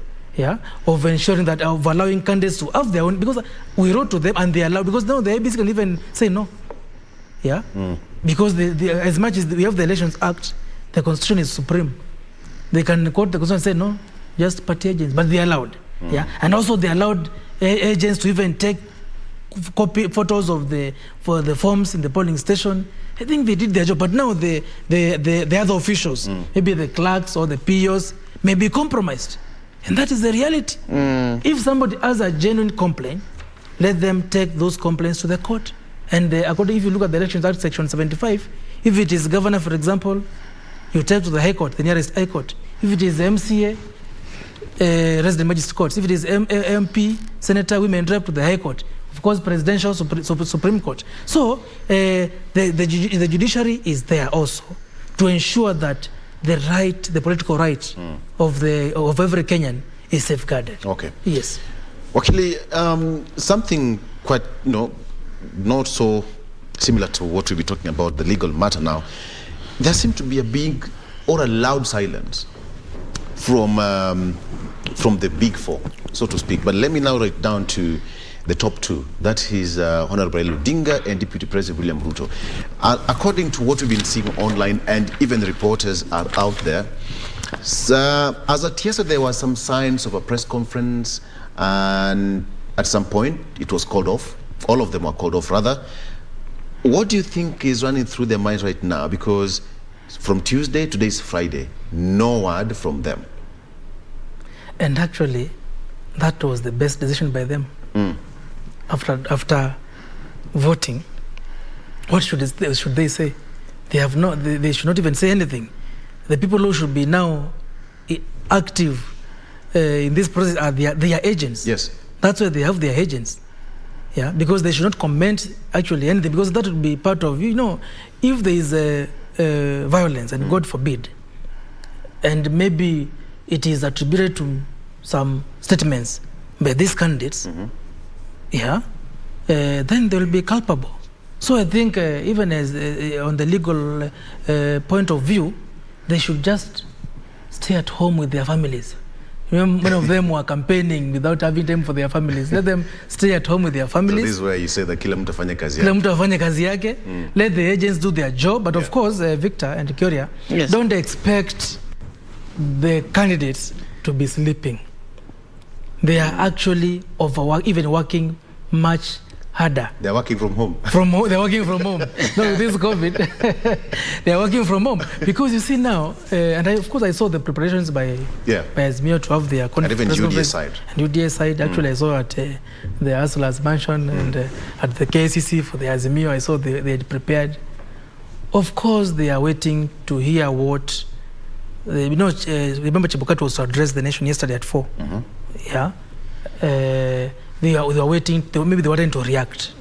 of ensuring that, of allowing candidates to have their own, because we wrote to them and they allowed, because now the IBC can even say no. Because as much as we have the Elections Act, the Constitution is supreme. They can quote the Constitution and say no, just party agents, but they allowed. And also they allowed agents to even take photos of the forms in the polling station. I think they did their job, but now the other officials, maybe the clerks or the POs, may be compromised. And that is the reality. If somebody has a genuine complaint, let them take those complaints to the court. And according, if you look at the Elections Act, Section 75, if it is governor, for example, you take to the High Court, the nearest High Court. If it is MCA, resident magistrate courts. If it is MP, senator, we may drive to the High Court. Of course, presidential, Supreme Court. So the judiciary is there also to ensure that the political right of every Kenyan is safeguarded. Okay. Yes. Wakili, something quite, not so similar to what we'll be talking about, the legal matter now. There seemed to be a big or a loud silence from the big four, so to speak. But let me now write down to the top two. That is Honorable Odinga and Deputy President William Ruto. According to what we've been seeing online, and even the reporters are out there, as at yesterday there were some signs of a press conference, and at some point it was called off. All of them were called off, rather. What do you think is running through their minds right now? Because from Tuesday, today is Friday, no word from them. And actually, that was the best decision by them. After voting, what should they say? They should not even say anything. The people who should be now active in this process are their agents. Yes. That's why they have their agents. Yeah, because they should not comment actually anything, because that would be part of, if there is violence, and God forbid, and maybe it is attributed to some statements by these candidates, then they will be culpable. So I think even as on the legal point of view, they should just stay at home with their families. Many of them were campaigning without having time for their families. Let them stay at home with their families. So this is where you say that kila mtu afanye kazi Kila mtu afanye kazi yake. Let the agents do their job. But of course, Victor and Kyoria, don't expect the candidates to be sleeping. They are actually even working much harder. They're working from home. They're working from home. No, this COVID, they're working from home. Because you see now, and of course I saw the preparations by Azimio to have their conference. And even UDA side. And UDA side, actually I saw at the Asula's mansion and at the KCC for the Azimio, I saw they had prepared. Of course they are waiting to hear what, remember Chebukati was to address the nation yesterday at 4. Yeah. They are waiting, maybe they wanted to react.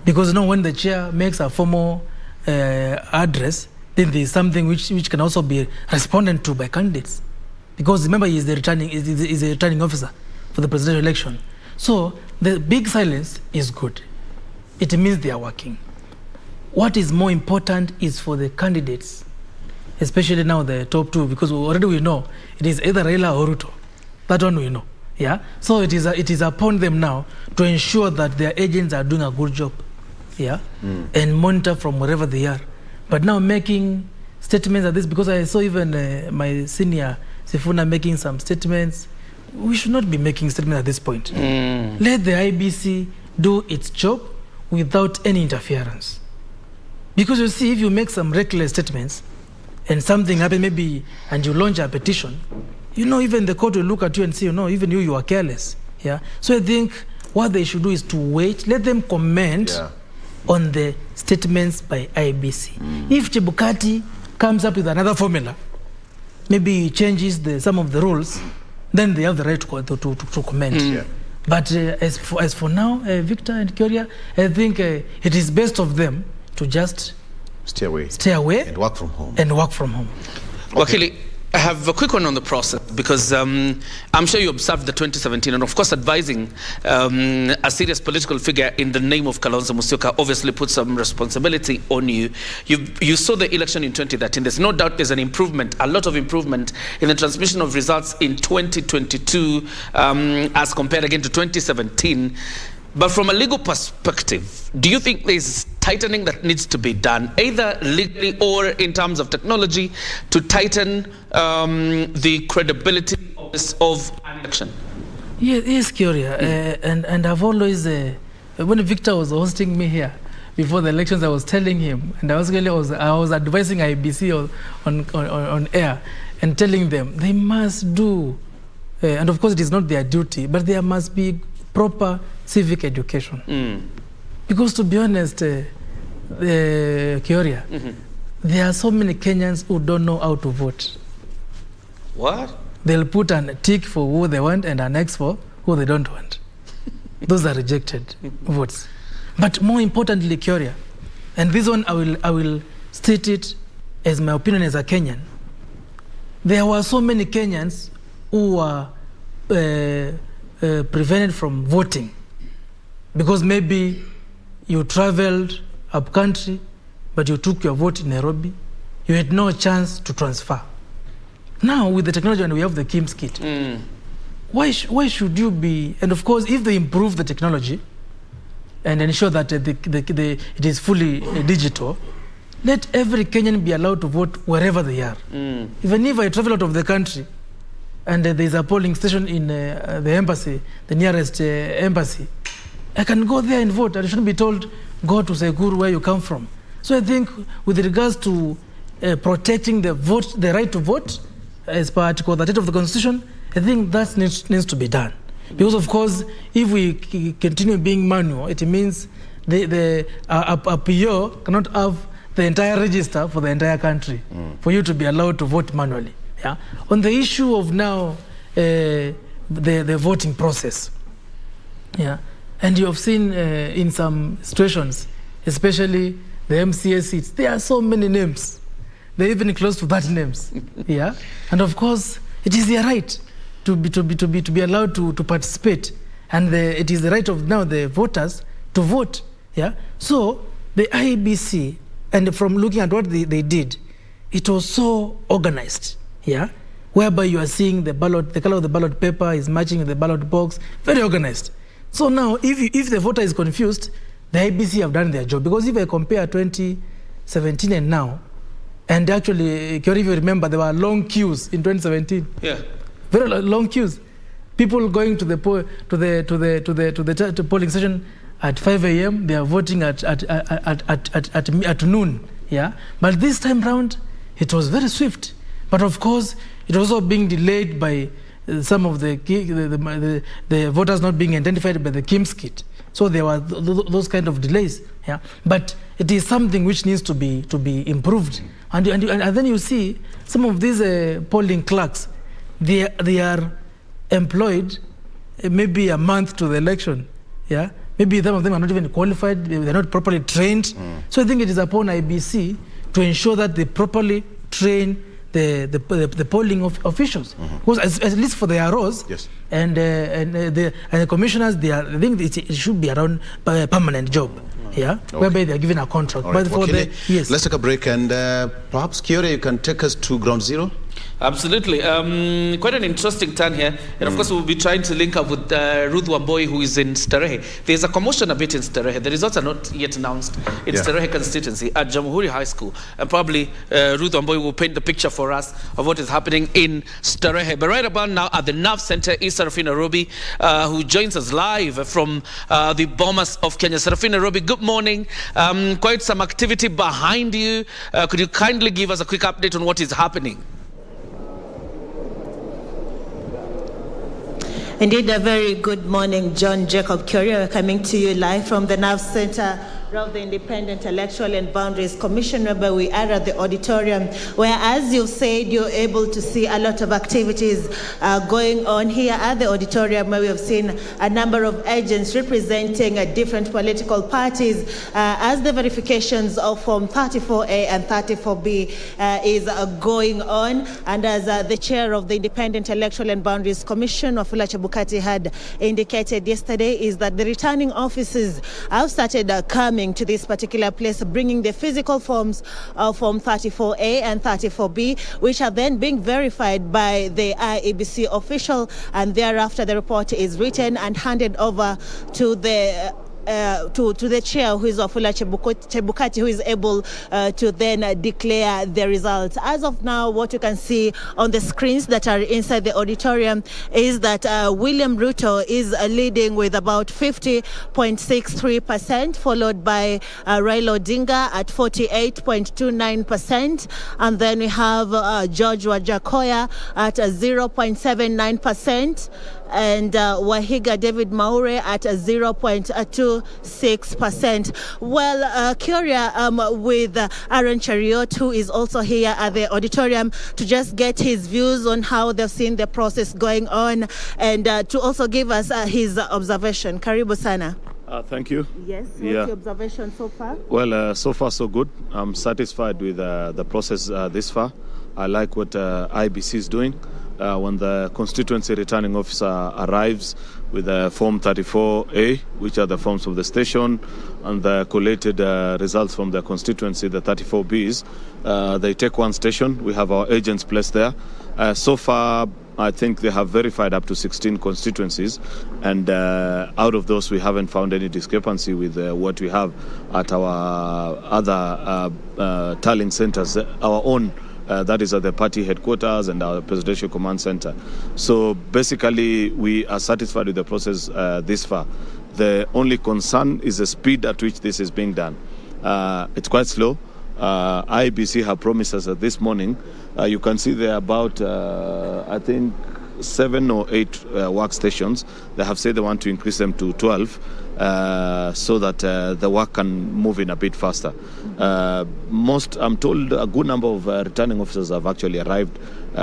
Because when the chair makes a formal address, then there is something which can also be responded to by candidates. Because remember, he is the returning officer for the presidential election. So the big silence is good. It means they are working. What is more important is for the candidates, especially now the top two, because already we know it is either Raila or Ruto. That one we know. Yeah, so it is upon them now to ensure that their agents are doing a good job, and monitor from wherever they are. But now making statements like this, because I saw even my senior Sifuna making some statements, we should not be making statements at this point. Let the IBC do its job without any interference. Because you see, if you make some reckless statements and something happens maybe and you launch a petition, even the court will look at you and say, even you are careless. Yeah. So I think what they should do is to wait, let them comment on the statements by IBC. If Chebukati comes up with another formula, maybe he changes some of the rules, then they have the right to comment. But as for now, Victor and Kyoria, I think it is best of them to just stay away and work from home. Wakili, I have a quick one on the process, because I'm sure you observed the 2017, and of course advising a serious political figure in the name of Kalonzo Musyoka obviously puts some responsibility on you. You saw the election in 2013. There's no doubt there's an improvement, a lot of improvement in the transmission of results in 2022 as compared again to 2017. But from a legal perspective, do you think there's tightening that needs to be done, either legally or in terms of technology, to tighten the credibility of an election? Yes, Kyoria. And I've always, when Victor was hosting me here before the elections, I was telling him, and I was advising IBC on air and telling them they must do, and of course it is not their duty, but there must be proper civic education. Because to be honest, Kyoria, there are so many Kenyans who don't know how to vote. What? They'll put a tick for who they want and an X for who they don't want. Those are rejected votes. But more importantly, Kyoria, and this one I will state it as my opinion as a Kenyan, there were so many Kenyans who were prevented from voting because maybe you traveled up country, but you took your vote in Nairobi, you had no chance to transfer. Now with the technology, and we have the KIMS kit, why should you be, and of course if they improve the technology and ensure that it is fully digital, let every Kenyan be allowed to vote wherever they are. Even if I travel out of the country and there is a polling station in the embassy, the nearest embassy, I can go there and vote. I shouldn't be told, go to Sekuru where you come from. So I think with regards to protecting the right to vote, as per Article 38 of the Constitution, I think that needs to be done. Because, of course, if we continue being manual, it means a PO cannot have the entire register for the entire country for you to be allowed to vote manually. Yeah. On the issue of now the voting process, yeah, and you have seen in some situations, especially the MCA seats, there are so many names. They're even close to 30 names. Yeah, and of course, it is their right to be allowed to participate, and it is the right of now the voters to vote. Yeah, so the IEBC, and from looking at what they did, it was so organized. Yeah, whereby you are seeing the ballot, the color of the ballot paper is matching with the ballot box, very organized. So now, if the voter is confused, the IEBC have done their job. Because if I compare 2017 and now, and actually, if you remember, there were long queues in 2017. Yeah, very long queues. People going to the polling station at 5 a.m. They are voting at noon. Yeah, but this time round, it was very swift. But of course, it was also being delayed by some of the voters not being identified by the KIMS kit. So there were those kind of delays. Yeah, but it is something which needs to be improved. And then you see some of these polling clerks, they are employed maybe a month to the election. Yeah, maybe some of them are not even qualified. They're not properly trained. So I think it is upon IBC to ensure that they properly train the polling officials, because at least for the ROs, yes, and the commissioners, I think it should be around a permanent job, yeah, okay, whereby they are given a contract. Right. But for yes, let's take a break, and perhaps Kiore, you can take us to ground zero. Absolutely. Quite an interesting turn here. And of course, we'll be trying to link up with Ruth Wamboi, who is in Starehe. There's a commotion a bit in Starehe. The results are not yet announced in Starehe constituency at Jamhuri High School. And probably Ruth Wamboi will paint the picture for us of what is happening in Starehe. But right about now at the NAV Center is Serafina Robi, who joins us live from the Bomas of Kenya. Serafina Robi, good morning. Quite some activity behind you. Could you kindly give us a quick update on what is happening? Indeed, a very good morning, John Jacob Curia, coming to you live from the NAV Center of the Independent Electoral and Boundaries Commission, where we are at the auditorium, where, as you've said, you're able to see a lot of activities going on here at the auditorium, where we have seen a number of agents representing different political parties as the verifications of Form 34A and 34B is going on. And as the chair of the Independent Electoral and Boundaries Commission, Wafula Chebukati, had indicated yesterday, is that the returning officers have started coming to this particular place, bringing the physical forms of Form 34A and 34B, which are then being verified by the IEBC official, and thereafter the report is written and handed over to the chair, who is Wafula Chebukati, who is able to then declare the results. As of now, what you can see on the screens that are inside the auditorium is that William Ruto is leading with about 50.63%, followed by Raila Odinga at 48.29%, and then we have George Wajakoya at 0.79%, and Wahiga David Maure at 0.26%. Well, Curia, with Aaron Chariot, who is also here at the auditorium, to just get his views on how they've seen the process going on, and to also give us his observation. Karibu sana. Thank you. Yes, what's your observation so far? Well, so far so good. I'm satisfied with the process this far. I like what IBC is doing. When the constituency returning officer arrives with Form 34A, which are the forms of the station, and the collated results from the constituency, the 34Bs, they take one station. We have our agents placed there. So far, I think they have verified up to 16 constituencies, and out of those, we haven't found any discrepancy with what we have at our other tallying centers, our own. That is at the party headquarters and our presidential command center. So basically, we are satisfied with the process this far. The only concern is the speed at which this is being done. It's quite slow. IBC have promised us that this morning, you can see there are about, I think, 7 or 8 workstations. They have said they want to increase them to 12 so that the work can move in a bit faster. I'm told a good number of returning officers have actually arrived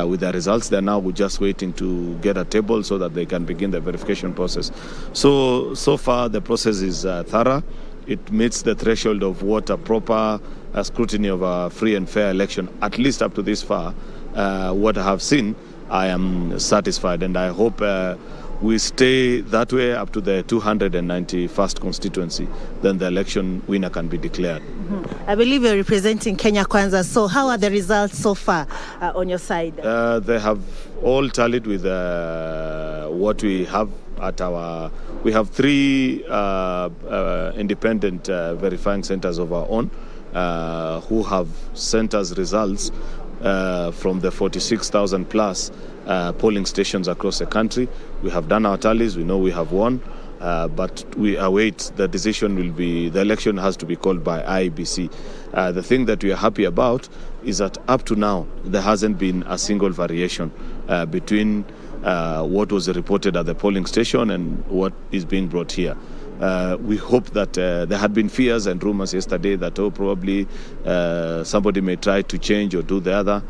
with their results. They're now just waiting to get a table so that they can begin the verification process. So far the process is thorough. It meets the threshold of what a proper scrutiny of a free and fair election, at least up to this far. What I have seen, I am satisfied, and I hope we stay that way up to the 291st constituency. Then the election winner can be declared. I believe you're representing Kenya Kwanza. So how are the results so far on your side? They have all tallied with what we have at our... We have 3 independent verifying centers of our own who have sent us results from the 46,000 plus polling stations across the country. We have done our tallies. We know we have won, but we await the decision. The election has to be called by IEBC. The thing that we are happy about is that up to now there hasn't been a single variation between what was reported at the polling station and what is being brought here. We hope that there had been fears and rumors yesterday that probably somebody may try to change or do the other,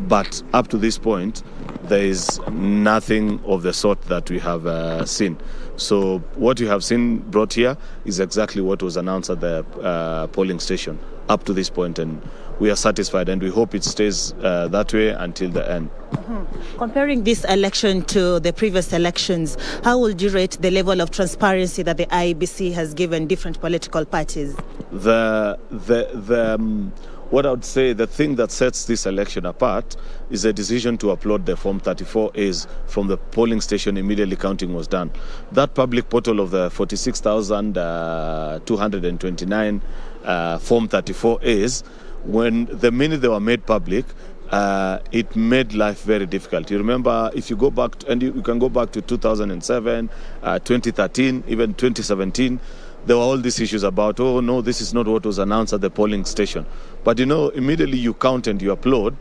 but up to this point there is nothing of the sort that we have seen. So what you have seen brought here is exactly what was announced at the polling station up to this point, and we are satisfied, and we hope it stays that way until the end. Comparing this election to the previous elections, how would you rate the level of transparency that the IEBC has given different political parties? What I would say, the thing that sets this election apart is the decision to upload the Form 34As from the polling station immediately counting was done. That public portal of the 46,229 Form 34As, the minute they were made public, it made life very difficult. You remember, if you go back, and you can go back to 2007, 2013, even 2017, there were all these issues about, oh no, this is not what was announced at the polling station. But immediately you count and you upload.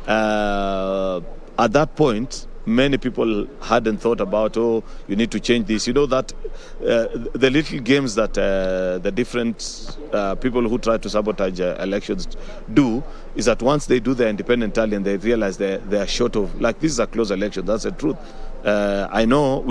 At that point, many people hadn't thought about, oh, you need to change this. That the little games that the different people who try to sabotage elections do is that once they do the independent tally and they realize they are short of, like, this is a close election, that's the truth. We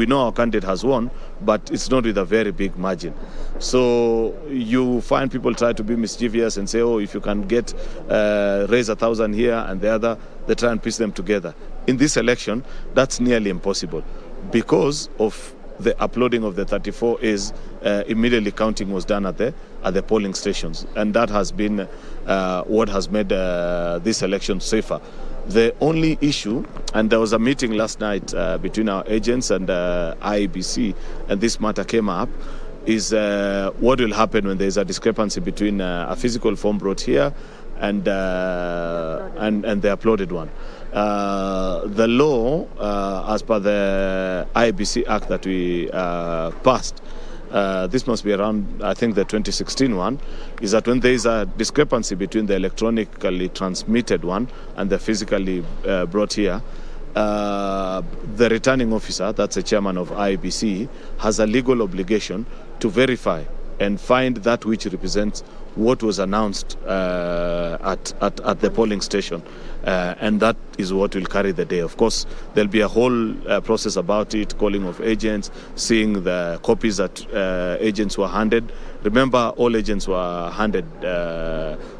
know our candidate has won, but it's not with a very big margin. So you find people try to be mischievous and say, oh, if you can get raise 1,000 here and the other, they try and piece them together. In this election, that's nearly impossible because of the uploading of the 34As. Immediately counting was done at the polling stations, and that has been what has made this election safer. The only issue, and there was a meeting last night between our agents and IEBC, and this matter came up, is what will happen when there is a discrepancy between a physical form brought here and the uploaded one. The law, as per the IEBC Act that we passed, this must be around, I think, the 2016 one, is that when there is a discrepancy between the electronically transmitted one and the physically brought here, the returning officer, that's the chairman of IEBC, has a legal obligation to verify and find that which represents what was announced at the polling station. And that is what will carry the day. Of course, there'll be a whole process about it, calling of agents, seeing the copies that agents were handed. Remember, all agents were handed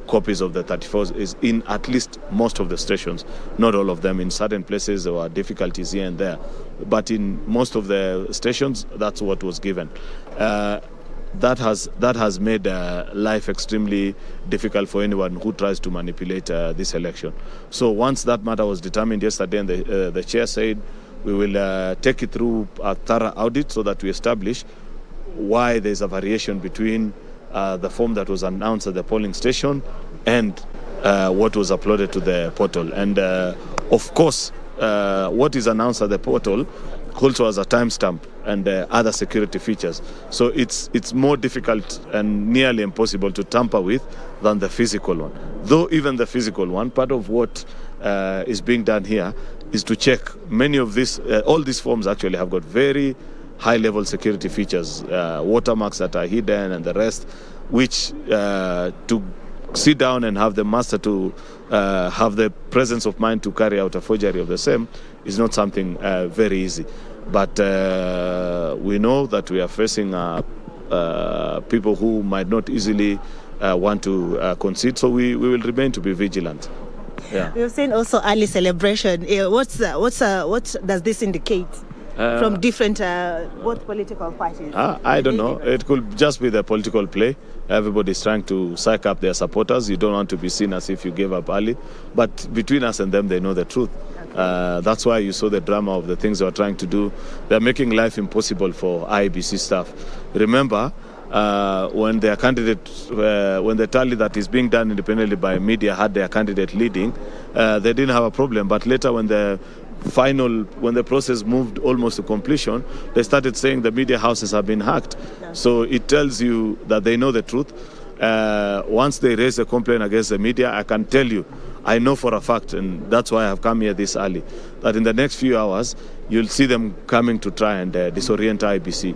copies of the 34s is in at least most of the stations, not all of them. In certain places, there were difficulties here and there. But in most of the stations, that's what was given. That has made life extremely difficult for anyone who tries to manipulate this election. So once that matter was determined yesterday, and the chair said we will take it through a thorough audit so that we establish why there's a variation between the form that was announced at the polling station and what was uploaded to the portal. And of course, what is announced at the portal also has a timestamp and other security features. So it's more difficult and nearly impossible to tamper with than the physical one. Though even the physical one, part of what is being done here is to check many of these, all these forms actually have got very high-level security features, watermarks that are hidden and the rest, which to sit down and have the master to have the presence of mind to carry out a forgery of the same is not something very easy. But we know that we are facing people who might not easily want to concede, so we will remain to be vigilant. Yeah. We've seen also early celebration. What does this indicate from different both political parties? I don't know. It could just be the political play. Everybody's trying to psych up their supporters. You don't want to be seen as if you gave up early. But between us and them, they know the truth. That's why you saw the drama of the things they were trying to do. They're making life impossible for IEBC staff. Remember, when their candidate, when the tally that is being done independently by media had their candidate leading, they didn't have a problem. But later, when the process moved almost to completion, they started saying the media houses have been hacked. So it tells you that they know the truth. Once they raise a complaint against the media, I can tell you, I know for a fact, and that's why I have come here this early, that in the next few hours, you'll see them coming to try and disorient IBC.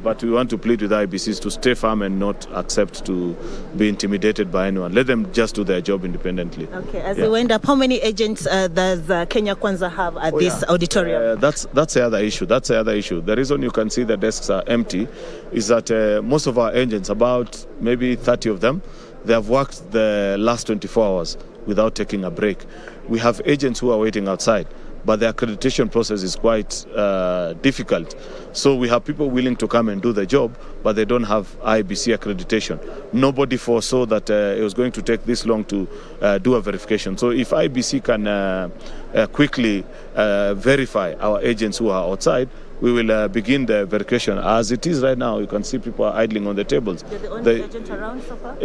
But we want to plead with IBCs to stay firm and not accept to be intimidated by anyone. Let them just do their job independently. Okay, as we wind up, how many agents does Kenya Kwanza have at this auditorium? That's the other issue. That's the other issue. The reason you can see the desks are empty is that most of our agents, about maybe 30 of them, they have worked the last 24 hours without taking a break. We have agents who are waiting outside, but the accreditation process is quite difficult. So we have people willing to come and do the job, but they don't have IBC accreditation. Nobody foresaw that it was going to take this long to do a verification. So if IBC can quickly verify our agents who are outside, we will begin the verification. As it is right now, you can see people are idling on the tables. You're the only agent around so far?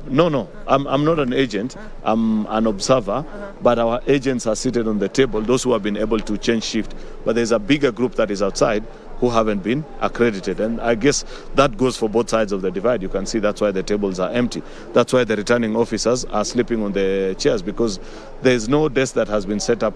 No. I'm not an agent. I'm an observer. But our agents are seated on the table, those who have been able to change shift. But there's a bigger group that is outside who haven't been accredited. And I guess that goes for both sides of the divide. You can see that's why the tables are empty. That's why the returning officers are sleeping on the chairs, because there's no desk that has been set up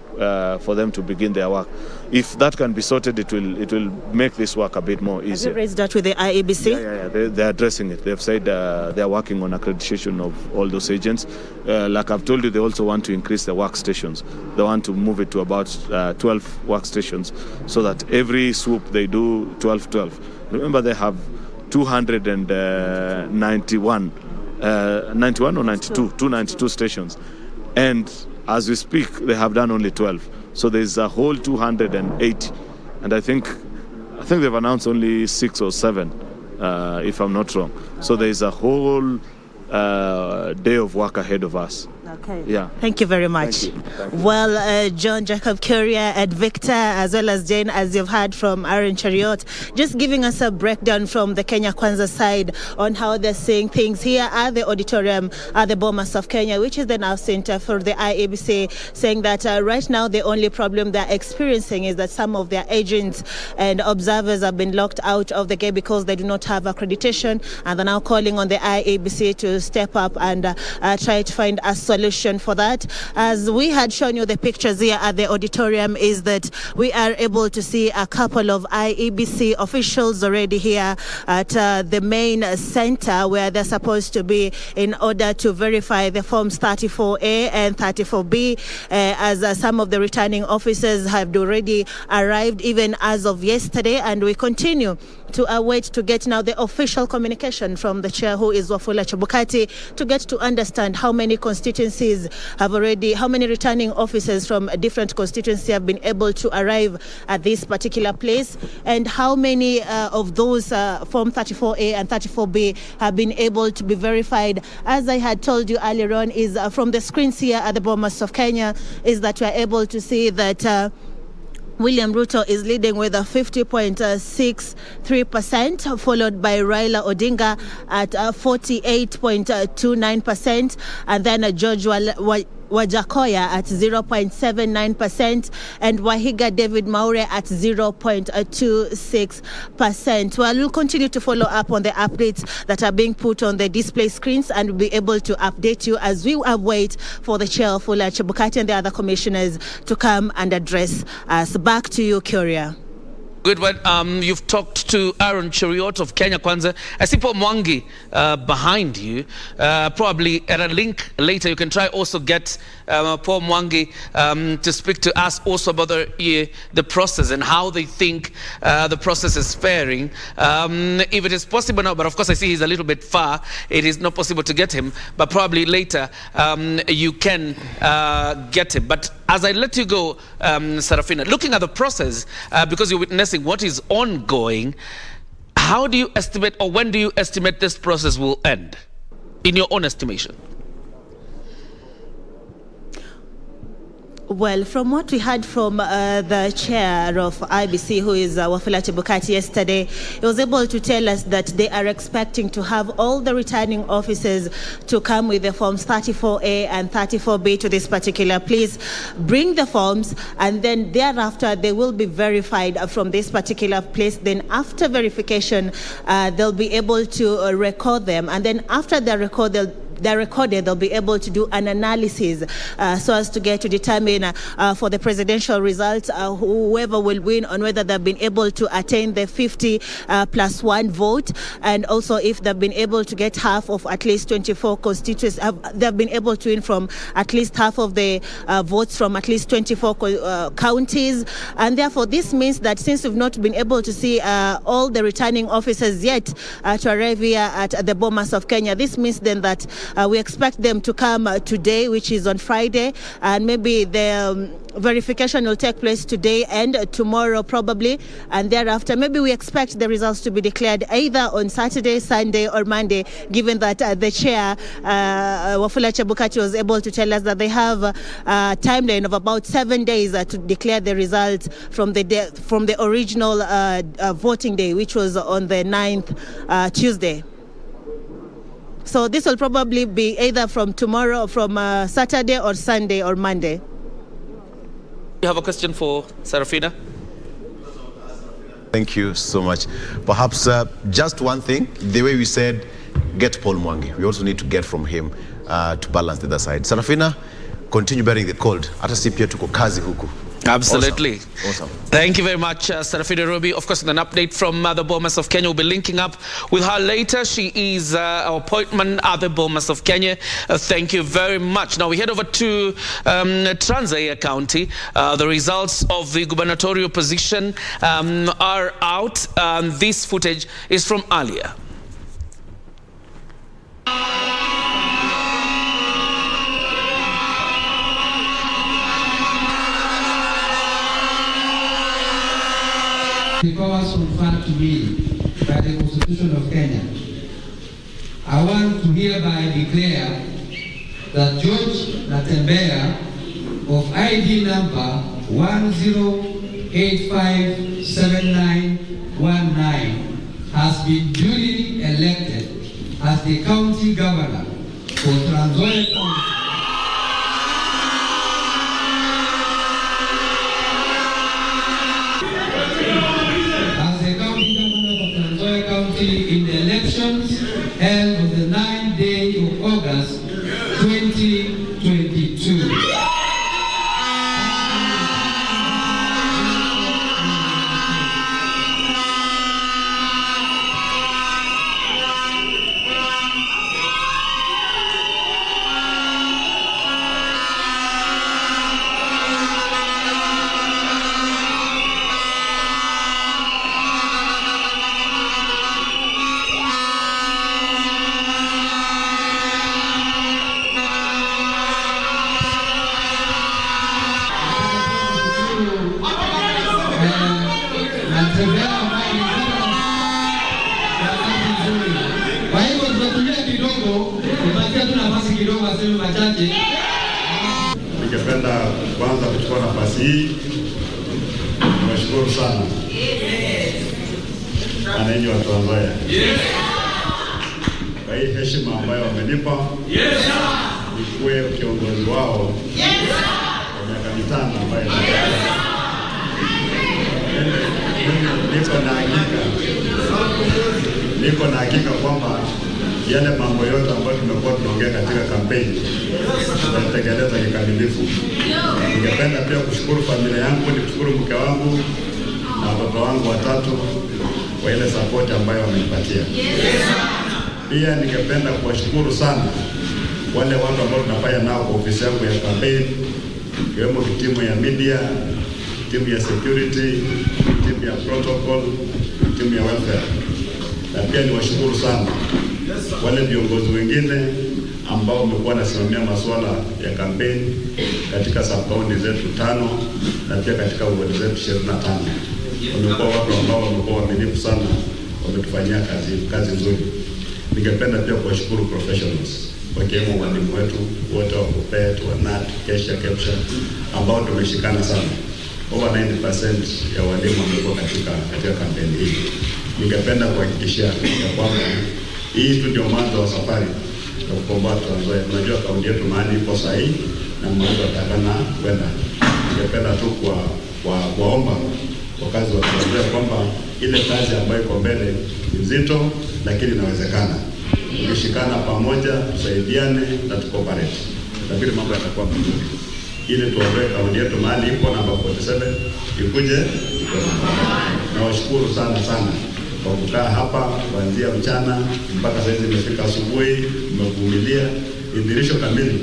for them to begin their work. If that can be sorted, it will make this work a bit more easier. Have you raised that with the IEBC? Yeah. They're addressing it. They've said they're working on accreditation of all those agents. Like I've told you, they also want to increase the workstations. They want to move it to about 12 workstations, so that every swoop they do 12. Remember, they have 291 or 92, 292 stations. And as we speak, they have done only 12. So there's a whole 280. And I think they've announced only 6 or 7, if I'm not wrong. So there's a whole day of work ahead of us. Okay. Yeah. Thank you very much. Thank you. Well, John Jacob Courier and Victor, as well as Jane, as you've heard from Aaron Chariot, just giving us a breakdown from the Kenya Kwanza side on how they're seeing things here at the auditorium at the Bomas of Kenya, which is the now center for the IEBC, saying that right now the only problem they're experiencing is that some of their agents and observers have been locked out of the game because they do not have accreditation, and they're now calling on the IEBC to step up and try to find a solution for that. As we had shown you the pictures here at the auditorium, is that we are able to see a couple of IEBC officials already here at the main center where they're supposed to be in order to verify the forms 34A and 34B, as some of the returning officers have already arrived even as of yesterday, and we continue to await to get now the official communication from the chair, who is Wafula Chebukati, to get to understand how many constituencies have already, how many returning officers from a different constituency have been able to arrive at this particular place, and how many of those Form 34A and 34B have been able to be verified. As I had told you earlier on, is from the screens here at the Bomas of Kenya, is that we are able to see that William Ruto is leading with a 50.63%, followed by Raila Odinga at 48.29%, and then George Wajakoya at 0.79% and Wahiga David Maure at 0.26%. Well, we'll continue to follow up on the updates that are being put on the display screens and we'll be able to update you as we await for the chair of Wafula Chebukati and the other commissioners to come and address us. Back to you, Curia. Good one. You've talked to Aaron Cheriot of Kenya Kwanza. I see Paul Mwangi behind you. Probably at a link later, you can try also get Paul Mwangi to speak to us also about the process and how they think the process is faring. If it is possible now, but of course I see he's a little bit far. It is not possible to get him, but probably later you can get him. But as I let you go, Sarafina, looking at the process, because you're witnessing what is ongoing, how do you estimate, or when do you estimate this process will end, in your own estimation? Well, from what we heard from the chair of IBC, who is Wafula Chebukati, yesterday, he was able to tell us that they are expecting to have all the returning officers to come with the forms 34A and 34B to this particular place, bring the forms, and then thereafter they will be verified from this particular place. Then after verification, they'll be able to record them, and then after they're recorded, they'll be able to do an analysis so as to get to determine for the presidential results whoever will win, on whether they've been able to attain the 50+1 vote, and also if they've been able to get half of at least 24 constituencies, they've been able to win from at least half of the votes from at least 24 counties. And therefore this means that since we've not been able to see all the returning officers yet to arrive here at the Bomas of Kenya, this means then that we expect them to come today, which is on Friday, and maybe the verification will take place today and tomorrow probably, and thereafter maybe we expect the results to be declared either on Saturday, Sunday or Monday, given that the chair, Wafula Chebukati, was able to tell us that they have a timeline of about 7 days to declare the results from the original voting day, which was on the 9th, Tuesday. So this will probably be either from tomorrow, from Saturday or Sunday or Monday. You have a question for Sarafina? Thank you so much. Perhaps just one thing, the way we said, get Paul Mwangi. We also need to get from him to balance the other side. Sarafina, continue bearing the cold. Hata si pia tuko kazi huku. Absolutely. Awesome. Thank you very much, Sarafina Robi. Of course, an update from the Bomas of Kenya. We'll be linking up with her later. She is our appointment at the Bomas of Kenya. Thank you very much. Now we head over to Trans Nzoia County. The results of the gubernatorial position are out. This footage is from earlier. The powers conferred to me by the Constitution of Kenya, I want to hereby declare that George Natembea of ID number 10857919 has been duly elected as the county governor for Trans Nzoia County. In the elections held on the 9th day of August 2022. Kwa hivyo tunatumia kidogo, tupatie tu nafasi kidogo aseme machache. Ningependa kwanza kuchukua nafasi hii niwashukuru sana wananchi wa Trans Nzoia kwa hii heshima ambayo wamenipa nikuwe kiongozi wao kwa miaka mitano ambayo niko na hakika kwamba yale mambo yote ambayo tumekuwa tunaongea katika kampeni tutatekeleza kikamilifu. Ningependa pia kushukuru familia yangu, nikushukuru mke wangu na watoto wangu watatu kwa ile support ambayo wamenipatia. Pia ningependa kuwashukuru sana wale watu ambao tunafanya nao kwa ofisi yangu ya kampeni, ikiwemo timu ya media, timu ya security, timu ya protocol, timu ya welfare. Na pia niwashukuru sana wale viongozi wengine ambao wamekuwa nasimamia masuala ya kampeni katika sub-county zetu 5 na pia katika ward zetu 25. Wamekuwa watu ambao wamekuwa waaminifu sana, wametufanyia kazi nzuri. Ningependa pia kuwashukuru professionals, wakiwemo walimu wetu wote wa KUPPET, wa NAT, KESHA, KEPSHA ambao tumeshikana sana. Over 90% ya walimu wamekuwa katika kampeni hii. Ningependa kuhakikishia ya kwamba hii tu ndio mwanzo wa safari ya kukomboa Trans Nzoia. Tunajua kaunti yetu mahali ipo sahihi na mwanzo atakana kwenda. Ningependa tu kuwaomba wakazi wa Trans Nzoia kwamba ile kazi ambayo iko mbele ni nzito, lakini inawezekana. Tukishikana pamoja, tusaidiane na tukoparate, lakini mambo yatakuwa mazuri. Ili tuondoe kaunti yetu mahali ipo namba 47 ikuje. Nawashukuru sana kwa kukaa hapa kuanzia mchana mpaka sasa imefika asubuhi, mmevumilia. Idhirisho kamili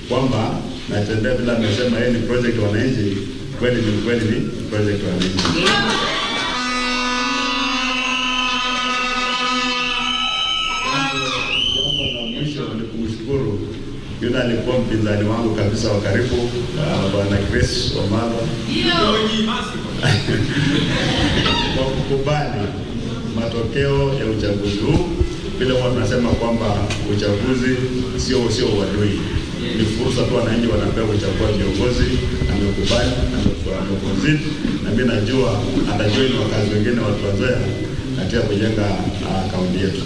kwamba natembea bila amesema yeye ni project wananchi, kweli ni project wananchi. Kumshukuru yule alikuwa mpinzani wangu kabisa wa karibu, Bwana Chris Omalo, kwa kukubali matokeo ya uchaguzi huu. Vile watu wanasema kwamba uchaguzi sio uadui, ni fursa tu wananchi wanapewa kuchagua viongozi. Amekubali, amekubali, na mimi najua atajoin wakazi wengine wa Trans Nzoia katika kujenga kaunti yetu.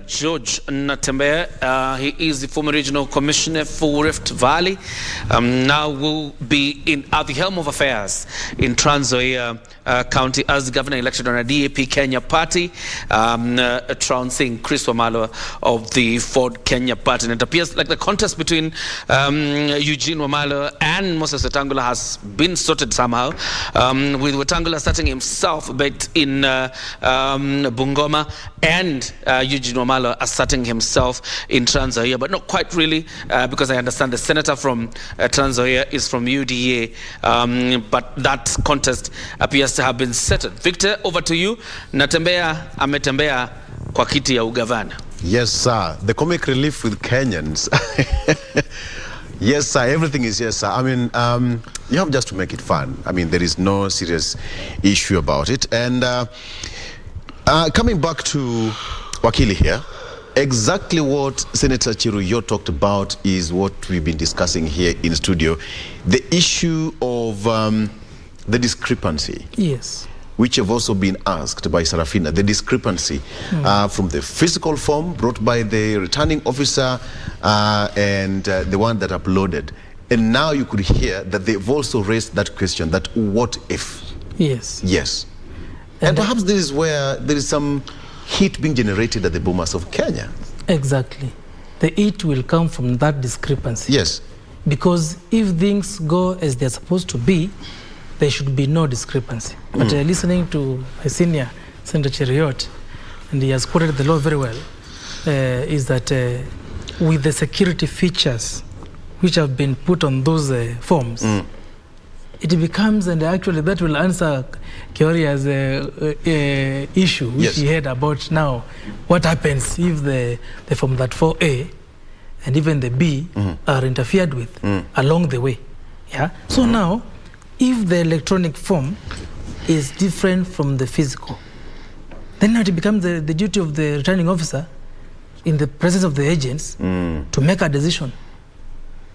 George Natembeya, he is the former regional commissioner for Rift Valley, now will be at the helm of affairs in Trans Nzoia County as the governor elected on a DAP Kenya party, trouncing Chris Wamalo of the Ford Kenya party. And it appears like the contest between Eugene Wamalo and Moses Wetangula has been sorted somehow, with Wetangula starting himself a bit in Bungoma and Eugene Wamalo asserting himself in Trans Nzoia, but not quite really, because I understand the senator from Trans Nzoia is from UDA, but that contest appears to have been settled. Victor, over to you. Natembeya ametembea kwa kiti ya ugavana. Yes, sir. The comic relief with Kenyans. Yes, sir. Everything is yes, sir. I mean, you have just to make it fun. I mean, there is no serious issue about it. And coming back to Wakili here, exactly what Senator Chiruyo talked about is what we've been discussing here in studio. The issue of the discrepancy. Yes. Which have also been asked by Sarafina, the discrepancy from the physical form brought by the returning officer and the one that uploaded. And now you could hear that they've also raised that question, that what if? Yes. Yes. And perhaps this is where there is some heat being generated at the Bomas of Kenya. Exactly. The heat will come from that discrepancy. Yes. Because if things go as they're supposed to be, there should be no discrepancy. But listening to my senior, Senator Cheriot, and he has quoted the law very well, is that with the security features which have been put on those forms, it becomes, and actually that will answer Kioria's issue, which he had about now, what happens if the form that 4A and even the B are interfered with along the way. Yeah. So now, if the electronic form is different from the physical, then it becomes the duty of the returning officer in the presence of the agents to make a decision.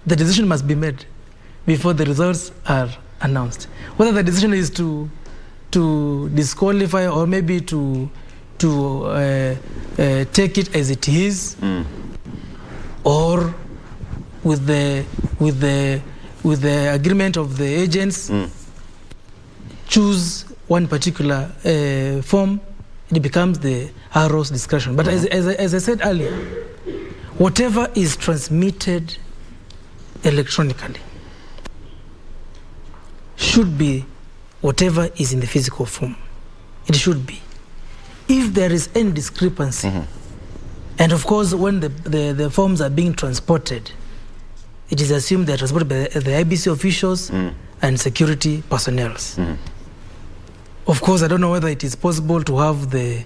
The decision must be made before the results are announced. Whether the decision is to disqualify or maybe to to take it as it is, or with the agreement of the agents, choose one particular form. It becomes the RO's discretion. But as I said earlier, whatever is transmitted electronically should be whatever is in the physical form. It should be. If there is any discrepancy, and of course when the forms are being transported, it is assumed they are transported by the IBC officials and security personnel. Of course, I don't know whether it is possible to have the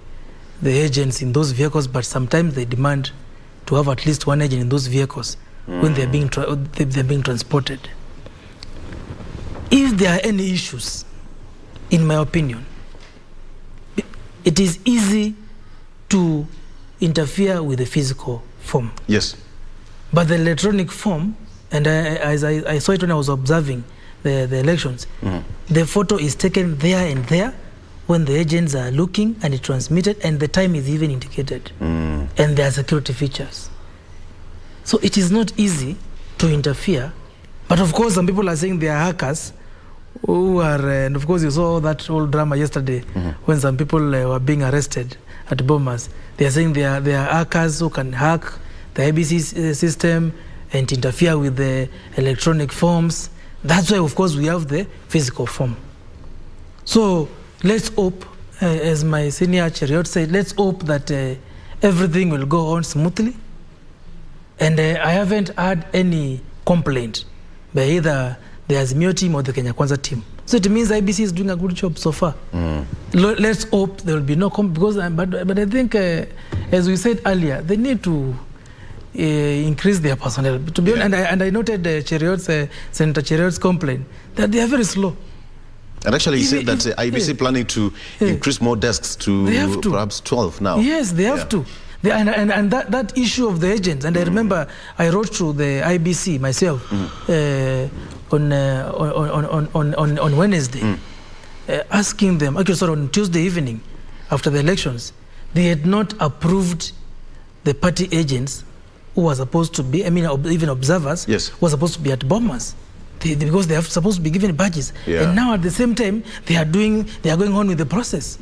agents in those vehicles, but sometimes they demand to have at least one agent in those vehicles when they're being transported. If there are any issues, in my opinion, it is easy to interfere with the physical form. Yes. But the electronic form, and as I saw it when I was observing the elections, the photo is taken there and there when the agents are looking, and it's transmitted, and the time is even indicated. And there are security features. So it is not easy to interfere. But of course, some people are saying they are hackers who are, and of course you saw that whole drama yesterday when some people were being arrested at Bomas. They are saying they are hackers who can hack the IBC system and interfere with the electronic forms. That's why, of course, we have the physical form. So let's hope, as my senior chariot said, let's hope that everything will go on smoothly. And I haven't had any complaint by either the Azimio team or the Kenya Kwanza team. So it means IBC is doing a good job so far. Let's hope there will be no because but I think, as we said earlier, they need to increase their personnel. To be honest, and I noted Senator Cheriot's complaint that they are very slow. And actually, he said that IBC planning to increase more desks to perhaps 12 now. Yes, they have to. And that issue of the agents, and I remember I wrote to the IBC myself on Wednesday, asking them, actually sorry, on Tuesday evening after the elections, they had not approved the party agents who were supposed to be, even observers, who were supposed to be at Bomas. Because they are supposed to be given badges. And now at the same time, they are going on with the process.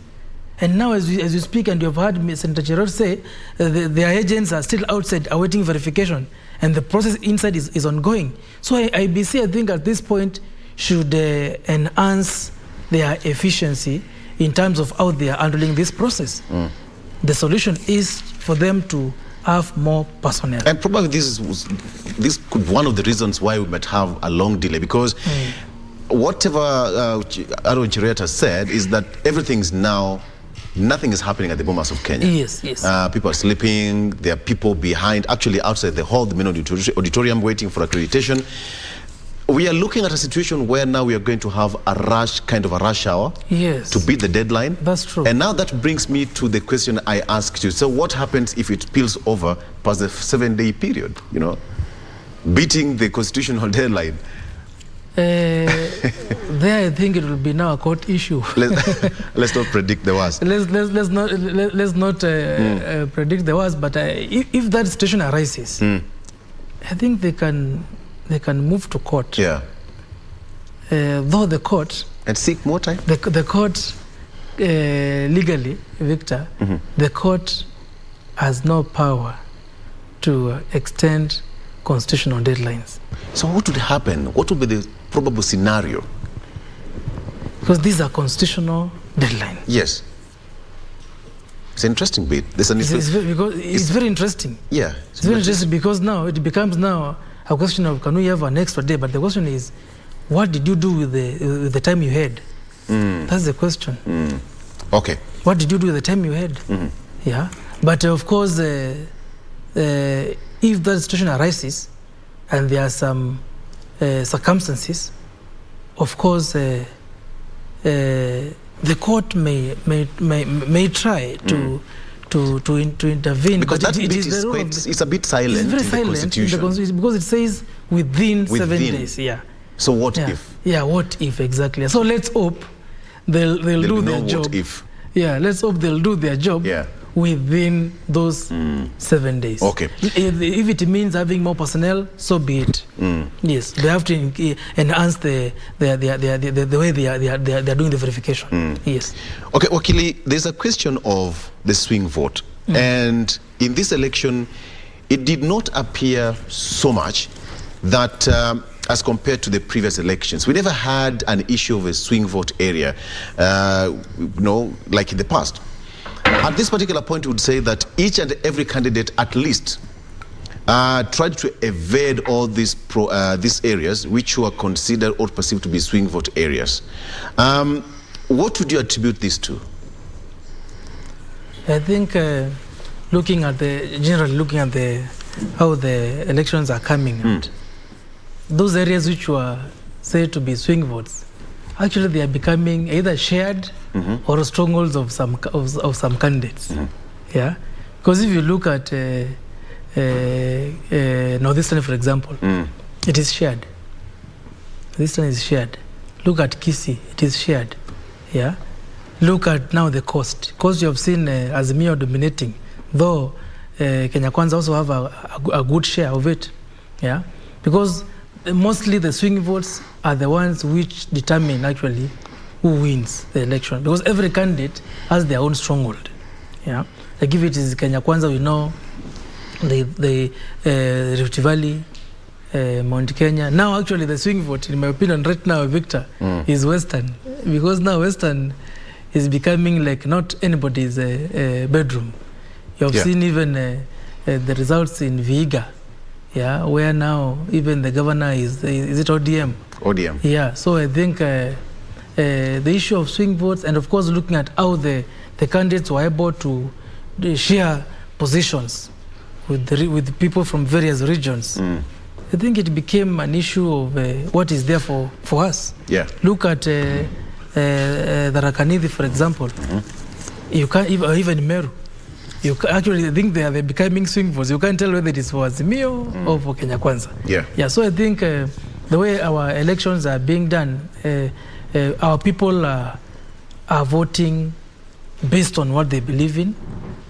And now as you speak, and you have heard Senator Cheriot say, their agents are still outside awaiting verification, and the process inside is ongoing. So IBC, I think at this point, should enhance their efficiency in terms of how they are handling this process. The solution is for them to have more personnel. And probably this could be one of the reasons why we might have a long delay, because whatever Aaron Cheriot has said is that everything is now, nothing is happening at the Bomas of Kenya. Yes. People are sleeping. There are people behind, actually outside the hall, the main auditorium, waiting for accreditation. We are looking at a situation where now we are going to have a rush hour to beat the deadline. That's true. And now that brings me to the question I asked you. So what happens if it spills over past the 7-day period, beating the constitutional deadline? There, I think it will be now a court issue. Let's not predict the worst. Let's not predict the worst. But if that situation arises, I think they can move to court. Though the court and seek more time. The court legally, Victor, the court has no power to extend constitutional deadlines. So what would happen? What would be the probable scenario? Because these are constitutional deadlines. Yes. It's an interesting bit. It's very interesting. Yeah. It's very interesting because now it becomes now a question of, can we have an extra day? But the question is, what did you do with the time you had? That's the question. Okay. What did you do with the time you had? Yeah. But of course, if that situation arises and there are some circumstances, of course, the court may try to intervene, because that bit is a bit silent. It's very in silent the Constitution because it says within 7 days. Yeah. So what if? Yeah. What if exactly? So let's hope they'll do their job. What if? let's hope they'll do their job within those 7 days. Okay. If it means having more personnel, so be it. Yes, they have to enhance the way they are doing the verification. Yes. Okay, Wakili, there's a question of the swing vote. And in this election, it did not appear so much that as compared to the previous elections. We never had an issue of a swing vote area, like in the past. At this particular point, we would say that each and every candidate at least tried to evade all these areas which were considered or perceived to be swing vote areas. What would you attribute this to? I think looking at how the elections are coming out, those areas which were said to be swing votes, actually they are becoming either shared or strongholds of some candidates. Yeah, because if you look at Northeastern, for example, it is shared. Northeastern is shared. Look at Kisii, it is shared. Yeah. Look at now the coast. Coast you have seen Azimio dominating, though Kenya Kwanza also have a good share of it. Yeah, because mostly the swing votes are the ones which determine actually who wins the election, because every candidate has their own stronghold. Yeah, like if it is Kenya Kwanza, we know the Rift Valley, Mount Kenya. Now actually the swing vote, in my opinion, right now, Victor, is Western, because now Western is becoming like not anybody's bedroom. You have seen even the results in Vihiga, where now even the governor is it ODM? ODM. Yeah, so I think the issue of swing votes, and of course looking at how the candidates were able to share positions with people from various regions, I think it became an issue of what is there for us. Yeah. Look at the Rakanithi, for example. You can't even Meru. Actually, I think they are becoming swing votes. You can't tell whether it is for Azimio or for Kenya Kwanza. Yeah. So I think the way our elections are being done, our people are voting based on what they believe in,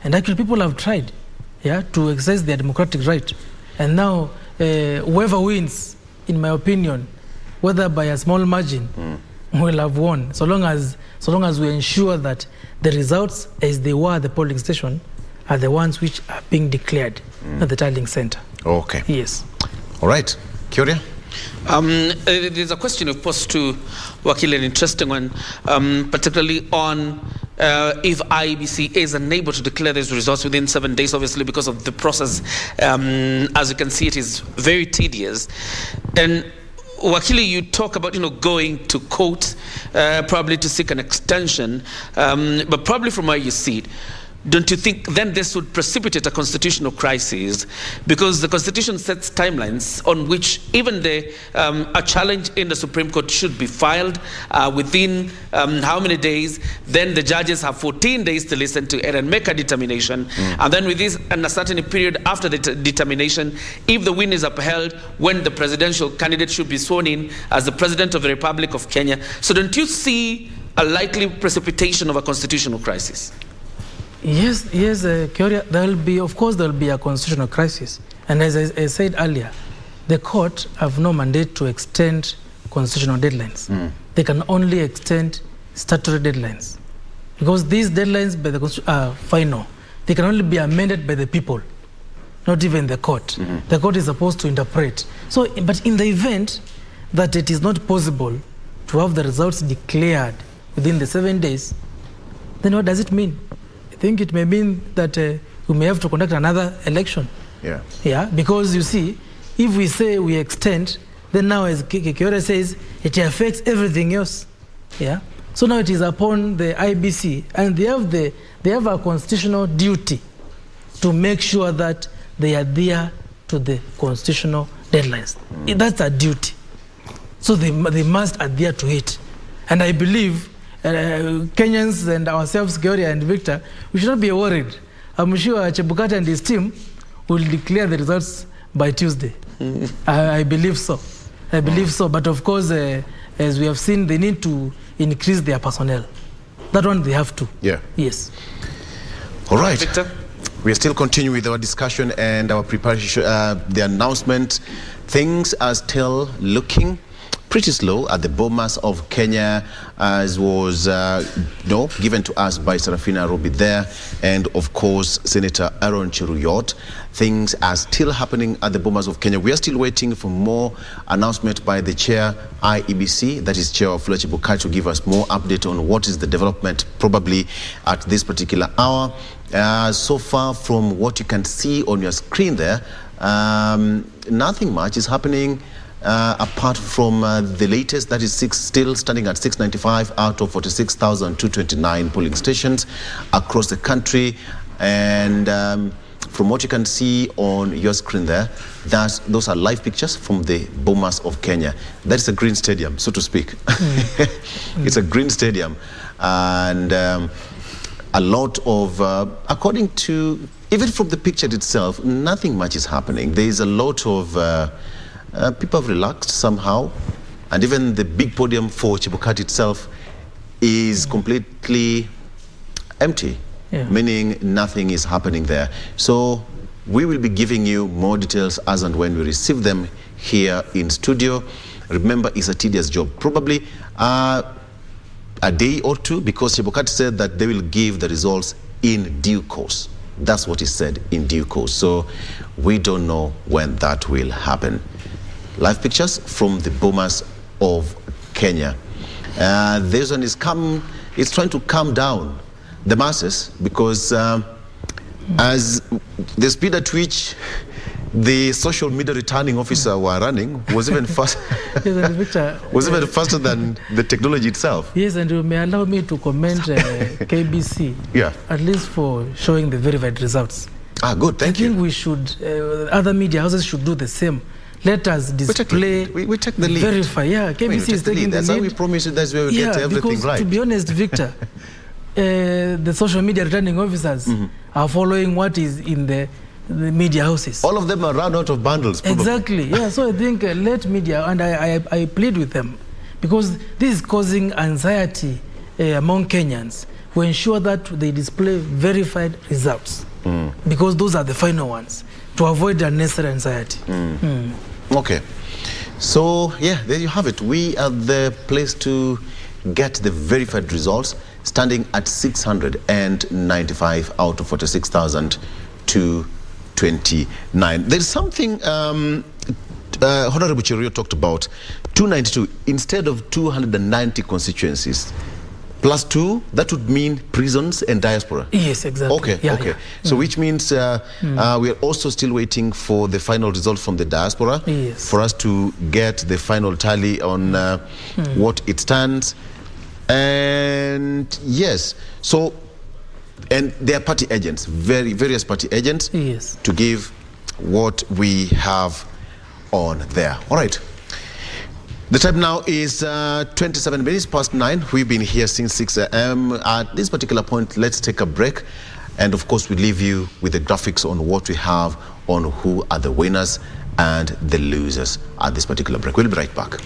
and actually people have tried, to exercise their democratic right. And now whoever wins, in my opinion, whether by a small margin, will have won, so long as we ensure that the results as they were at the polling station are the ones which are being declared at the tallying center. Okay. Yes. All right. Kyria? There's a question of posed to Wakil, an interesting one, particularly on if IEBC is unable to declare these results within 7 days, obviously because of the process. As you can see, it is very tedious. And Wakili, you talk about going to court, probably to seek an extension, but probably from where you see it, don't you think then this would precipitate a constitutional crisis? Because the Constitution sets timelines on which even a challenge in the Supreme Court should be filed within how many days? Then the judges have 14 days to listen to it and make a determination. And then with this, and a certain period after the determination, if the win is upheld, when the presidential candidate should be sworn in as the President of the Republic of Kenya. So don't you see a likely precipitation of a constitutional crisis? Yes, Kyria, there will be a constitutional crisis. And as I said earlier, the court have no mandate to extend constitutional deadlines. They can only extend statutory deadlines. Because these deadlines by the Constitution are final. They can only be amended by the people, not even the court. The court is supposed to interpret. So, but in the event that it is not possible to have the results declared within the 7 days, then what does it mean? I think it may mean that we may have to conduct another election. Yeah, because you see, if we say we extend, then now, as Kyria says, it affects everything else. Yeah. So now it is upon the IBC, and they have a constitutional duty to make sure that they adhere to the constitutional deadlines. That's a duty. So they must adhere to it. And I believe Kenyans and ourselves, Kyria and Victor, we should not be worried. I'm sure Chebukati and his team will declare the results by Tuesday. I believe so. But of course, as we have seen, they need to increase their personnel. That one they have to. Yeah. Yes. All right. Victor? We are still continuing with our discussion and our preparation, the announcement. Things are still looking pretty slow at the Bomas of Kenya, as was given to us by Serafina Robi there, and of course Senator Aaron Cheruyot. Things are still happening at the Bomas of Kenya. We are still waiting for more announcement by the chair IEBC, that is Chair Wafula Chebukati, to give us more update on what is the development probably at this particular hour. So far from what you can see on your screen there, nothing much is happening apart from the latest, that is still standing at 695 out of 46,229 polling stations across the country. And from what you can see on your screen there, those are live pictures from the Bomas of Kenya. That is a green stadium, so to speak. It's a green stadium. And a lot of, according to, even from the picture itself, nothing much is happening. There is a lot of, people have relaxed somehow. And even the big podium for Chebukati itself is completely empty. Yeah. Meaning nothing is happening there. So we will be giving you more details as and when we receive them here in studio. Remember, it's a tedious job. Probably a day or two, because Chebukati said that they will give the results in due course. That's what he said, in due course. So we don't know when that will happen. Live pictures from the Bomas of Kenya. This one is it's trying to calm down the masses, because as the speed at which the social media returning officer were running was even faster. Was even faster than the technology itself. Yes, and you may allow me to comment KBC. Yeah. At least for showing the verified results. Good. Thank you. I think we should. Other media houses should do the same. Let us display. We take the lead. Verify. Yeah, KBC is taking the lead. That's how we promise you. That's where we get everything because, right. To be honest, Victor, the social media returning officers are following what is in the media houses. All of them are run out of bundles, probably. Exactly. Yeah. So I think let media, and I plead with them, because this is causing anxiety among Kenyans. We ensure that they display verified results, because those are the final ones, to avoid unnecessary anxiety. Okay. So yeah, there you have it. We are the place to get the verified results, standing at 695 out of 46,229. There's something Honorable Cheruiyot talked about, 292 instead of 290 constituencies. Plus 2, that would mean prisons and diaspora. Yes, exactly. Okay, okay. Yeah. So which means we are also still waiting for the final result from the diaspora, for us to get the final tally on what it stands. And yes, so, and they are party agents, various party agents, to give what we have on there. All right. The time now is 27 minutes past 9. We've been here since 6 a.m. At this particular point, let's take a break. And of course, we leave you with the graphics on what we have on who are the winners and the losers at this particular break. We'll be right back.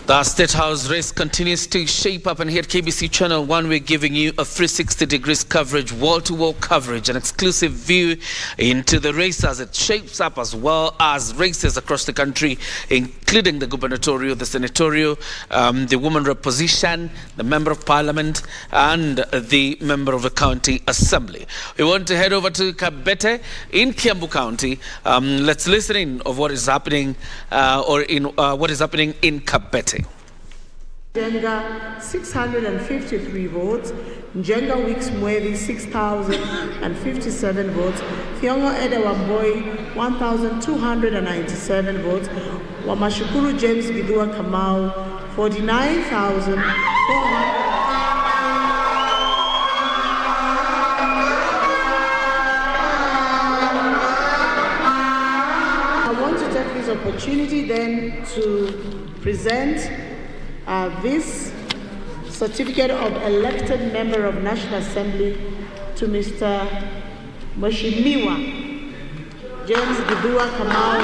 The State House race continues to shape up, and here at KBC Channel 1 we're giving you a 360 degrees coverage, wall-to-wall coverage, an exclusive view into the race as it shapes up, as well as races across the country, including the gubernatorial, the senatorial, the woman rep position, the member of parliament, and the member of the county assembly. We want to head over to Kabete in Kiambu County. Let's listen in of what is happening, what is happening in Kabete. Njenga 653 votes, Njenga Wicks Mwevi 6,057 votes, Thiongo Ede Wamboi 1,297 votes, Wamashukuru James Gidua Kamau 49,400. I want to take this opportunity then to present this certificate of elected member of National Assembly to Mr. Mheshimiwa James Gidua Kamau.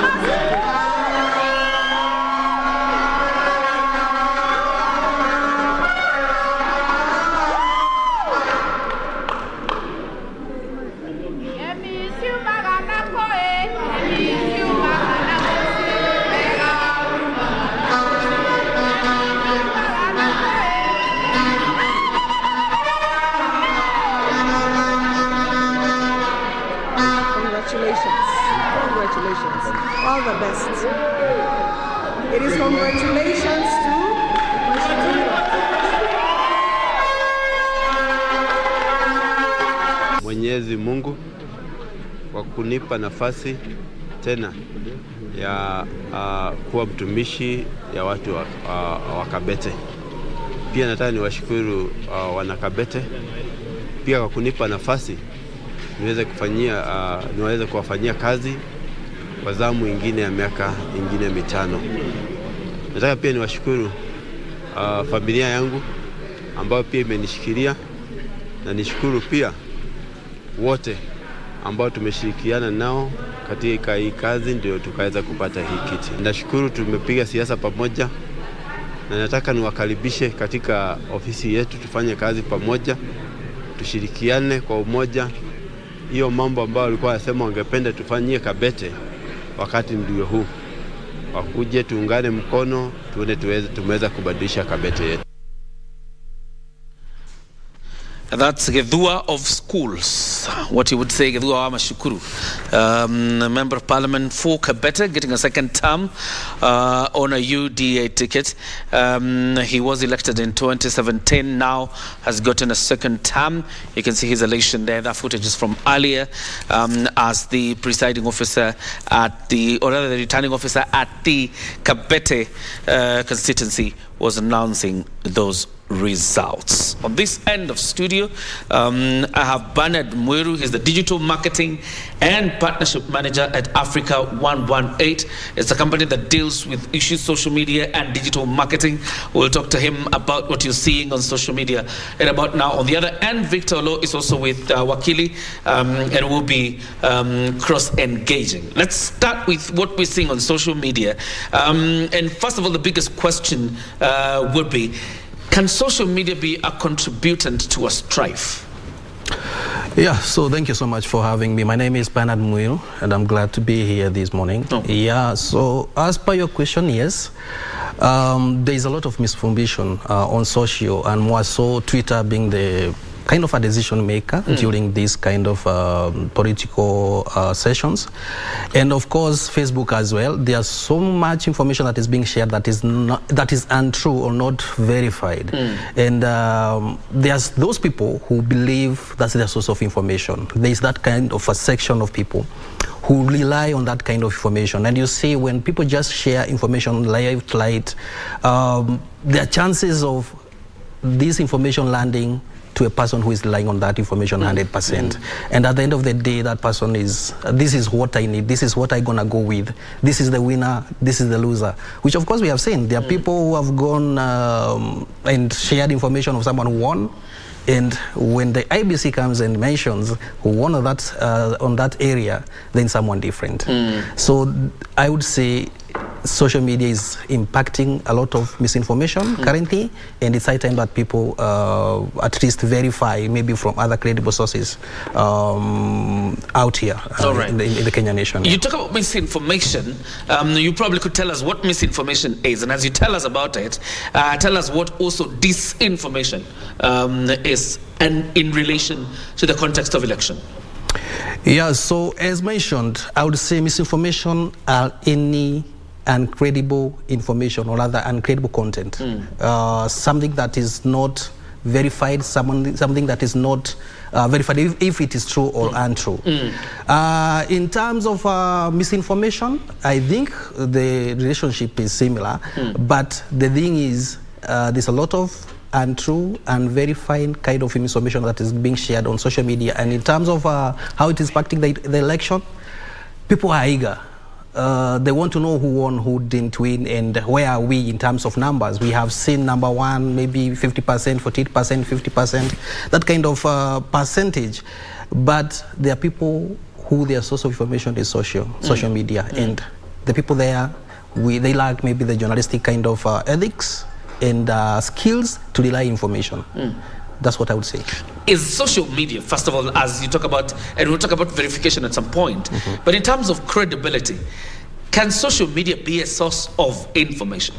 Congratulations. All the best. It is congratulations to Mwenyezi Mungu kwa kunipa nafasi tena ya kuwa mtumishi ya watu wa Kabete. Pia nataka niwashukuru wana Kabete pia kwa kunipa nafasi niweze kuwafanyia kazi kwa zamu ingine ya miaka ingine 5. Nataka pia niwashukuru familia yangu ambao pia imenishikilia, na nishukuru pia wote ambao tumeshirikiana nao katika hii kazi ndio tukaweza kupata hii kiti. Nashukuru tumepiga siasa pamoja, na nataka niwakaribishe katika ofisi yetu tufanye kazi pamoja, tushirikiane kwa umoja. Hiyo mambo ambayo walikuwa wanasema wangependa tufanyie Kabete, wakati ndio huu. Wakuje tuungane mkono tuone tumeweza kubadilisha Kabete yetu. That's Gedua of Schools, what you would say Gedua wa Mashukuru, Member of Parliament for Kabete, getting a second term on a UDA ticket. He was elected in 2017, now has gotten a second term. You can see his election there. That footage is from earlier as the presiding officer at the, or rather the returning officer at the Kabete constituency was announcing those results. On this end of studio, I have Bernard Mweru. He's the Digital Marketing and Partnership Manager at Africa 118. It's a company that deals with issues, social media and digital marketing. We'll talk to him about what you're seeing on social media and about now. On the other end, Victor Lo is also with Wakili, and we'll be cross-engaging. Let's start with what we're seeing on social media. And first of all, the biggest question would be, can social media be a contributant to a strife? Yeah, so thank you so much for having me. My name is Bernard Mweru, and I'm glad to be here this morning. Oh. Yeah, so as per your question, yes, there is a lot of misinformation on social, and more so Twitter being the kind of a decision maker during these kind of political sessions, and of course Facebook as well. There's so much information that is being shared that is untrue or not verified, and there's those people who believe that's their source of information. There's that kind of a section of people who rely on that kind of information, and you see when people just share information live, there are chances of this information landing to a person who is relying on that information 100%. And at the end of the day, that person is, this is what I need, this is what I'm gonna go with, this is the winner, this is the loser. Which of course we have seen. There are people who have gone and shared information of someone who won, and when the IBC comes and mentions who won on that area, then someone different. So I would say social media is impacting a lot of misinformation currently, and it's high time that people at least verify, maybe from other credible sources out here in the Kenyan nation. You talk about misinformation. You probably could tell us what misinformation is, and as you tell us about it, tell us what also disinformation is, and in relation to the context of election. Yeah, so as mentioned, I would say misinformation are any uncredible information, or rather uncredible content. Something that is not verified, something that is not verified if it is true or untrue. In terms of misinformation, I think the relationship is similar, but the thing is there's a lot of untrue, unverified kind of information that is being shared on social media. And in terms of how it is impacting the election, people are eager. They want to know who won, who didn't win, and where are we in terms of numbers. We have seen number one, maybe 50%, 48%, 50%, that kind of percentage. But there are people who their source of information is social media. And the people there, they lack maybe the journalistic kind of ethics and skills to rely information. That's what I would say. Is social media, first of all, as you talk about, and we'll talk about verification at some point, but in terms of credibility, can social media be a source of information?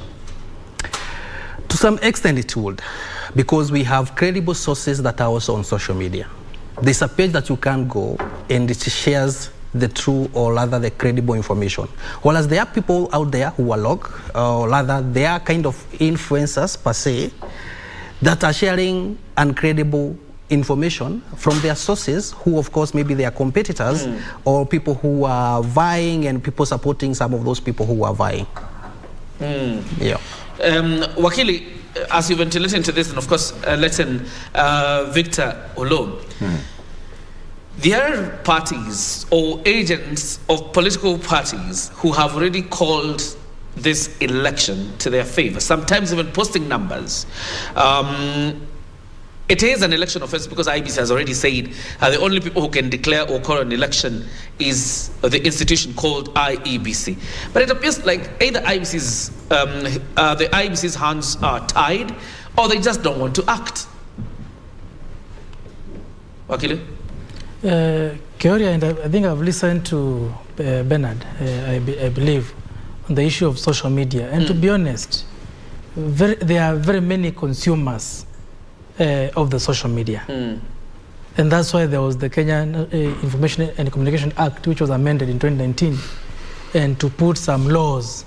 To some extent it would, because we have credible sources that are also on social media. There's a page that you can go and it shares the true, or rather the credible information. Whereas there are people out there who are or rather they are kind of influencers per se, that are sharing uncredible information from their sources, who of course maybe they are competitors or people who are vying, and people supporting some of those people who are vying. Yeah. Wakili, as you ventilate into this, and of course let's in Victor Olo. There are parties or agents of political parties who have already called this election to their favor, sometimes even posting numbers. It is an election offense because IBC has already said the only people who can declare or call an election is the institution called IEBC. But it appears like either the IBC's hands are tied, or they just don't want to act. Wakili? Keoria, and I think I've listened to Bernard, I believe, on the issue of social media. And to be honest, there are very many consumers of the social media. And that's why there was the Kenyan Information and Communication Act, which was amended in 2019, and to put some laws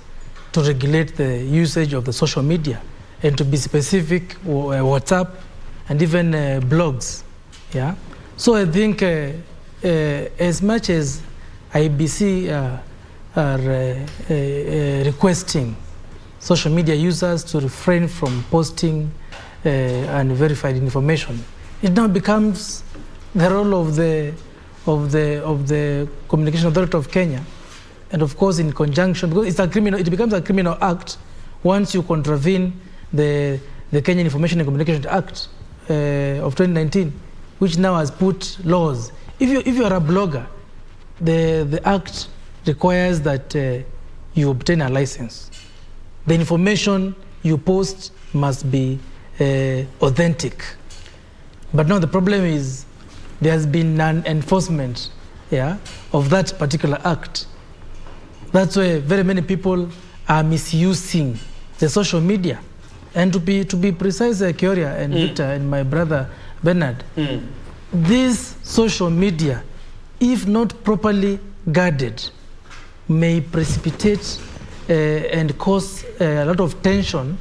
to regulate the usage of the social media, and to be specific, WhatsApp and even blogs. Yeah. So I think as much as IBC are requesting social media users to refrain from posting unverified information, it now becomes the role of the Communication Authority of Kenya, and of course in conjunction, because it's a criminal, it becomes a criminal act once you contravene the Kenyan Information and Communication Act of 2019, which now has put laws. If you are a blogger, the act requires that you obtain a license. The information you post must be authentic. But now the problem is there has been non-enforcement of that particular act. That's why very many people are misusing the social media. And to be precise, Keoria and Victor and my brother Bernard, this social media, if not properly guarded, may precipitate and cause a lot of tension,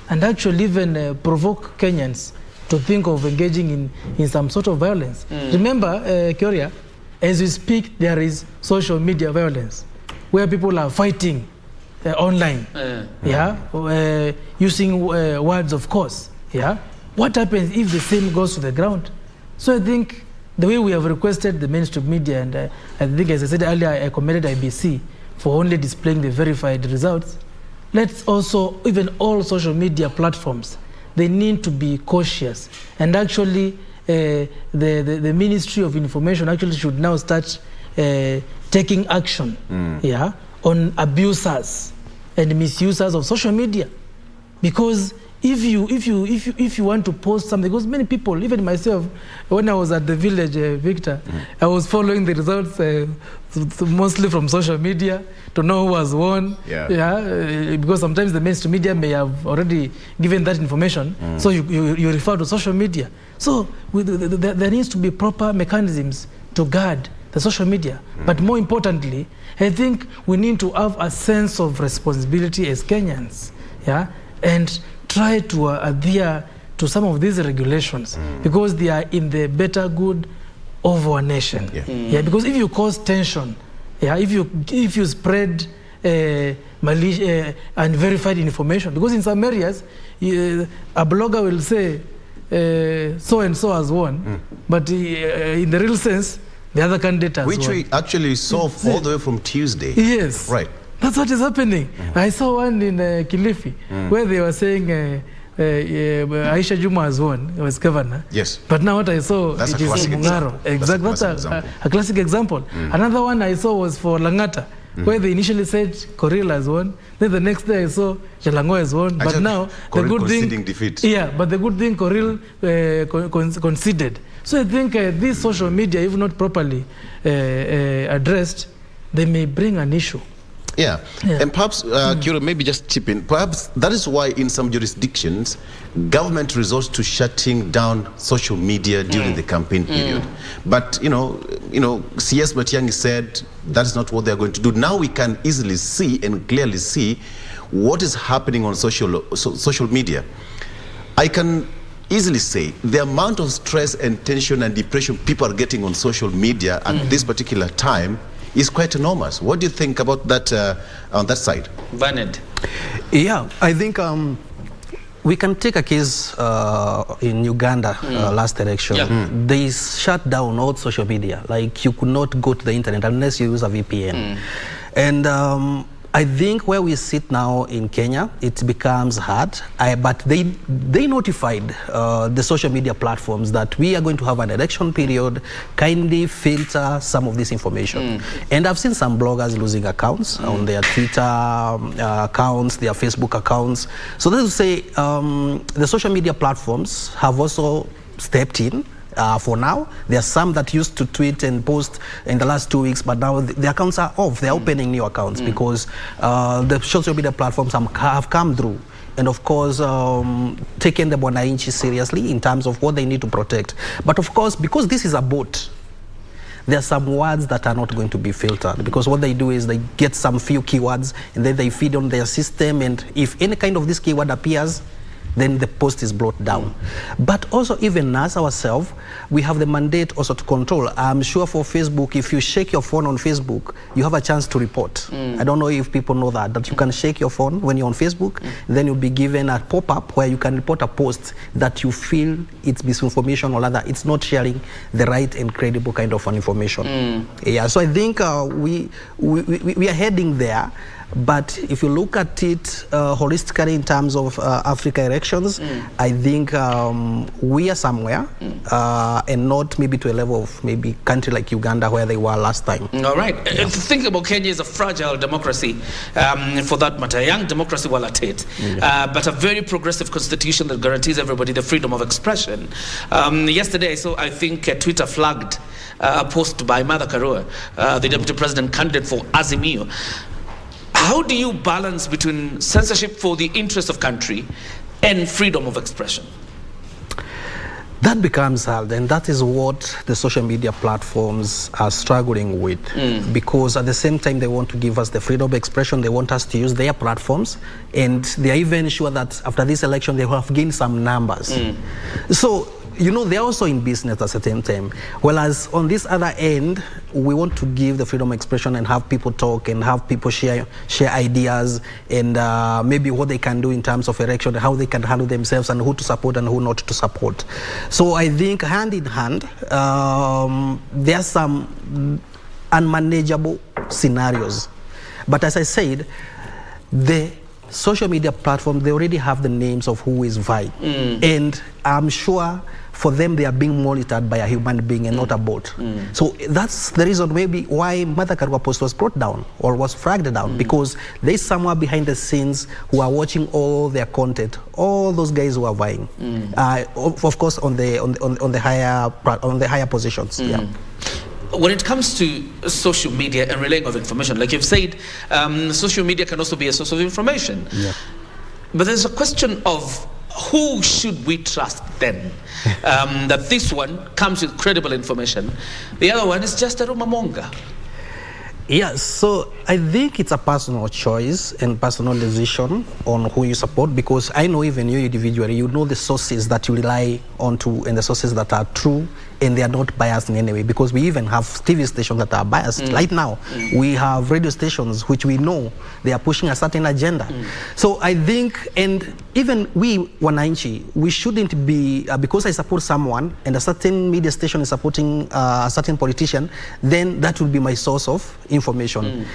and actually even provoke Kenyans to think of engaging in some sort of violence. Remember, Keoria, as we speak, there is social media violence, where people are fighting online, using words of course. What happens if the same goes to the ground? So I think the way we have requested the mainstream media, and I think, as I said earlier, I commended IBC for only displaying the verified results. Let's also, even all social media platforms, they need to be cautious. And actually, the Ministry of Information actually should now start taking action on abusers. and misusers of social media. Because if you want to post something, because many people, even myself, when I was at the village, Victor, I was following the results mostly from social media to know who has won. Because sometimes the mainstream media may have already given that information, so you refer to social media. So there needs to be proper mechanisms to guard the social media. But more importantly, I think we need to have a sense of responsibility as Kenyans, and try to adhere to some of these regulations because they are in the better good of our nation. Because if you cause tension, if you spread unverified information, because in some areas a blogger will say so and so has won, but in the real sense the other candidate has won. Which we actually saw all the way from Tuesday. Yes. Right. That's what is happening. I saw one in Kilifi where they were saying Aisha Juma has won, was governor. Yes. But now what I saw, that's it is Mungaro. Exactly. That's a classic example. Another one I saw was for Langata, where they initially said Koril has won. Then the next day I saw Jalango has won. But now the good thing, defeat. But the good thing Koril conceded. So I think this social media, if not properly addressed, they may bring an issue. And perhaps, Kiro, maybe just chip in. Perhaps that is why in some jurisdictions, government resorts to shutting down social media during the campaign period. But, CS Matiang'i said that's not what they're going to do. Now we can easily see and clearly see what is happening on social media. I can easily say the amount of stress and tension and depression people are getting on social media at this particular time is quite enormous. What do you think about that on that side? Bernard. I think we can take a case in Uganda last election. They shut down all social media. Like you could not go to the internet unless you use a VPN. And I think where we sit now in Kenya, it becomes hard. But they notified the social media platforms that we are going to have an election period, kindly filter some of this information. And I've seen some bloggers losing accounts on their Twitter accounts, their Facebook accounts. So that is to say, the social media platforms have also stepped in. For now, there are some that used to tweet and post in the last 2 weeks, but now the accounts are off. They're opening new accounts because the social media platforms have come through and, of course, taken the Bwananchi seriously in terms of what they need to protect. But, of course, because this is a bot, there are some words that are not going to be filtered because what they do is they get some few keywords and then they feed on their system, and if any kind of this keyword appears, then the post is brought down. But also even us ourselves, we have the mandate also to control. I'm sure for Facebook, if you shake your phone on Facebook, you have a chance to report. I don't know if people know that you can shake your phone when you're on Facebook, then you'll be given a pop-up where you can report a post that you feel it's misinformation or rather it's not sharing the right and credible kind of information. So I think we are heading there. But if you look at it holistically in terms of Africa elections, I think we are somewhere and not maybe to a level of maybe country like Uganda where they were last time. All right. Think about Kenya as a fragile democracy, for that matter, a young democracy while at it, but a very progressive constitution that guarantees everybody the freedom of expression. Yesterday I saw, I think, Twitter flagged a post by Martha Karua, the deputy president candidate for Azimio. How do you balance between censorship for the interest of country and freedom of expression? That becomes hard, and that is what the social media platforms are struggling with. Because at the same time they want to give us the freedom of expression, they want us to use their platforms, and they are even sure that after this election they will have gained some numbers. So, they're also in business at the same time. Whereas on this other end, we want to give the freedom of expression and have people talk and have people share ideas and maybe what they can do in terms of election, how they can handle themselves and who to support and who not to support. So I think hand in hand, there are some unmanageable scenarios. But as I said, the social media platform, they already have the names of who is vying. And I'm sure for them, they are being monitored by a human being and not a bot. So that's the reason maybe why Mother Karua Post was brought down or was flagged down, because there's someone behind the scenes who are watching all their content, all those guys who are vying, of course on the higher positions. Yeah. When it comes to social media and relaying of information, like you've said, social media can also be a source of information. Yeah. But there's a question of who should we trust then? That this one comes with credible information. The other one is just a rumor monger. Yes, so I think it's a personal choice and personal decision on who you support, because I know even you individually, you know the sources that you rely on to and the sources that are true and they are not biased in any way, because we even have TV stations that are biased. Right now, we have radio stations which we know they are pushing a certain agenda. So I think, and even we, Wananchi, we shouldn't be, because I support someone and a certain media station is supporting a certain politician, then that will be my source of information.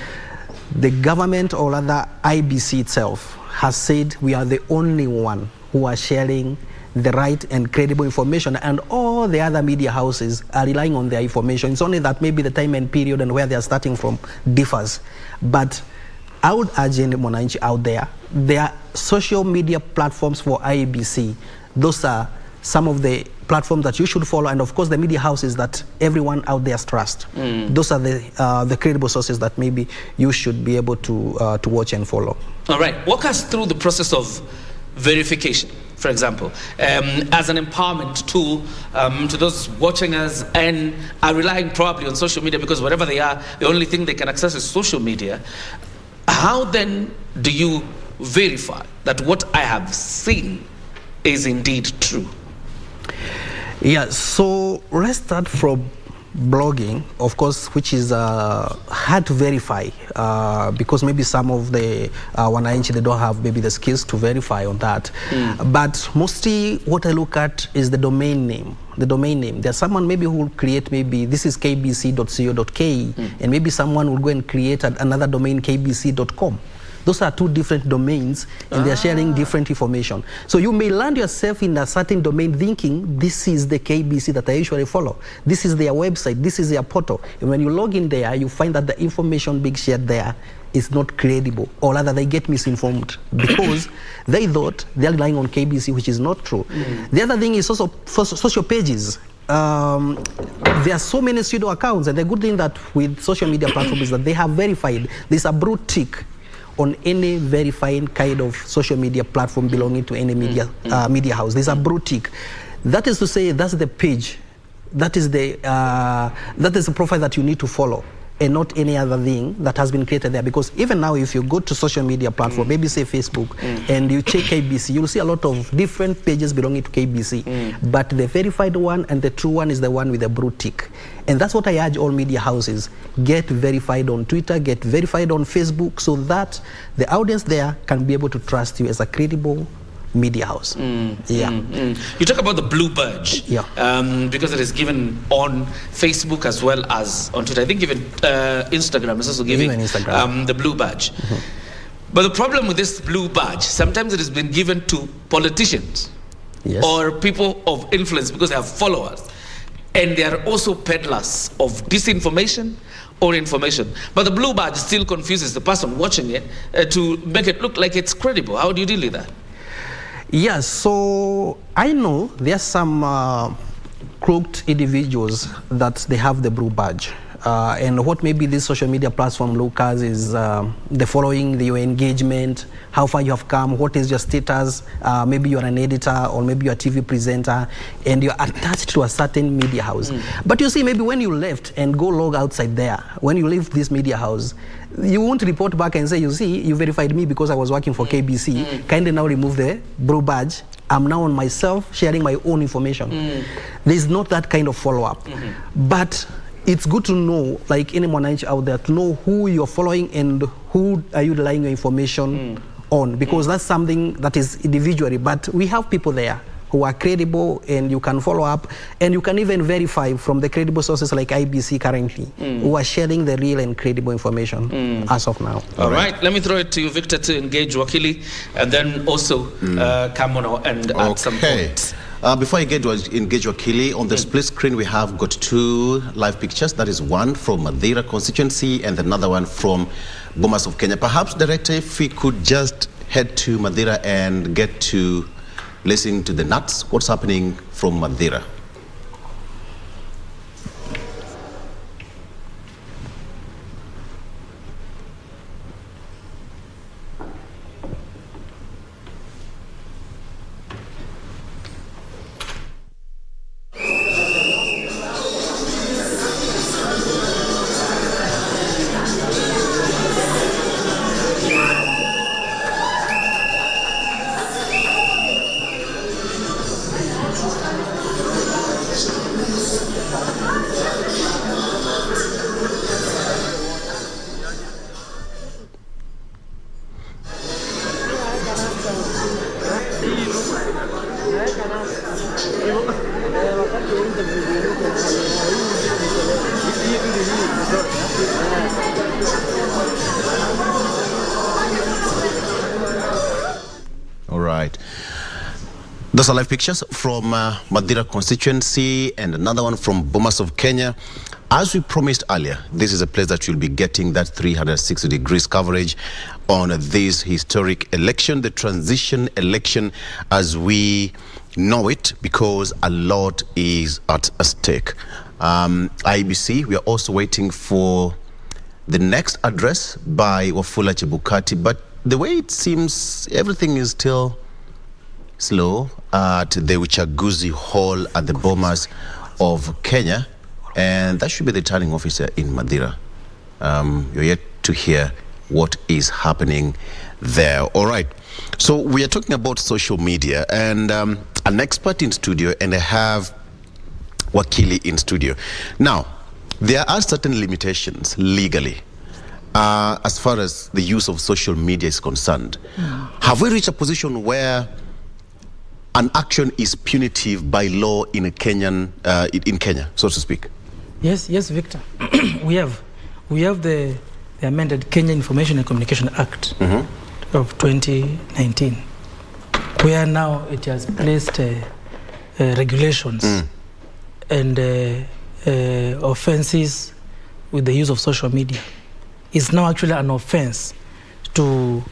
The government, or rather IBC itself, has said we are the only one who are sharing the right and credible information, and all the other media houses are relying on their information. It's only that maybe the time and period and where they are starting from differs. But I would urge any Mwananchi out there, there are social media platforms for IEBC. Those are some of the platforms that you should follow, and of course the media houses that everyone out there trusts. Those are the credible sources that maybe you should be able to watch and follow. All right, walk us through the process of verification, for example, as an empowerment tool to those watching us and are relying probably on social media, because wherever they are, the only thing they can access is social media. How then do you verify that what I have seen is indeed true? Yeah, so let's start from blogging, of course, which is hard to verify because maybe some of the Wananchi, they don't have maybe the skills to verify on that. But mostly what I look at is the domain name. The domain name. There's someone maybe who will create, maybe this is kbc.co.ke, and maybe someone will go and create another domain, kbc.com. Those are two different domains, and they're sharing different information. So you may land yourself in a certain domain thinking, this is the KBC that I usually follow. This is their website, this is their portal. And when you log in there, you find that the information being shared there is not credible, or rather they get misinformed because they thought they're relying on KBC, which is not true. The other thing is also for social pages. There are so many pseudo accounts, and the good thing that with social media platforms is that they have verified. There's a blue tick on any verifying kind of social media platform belonging to any media media house. There's a blue tick. That is to say, that's the page, that is the profile that you need to follow, and not any other thing that has been created there. Because even now, if you go to social media platform, maybe say Facebook, and you check KBC, you'll see a lot of different pages belonging to KBC. But the verified one and the true one is the one with the blue tick. And that's what I urge all media houses. Get verified on Twitter, get verified on Facebook, so that the audience there can be able to trust you as a credible media house. You talk about the blue badge, because it is given on Facebook as well as on Twitter. I think even Instagram is also giving the blue badge. But the problem with this blue badge, sometimes it has been given to politicians or people of influence because they have followers, and they are also peddlers of disinformation or information. But the blue badge still confuses the person watching it to make it look like it's credible. How do you deal with that? Yes, so I know there are some crooked individuals that they have the blue badge. And what maybe this social media platform look at is the following, your engagement, how far you have come, what is your status, maybe you're an editor or maybe you're a TV presenter, and you're attached to a certain media house. But you see, maybe when you left and go log outside there, when you leave this media house, you won't report back and say, you see, you verified me because I was working for KBC, kindly now remove the blue badge. I'm now on myself sharing my own information. There's not that kind of follow-up. But it's good to know, like any Mwananchi out there, to know who you're following and who are you relying your information on, because that's something that is individually. But we have people there who are credible, and you can follow up, and you can even verify from the credible sources like IBC currently, who are sharing the real and credible information as of now. All right, let me throw it to you, Victor, to engage Wakili, and then also come on and add some points. Before I engage Wakili, on the split screen we have got 2 live pictures. That is one from Madeira constituency and another one from Bomas of Kenya. Perhaps, Director, if we could just head to Madeira and get to listen to the nuts. What's happening from Madeira? All right. Those are live pictures from Madeira constituency and another one from Bomas of Kenya. As we promised earlier, this is a place that you'll be getting that 360 degrees coverage on this historic election, the transition election as we know it, because a lot is at stake. IBC, we are also waiting for the next address by Wafula Chebukati, but the way it seems, everything is still slow at the Uchaguzi Hall at the Bomas of Kenya, and that should be the returning officer in Madeira. You're yet to hear what is happening there. All right, so we are talking about social media, and an expert in studio, and I have Wakili in studio. Now, there are certain limitations legally as far as the use of social media is concerned. Have we reached a position where an action is punitive by law in Kenya, so to speak? Yes, Victor. we have the amended Kenya Information and Communication Act of 2019, where now it has placed regulations and offenses with the use of social media. It's now actually an offense to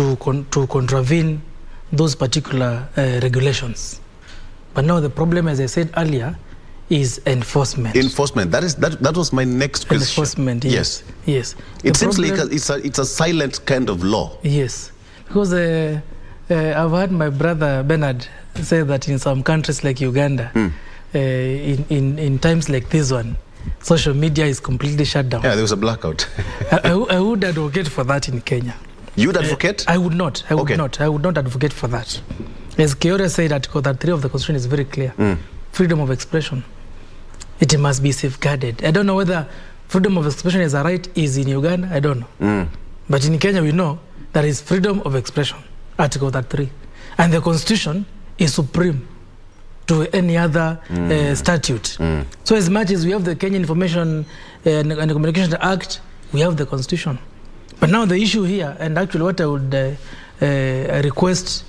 contravene those particular regulations. But now the problem, as I said earlier, is enforcement. Enforcement. That was my next question. Enforcement. Yes. It seems like it's a silent kind of law. Yes, because I've heard my brother Bernard say that in some countries like Uganda, in times like this one, social media is completely shut down. Yeah, there was a blackout. I would advocate for that in Kenya. You would advocate? I would not. I would not advocate for that. As Kiore said, Article 33 of the Constitution is very clear. Freedom of expression. It must be safeguarded. I don't know whether freedom of expression as a right is in Uganda. I don't know. But in Kenya, we know there is freedom of expression, Article 33. And the Constitution is supreme to any other statute. So as much as we have the Kenya Information and Communication Act, we have the Constitution. But now the issue here, and actually what I would request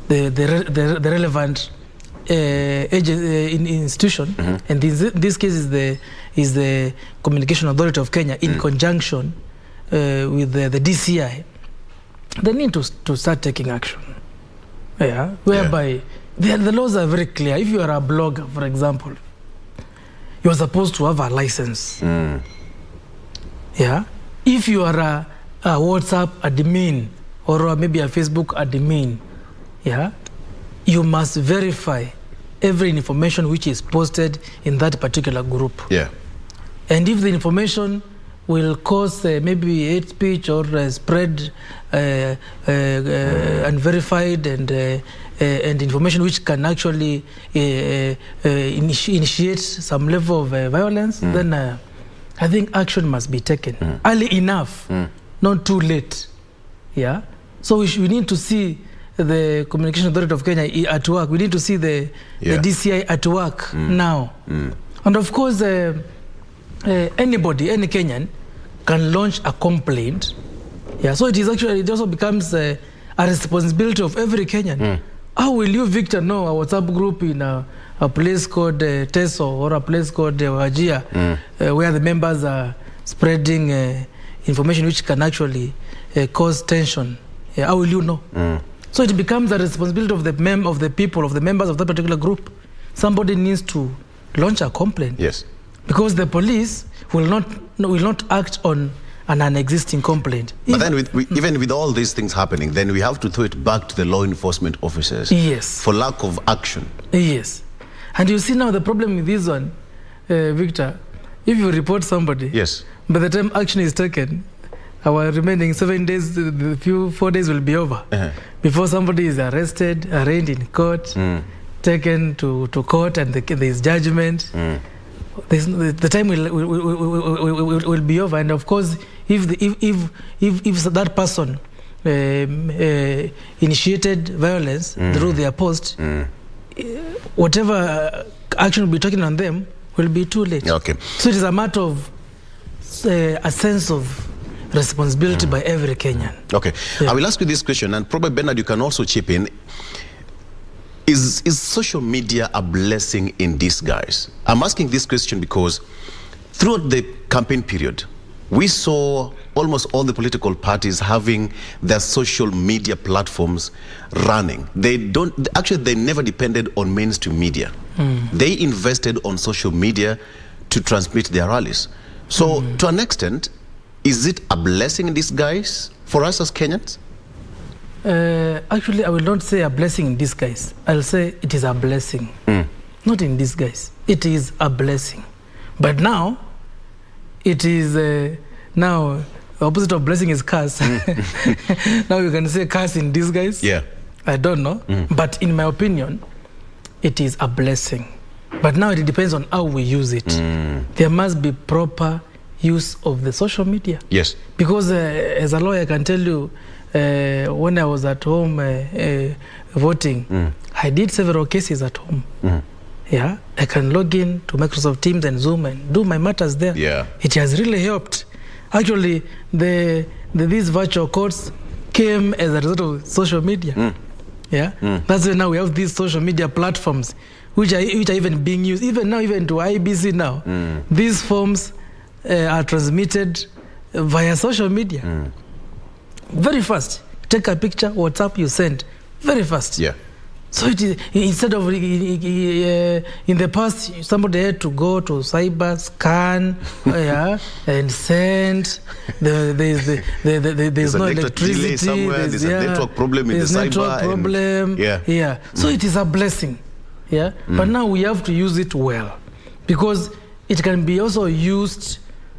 the relevant institution, and this case is the Communication Authority of Kenya in conjunction with the DCI, they need to start taking action. Whereby the laws are very clear. If you are a blogger, for example, you are supposed to have a license. If you are a WhatsApp admin or maybe a Facebook admin, you must verify every information which is posted in that particular group. And if the information will cause maybe hate speech or spread unverified and information which can actually initiate some level of violence, then I think action must be taken early enough, not too late. So we need to see the Communication Authority of Kenya at work. We need to see the DCI at work now. And of course, anybody, any Kenyan, can launch a complaint. Yeah, so it also becomes a responsibility of every Kenyan. How will you, Victor, know a WhatsApp group in a place called Teso or a place called Wajia, where the members are spreading information which can actually cause tension? Yeah, how will you know? So it becomes a responsibility of the members of that particular group. Somebody needs to launch a complaint. Yes. Because the police will not act on an existing complaint. But then even with all these things happening, then we have to throw it back to the law enforcement officers. Yes. For lack of action. Yes. And you see now the problem with this one, Victor, if you report somebody, yes, by the time action is taken, our remaining 7 days, 4 days will be over. Before somebody is arrested, arraigned in court, taken to court, and there is judgment. The time will be over. And of course, if that person initiated violence through their post, whatever action will be taken on them will be too late. Okay. So it is a matter of a sense of responsibility by every Kenyan. Okay. I will ask you this question, and probably Bernard, you can also chip in. Is social media a blessing in disguise? I'm asking this question because throughout the campaign period, we saw almost all the political parties having their social media platforms running. They never depended on mainstream media. They invested on social media to transmit their rallies. So to an extent, is it a blessing in disguise for us as Kenyans? Actually, I will not say a blessing in disguise. I'll say it is a blessing. Not in disguise. It is a blessing. But now, it is now the opposite of blessing is curse. Now you can say curse in disguise. Yeah. I don't know. But in my opinion, it is a blessing. But now it depends on how we use it. There must be proper use of the social media. Yes. Because as a lawyer, I can tell you, when I was at home voting, I did several cases at home. Yeah, I can log in to Microsoft Teams and Zoom and do my matters there. Yeah. It has really helped. Actually, these virtual courts came as a result of social media. Yeah, that's why now we have these social media platforms, which are even being used. Even now, even to IBC now, these forms are transmitted via social media. Very fast. Take a picture, WhatsApp, you send. Very fast. Yeah. So it is, instead of in the past, somebody had to go to cyber, scan, and send. There's no electricity. There's a network problem in the cyber. There's network problem. Yeah. So it is a blessing. Yeah. But now we have to use it well, because it can be also used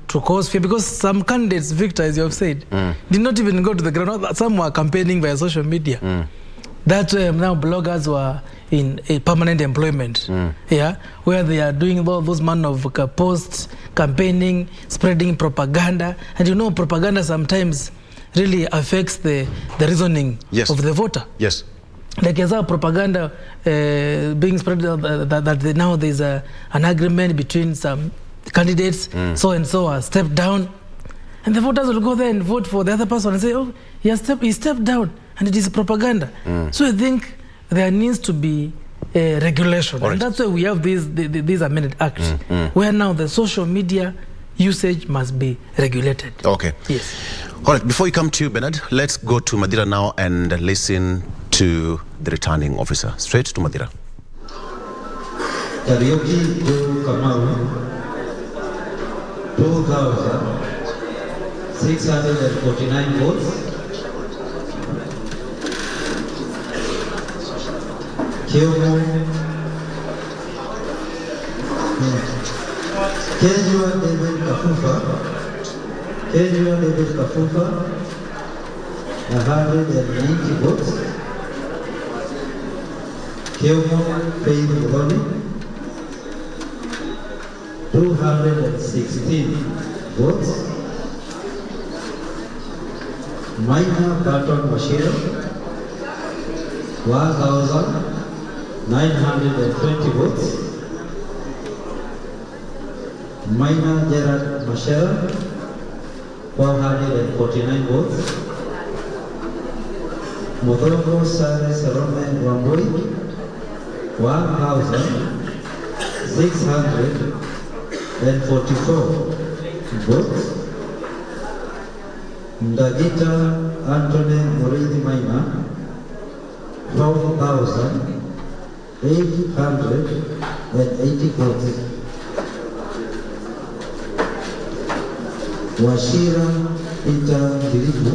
to cause fear, because some candidates, Victor, as you have said, did not even go to the ground. Some were campaigning via social media. That now bloggers were in a permanent employment, where they are doing all those man of posts, campaigning, spreading propaganda. And you know, propaganda sometimes really affects the reasoning of the voter. Yes. Like as our propaganda being spread that now there's an agreement between some candidates, so and so are stepped down, and the voters will go there and vote for the other person and say, oh, he stepped down, and it is propaganda. So I think there needs to be a regulation, and that's why we have these amended acts, where now the social media usage must be regulated. Okay. Yes. All right, before you come to Bernard, let's go to Madira now and listen to the returning officer. Straight to Madira. Karaoke Go Kamau, 2,649 votes. Kyomo, Kejua David Kafufa, 190 votes. Kyomo Faith Muhoni, 216 votes. Maina Barton Washiro, 1,920 votes. Minor Gerard Mashera, 449 votes. Muthongo Sare Salome Wambui, 1,644 votes. Ndagita Anthony Murithi Maina, 12,880 votes. Washira Peter Dilipu,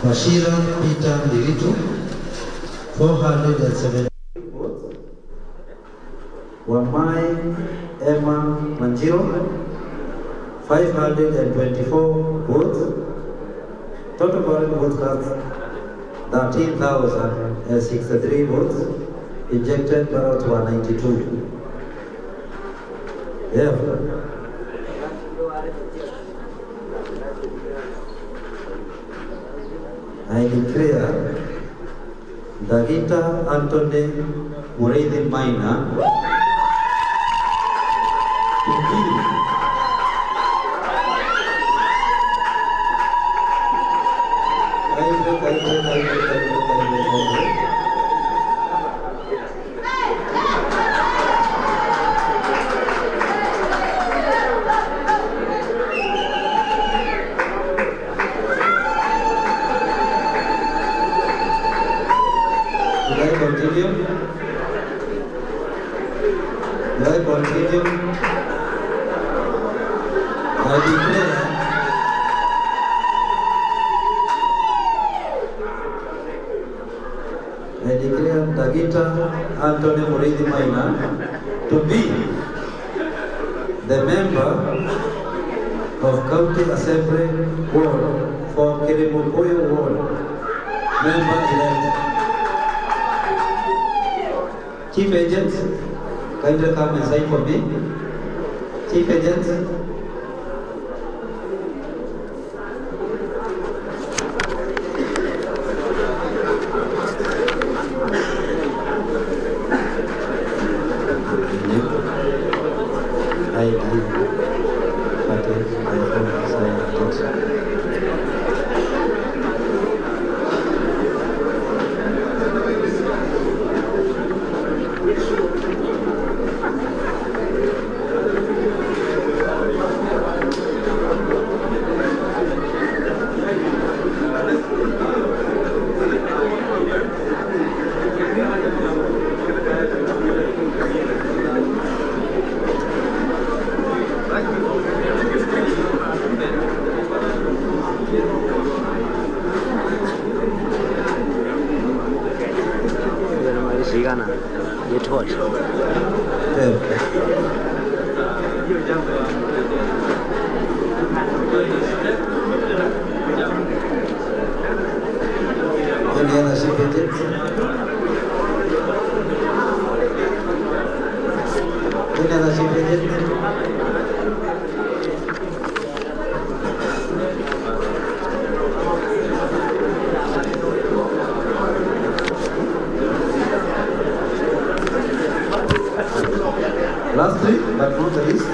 Washira Peter Dilipu, 470 votes. Wamai Emma Manjiro, 524 votes. Total valid votes cast 13,063 votes. Ejected ballots were 92. Therefore, I declare Dagita Anthony Murithi Maina to be I declare Dagita Anthony Murithi Maina to be the member of County Assembly Ward for Kirimukuyu Ward. Member elect. Chief Agent, kindly come and sign for me. Chief Agent. Lastly, but not the least,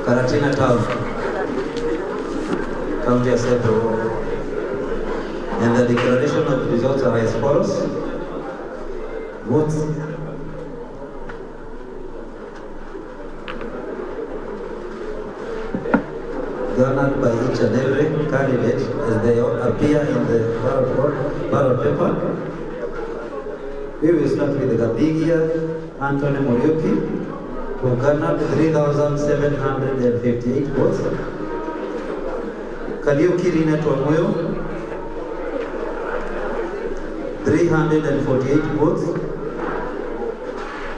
Karatina Town, County Assembly, and the declaration of results are as follows. Votes garnered by each and every candidate as they appear in the ballot paper. We will start with Gabigia Anthony Muriuki, who garnered 3,758 votes. Kaliuki Rinet Wamuyo, 348 votes.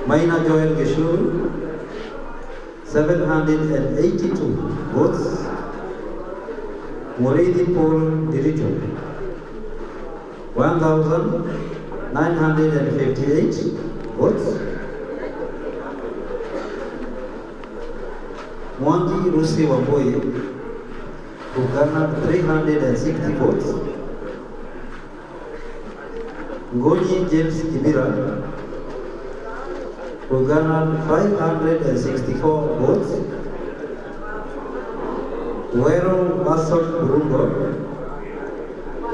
Maina Joel Gishuru, 782 votes. Muridi Paul Dirito, 1,958 votes. Mwangi Rusi Wamboi, who garnered 360 votes. Ngoni James Kibira, who garnered 564 votes. Wero Mason Burungo,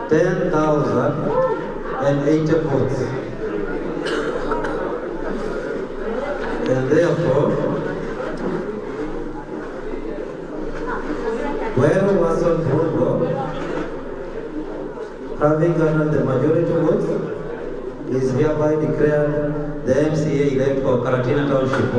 10,080 votes. And therefore, Wero Mason Burungo, having garnered the majority votes, is hereby declared the MCA elect for Karatina Township.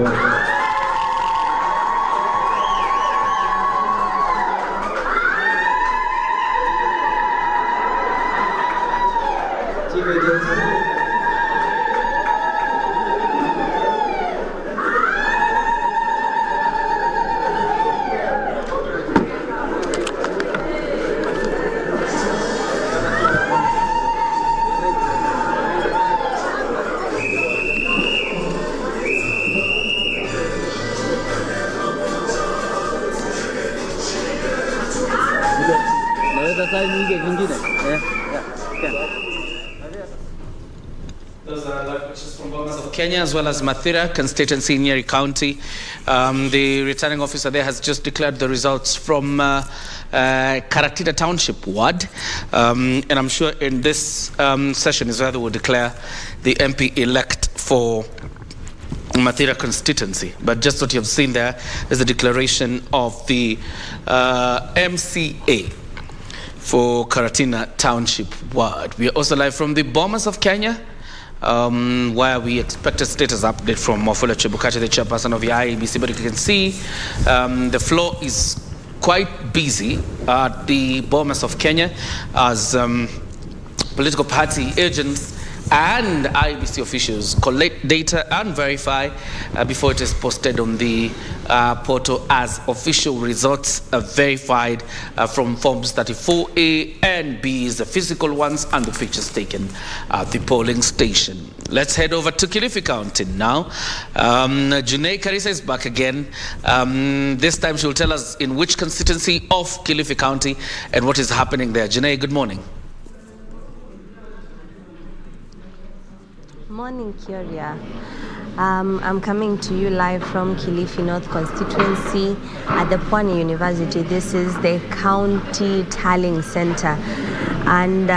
Those are live pictures from Bomas of Kenya as well as Mathira constituency in Nyeri County. The returning officer there has just declared the results from Karatina Township ward. And I'm sure in this session is where they will declare the MP elect for Mathira constituency. But just what you've seen there is the declaration of the MCA for Karatina Township ward. We are also live from the Bomas of Kenya, where we expect a status update from Wafula Chebukati, the chairperson of the IEBC. But you can see the floor is quite busy at the Bomas of Kenya as political party agents and IEBC officials collect data and verify before it is posted on the portal as official results verified from forms 34A and B is the physical ones and the pictures taken at the polling station. Let's head over to Kilifi County now. Junaid Karisa is back again. This time she'll tell us in which constituency of Kilifi County and what is happening there. Junaid, good morning. Morning, Kyoria. I'm coming to you live from Kilifi North constituency at the Pwani University. This is the county tallying center. And